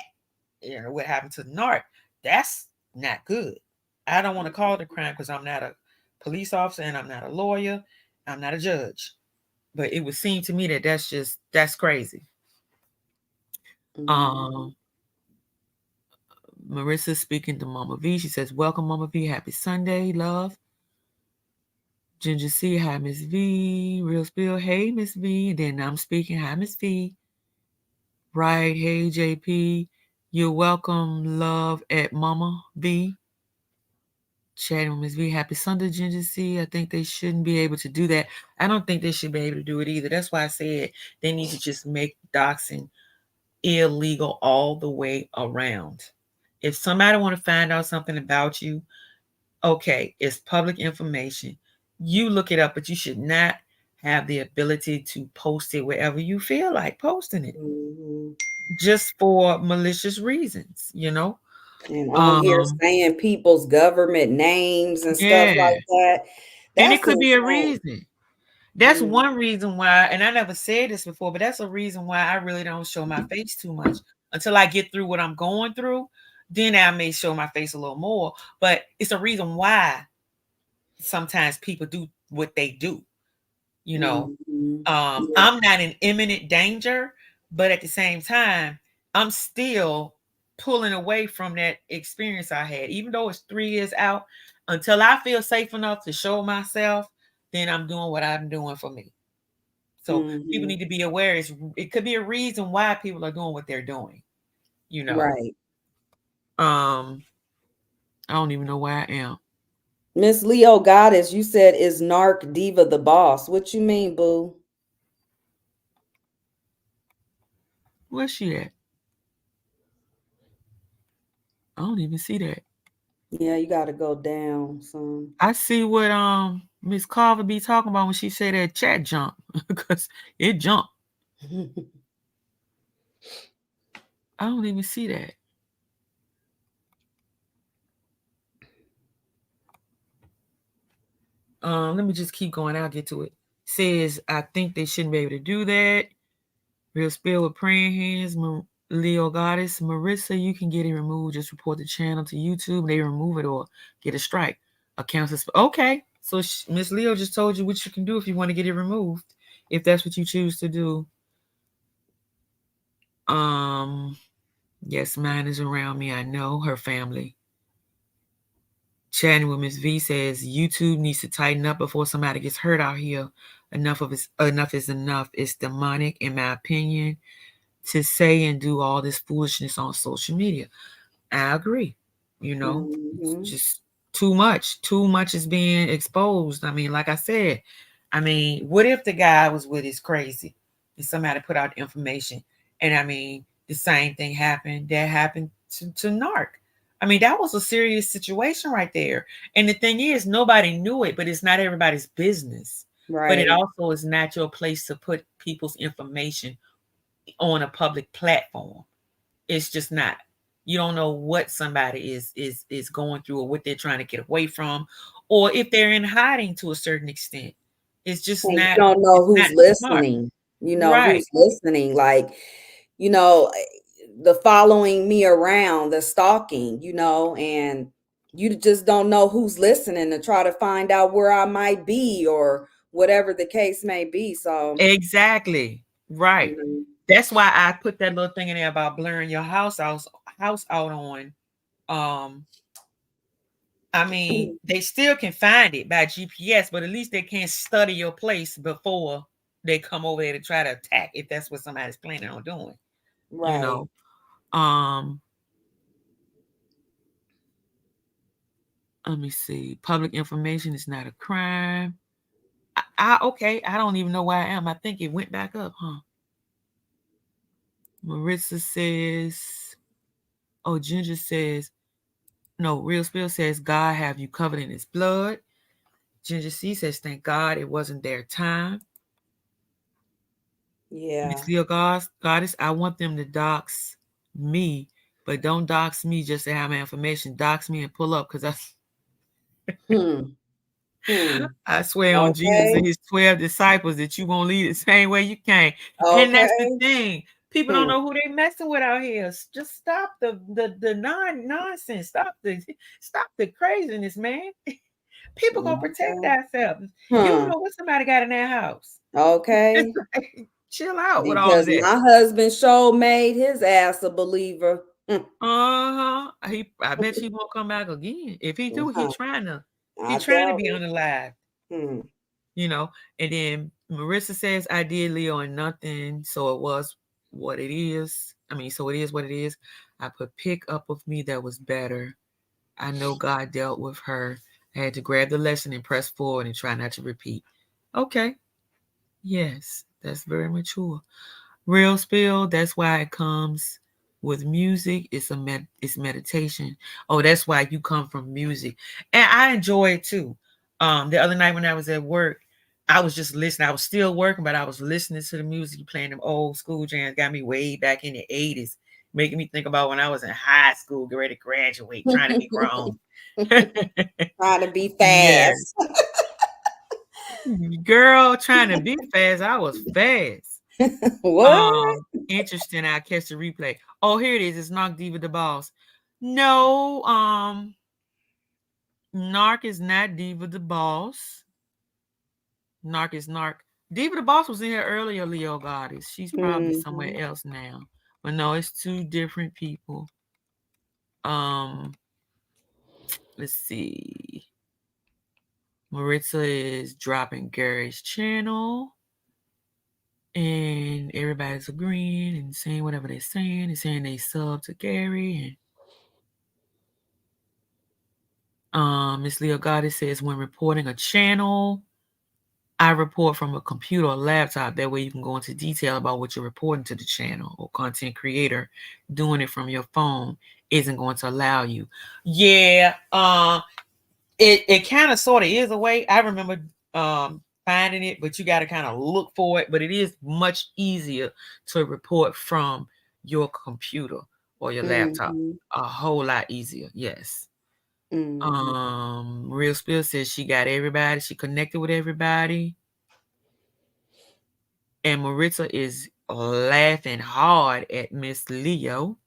what happened to Nart, that's not good. I don't want to call it a crime because I'm not a police officer and I'm not a lawyer. I'm not a judge. But it would seem to me that that's crazy. Mm-hmm. Um, Marissa speaking to Mama V. She says, welcome, Mama V. Happy Sunday, love. Ginger C, hi Miss V. Real Spill, hey Miss V. And then I'm speaking, hi Miss V. Right, hey JP. You're welcome, love at Mama V. Chatting with Miss V. Happy Sunday, Ginger C. I think they shouldn't be able to do that. I don't think they should be able to do it either. That's why I said they need to just make doxing illegal all the way around. If somebody want to find out something about you, okay, it's public information. You look it up, but you should not have the ability to post it wherever you feel like posting it Mm-hmm. just for malicious reasons. And on here Um, saying people's government names and stuff yeah. like that. And it That's could be a insane. reason. That's Mm-hmm. one reason why, and I never said this before, but that's a reason why I really don't show my face too much until I get through what I'm going through. Then I may show my face a little more, but it's a reason why sometimes people do what they do. you know Mm-hmm. Yeah. I'm not in imminent danger, but at the same time I'm still pulling away from that experience I had, even though it's 3 years out. Until I feel safe enough to show myself, then I'm doing what I'm doing for me. So people Mm-hmm. need to be aware. It could be a reason why people are doing what they're doing you know Right. um I don't even know where I am. Miss Leo Goddess, you said is Narc Diva the boss. What you mean, boo? Where's she at? I don't even see that. Yeah, you gotta go down some. I see what Miss Carver be talking about when she said that chat jump because it jumped. I don't even see that. Let me just keep going. I'll get to it. Says I think they shouldn't be able to do that. Real spill with praying hands. Leo Goddess, Marissa, you can get it removed. Just report the channel to YouTube. They remove it or get a strike. Account okay. So Miss Leo just told you what you can do if you want to get it removed, if that's what you choose to do. Um, yes, mine is around me. I know her family. Chatting with Miss V says YouTube needs to tighten up before somebody gets hurt out here. Enough is enough. It's demonic, in my opinion, to say and do all this foolishness on social media. I agree. It's Mm-hmm. just too much. Too much is being exposed. I mean, like I said, what if the guy was with his crazy and somebody put out information and the same thing happened that happened to narc. I mean, that was a serious situation right there. And the thing is, nobody knew it, but it's not everybody's business. But it Right. also is not your place to put people's information on a public platform. It's just not. You don't know what somebody is going through or what they're trying to get away from, or if they're in hiding to a certain extent. It's just And you not. don't know It's who's not smart. listening. You know Right. who's listening. Like, you know, the following me around, the stalking, and you just don't know who's listening to try to find out where I might be or whatever the case may be. So, Exactly. Right. you know, That's why I put that little thing in there about blurring your house out on. I mean, they still can find it by GPS, but at least they can't study your place before they come over there to try to attack if that's what somebody's planning on doing. You right. know. Um, Let me see. Public information is not a crime. I okay. I don't even know where I am. I think it went back up, huh? Marissa says, oh, Ginger says, no, Real Spill says, God have you covered in his blood. Ginger C says, thank God it wasn't their time. Yeah. Miss Leo Goddess, I want them to dox me, but don't dox me just to have my information. Dox me and pull up because Hmm. Hmm. I swear on Jesus and Okay. his 12 disciples that you won't lead the same way you came. And that's the Okay. thing. People don't Hmm. know who they messing with out here. Just stop the nonsense. Stop the craziness, man. People gonna protect Okay. themselves. You don't Huh. know what somebody got in their house. It's Okay. like, chill out with all of Because that. my husband sure made his ass a believer. Uh-huh. I bet he won't come back again. If he do, Uh-huh. he I trying to doubt be it. unalive. Hmm. you know. And then Marissa says, I did Leo and nothing, so it was what it is. I mean, so it is what it is. I put pick up of me that was better. I know God dealt with her. I had to grab the lesson and press forward and try not to repeat. Okay. Yes, that's very mature. Real spill, that's why it comes with music. It's meditation. Oh, that's why you come from music. And I enjoy it too. The other night when I was at work, I was just listening. I was still working, but I was listening to the music, playing them old school jams, got me way back in the 80s, making me think about when I was in high school, get ready to graduate, trying to be grown. Trying to be Yeah. fast. Girl, trying to be fast. I was fast. What? Interesting. I catch the replay. Oh, here it is. It's Narc Diva the Boss. No, Narc is not Diva the Boss. Narc is Narc. Diva the Boss was in here earlier, Leo Goddess. She's probably somewhere Hmm. else now. But no, it's two different people. Um, let's see. Maritza is dropping Gary's channel. And everybody's agreeing and saying whatever they're saying. They're saying they sub to Gary and Miss Leo Goddess says, when reporting a channel, I report from a computer or laptop. That way you can go into detail about what you're reporting to the channel or content creator. Doing it from your phone isn't going to allow you. Yeah, it kind of sort of is a way. I remember finding it, but you got to kind of look for it. But it is much easier to report from your computer or your laptop. Hmm. A whole lot easier. Yes. Hmm. Real Spill says she got everybody. She connected with everybody. And Maritza is laughing hard at Miss Leo.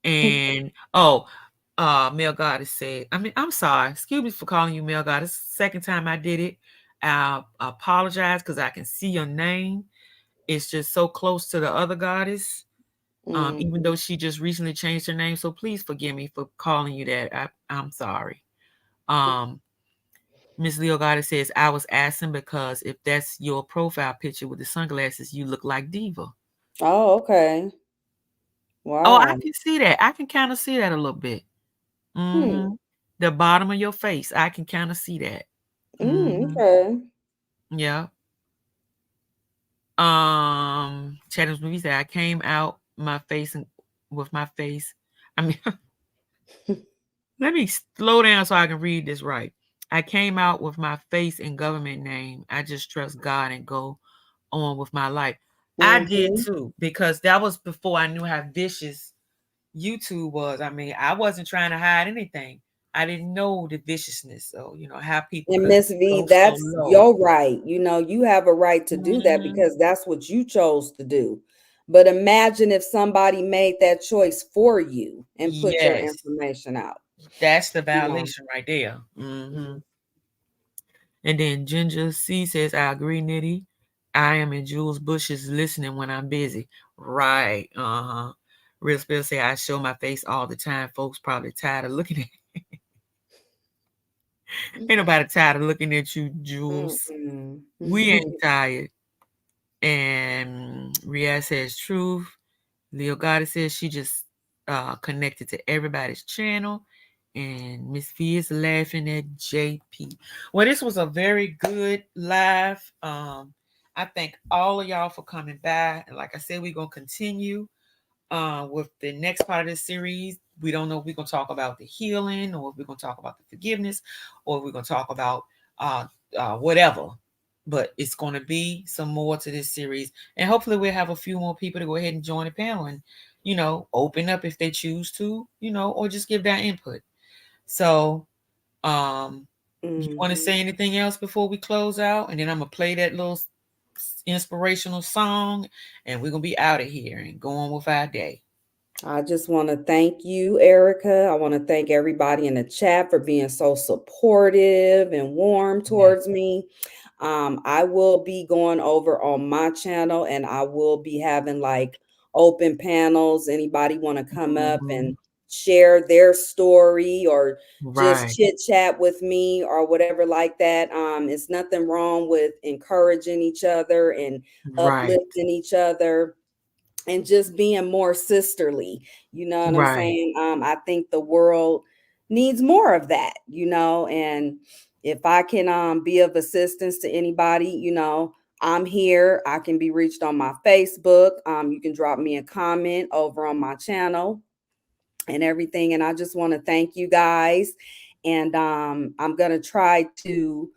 And Mel Goddess said, I mean, I'm sorry. Excuse me for calling you Mel Goddess. Second time I did it. I apologize because I can see your name. It's just so close to the other goddess. Even though she just recently changed her name. So please forgive me for calling you that. I'm sorry. Um, Miss Leo Goddess says, I was asking because if that's your profile picture with the sunglasses, you look like Diva. Oh, okay. Oh, I Wow. can see that. I can kind of see that a little bit. Hmm. Mm-hmm. The bottom of your face, I can kind of see that. Mm-hmm. Okay. Yeah. Chathams Movie said, I came out my face and with my face. I mean, let me slow down so I can read this right. I came out with my face and government name. I just trust God and go on with my life. I did Mm-hmm. too, because that was before I knew how vicious YouTube was. I mean, I wasn't trying to hide anything. I didn't know the viciousness, so how people And could Miss V, go so that's low. your right. You have a right to do that Mhm. because that's what you chose to do. But imagine if somebody made that choice for you and put your Yes, information out. that's the You know. violation right there. Mhm. And then Ginger C says, I agree, Nitty. I am in Jules Bush's listening when I'm busy. Right. Uh-huh. Real Spill say I show my face all the time. Folks probably tired of looking at Ain't nobody tired of looking at you, Jules. Mm-mm. We ain't tired. And Riaz says truth. Leo Goddess says she just connected to everybody's channel. And Miss V is laughing at JP. Well, this was a very good live. I thank all of y'all for coming by. And like I said, we're gonna continue with the next part of this series. We don't know if we're gonna talk about the healing, or if we're gonna talk about the forgiveness, or if we're gonna talk about uh, whatever. But it's gonna be some more to this series, and hopefully we'll have a few more people to go ahead and join the panel and open up if they choose to, or just give their input. So, um, you want to Mhm. say anything else before we close out? And then I'm gonna play that little inspirational song, and we're gonna be out of here and go on with our day. I just want to thank you, Erica. I want to thank everybody in the chat for being so supportive and warm Yes. towards me. I will be going over on my channel and I will be having like open panels. Anybody want to come up and Mhm. share their story or just Right, chit chat with me or whatever like that. It's nothing wrong with encouraging each other and right, uplifting each other and just being more sisterly. You know what I'm right, saying? I think the world needs more of that, and if I can be of assistance to anybody, I'm here. I can be reached on my Facebook. You can drop me a comment over on my channel and everything. And I just want to thank you guys. And I'm going to try to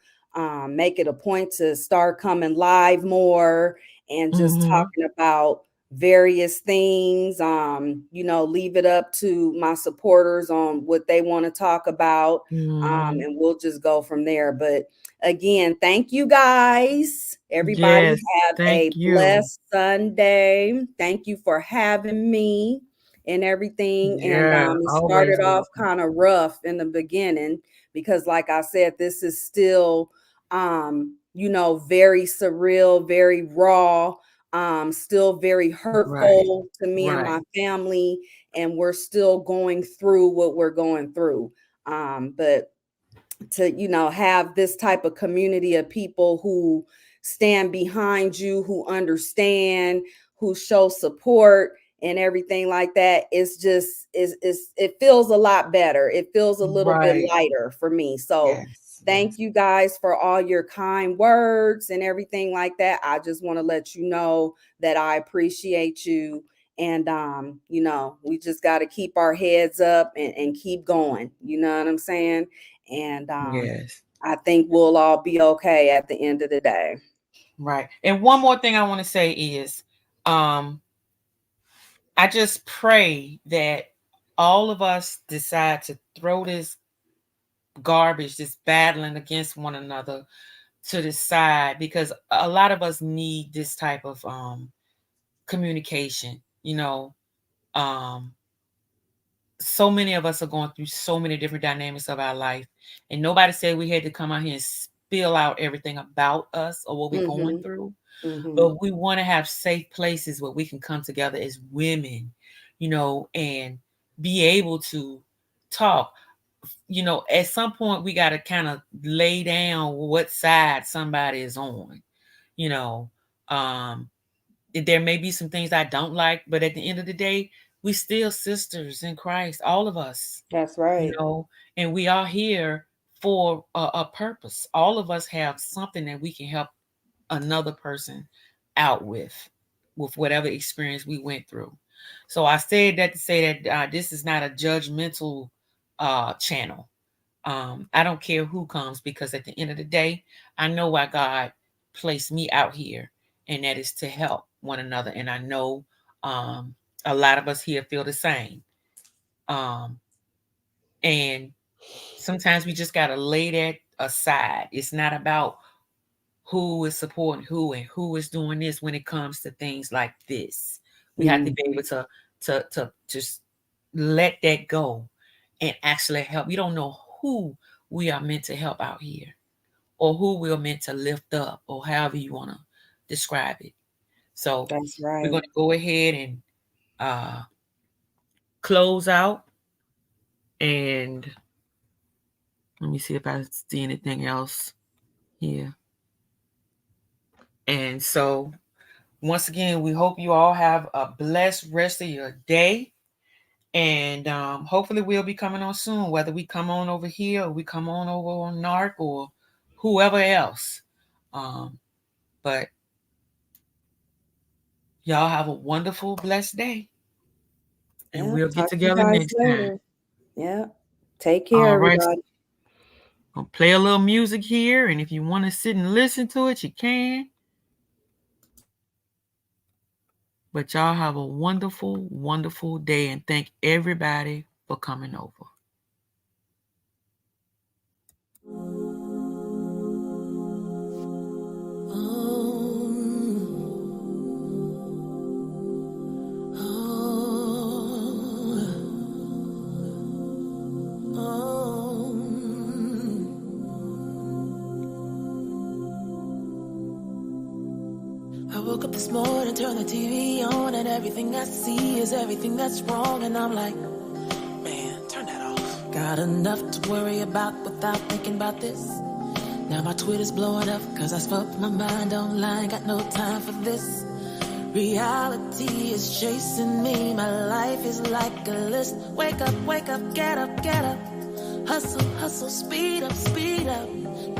make it a point to start coming live more and just mhm, talking about various things. Leave it up to my supporters on what they want to talk about. mhm. And we'll just go from there. But again, thank you guys. Everybody Yes, have thank a you. blessed Sunday. Thank you for having me and everything. And Yeah, it always started off welcome. kind of rough in the beginning because, like I said, this is still, very surreal, very raw, still very Right, hurtful to me and my right, family. And we're still going through what we're going through. But to have this type of community of people who stand behind you, who understand, who show support and everything like that, it's just is it feels a lot better. It feels a little bit right. lighter for me. So Yes, thank yes, you guys for all your kind words and everything like that. I just want to let you know that I appreciate you. And we just got to keep our heads up and keep going, you know what I'm saying? And yes. I think we'll all be okay at the end of the day. Right. And one more thing I want to say is, um, I just pray that all of us decide to throw this garbage, this battling against one another, to the side, because a lot of us need this type of communication. Um, so many of us are going through so many different dynamics of our life, and nobody said we had to come out here and spill out everything about us or what we're going Mhm. through. Mhm. But we want to have safe places where we can come together as women, and be able to talk. At some point we got to kind of lay down what side somebody is on. you know um there may be some things I don't like, but at the end of the day, we still sisters in Christ, all of us, That's you right. know, and we are here for a purpose. All of us have something that we can help another person out with, with whatever experience we went through. So I said that to say that this is not a judgmental channel. I don't care who comes, because at the end of the day, I know why God placed me out here, and that is to help one another. And I know a lot of us here feel the same. And sometimes we just got to lay that aside. It's not about who is supporting who and who is doing this when it comes to things like this. We have to be able to just let that go and actually help. You don't know who we are meant to help out here, or who we're meant to lift up, or however you want to describe it. So That's right. we're going to go ahead and close out. And let me see if I see anything else here. And so once again, we hope you all have a blessed rest of your day. And hopefully we'll be coming on soon, whether we come on over here or we come on over on NARC or whoever else. But y'all have a wonderful, blessed day. And we'll get together next time. Yeah. Take care, all right, everybody. I'll play a little music here. And if you want to sit and listen to it, you can. But y'all have a wonderful, wonderful day. And thank everybody for coming over. I woke up this morning, turned the TV on, and everything I see is everything that's wrong. And I'm like, man, turn that off. Got enough to worry about without thinking about this. Now my Twitter's blowing up, cause I spoke my mind online. Got no time for this. Reality is chasing me. My life is like a list. Wake up, get up, get up. Hustle, hustle, speed up, speed up.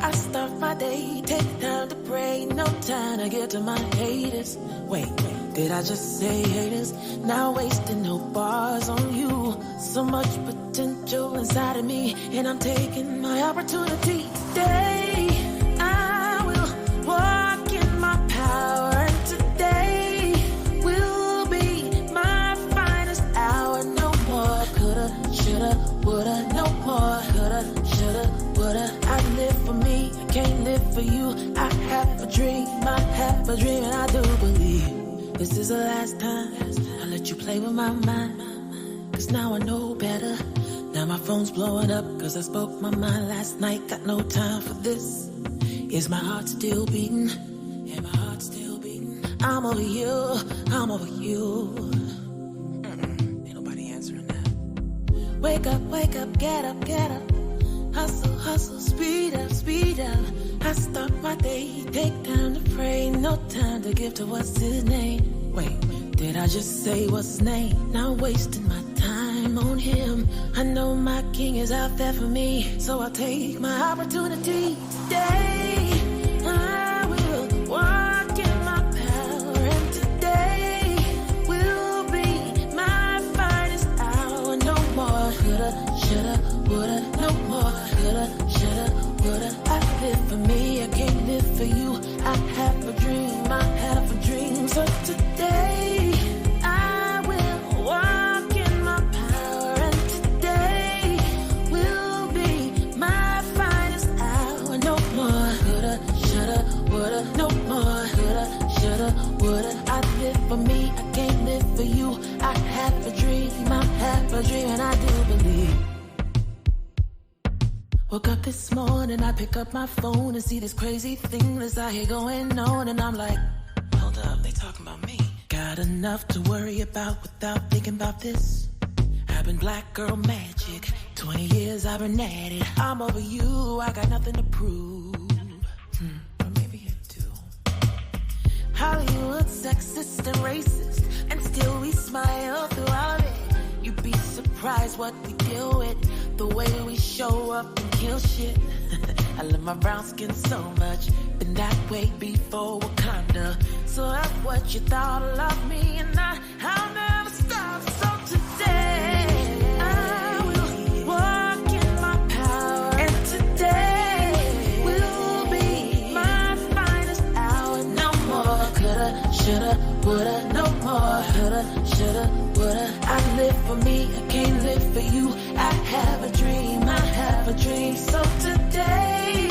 I start my day, take time to pray. No time to get to my haters. Wait, did I just say haters? Now wasting no bars on you. So much potential inside of me, and I'm taking my opportunity today. I will walk in my power, and today will be my finest hour. No more coulda, shoulda, woulda. No more coulda, shoulda, woulda. I live for me, I can't live for you. I have a dream, and I do believe this is the last time I let you play with my mind. Cause now I know better. Now my phone's blowing up, cause I spoke my mind last night. Got no time for this. Is my heart still beating? Yeah, my heart's still beating. I'm over you, I'm over you. Ain't nobody answering that. Wake up, get up, get up. Hustle, hustle, speed up, speed up. I start my day, take time to pray. No time to give to what's his name. Wait, did I just say what's his name? Now wasting my time on him. I know my king is out there for me, so I'll take my opportunity today. I will walk in my power, and today will be my finest hour. No more coulda, shoulda, woulda. No more coulda, shoulda, woulda. I live for me, I can't live for you. I have a dream, I have a dream. So today I will walk in my power, and today will be my finest hour. No more coulda, shoulda, woulda. No more coulda, shoulda, woulda. I live for me, I can't live for you. I have a dream, and I do believe. Woke up this morning, I pick up my phone and see this crazy thing that's out here going on. And I'm like, hold up, they talking about me. Got enough to worry about without thinking about this. I've been black girl magic, 20 years I've been at it. I'm over you, I got nothing to prove. Or maybe you do. Hollywood sexist and racist, and still we smile through all of it. You'd be surprised what we deal with, the way we show up and kill shit. I love my brown skin so much, been that way before Wakanda. So to ask what you thought of me, and I'll never stop. So today I will walk in my power, and today will be my finest hour. No more coulda, shoulda, woulda. No more coulda, shoulda, woulda. I live for me, I can't live for you. I have a dream, I have a dream. So today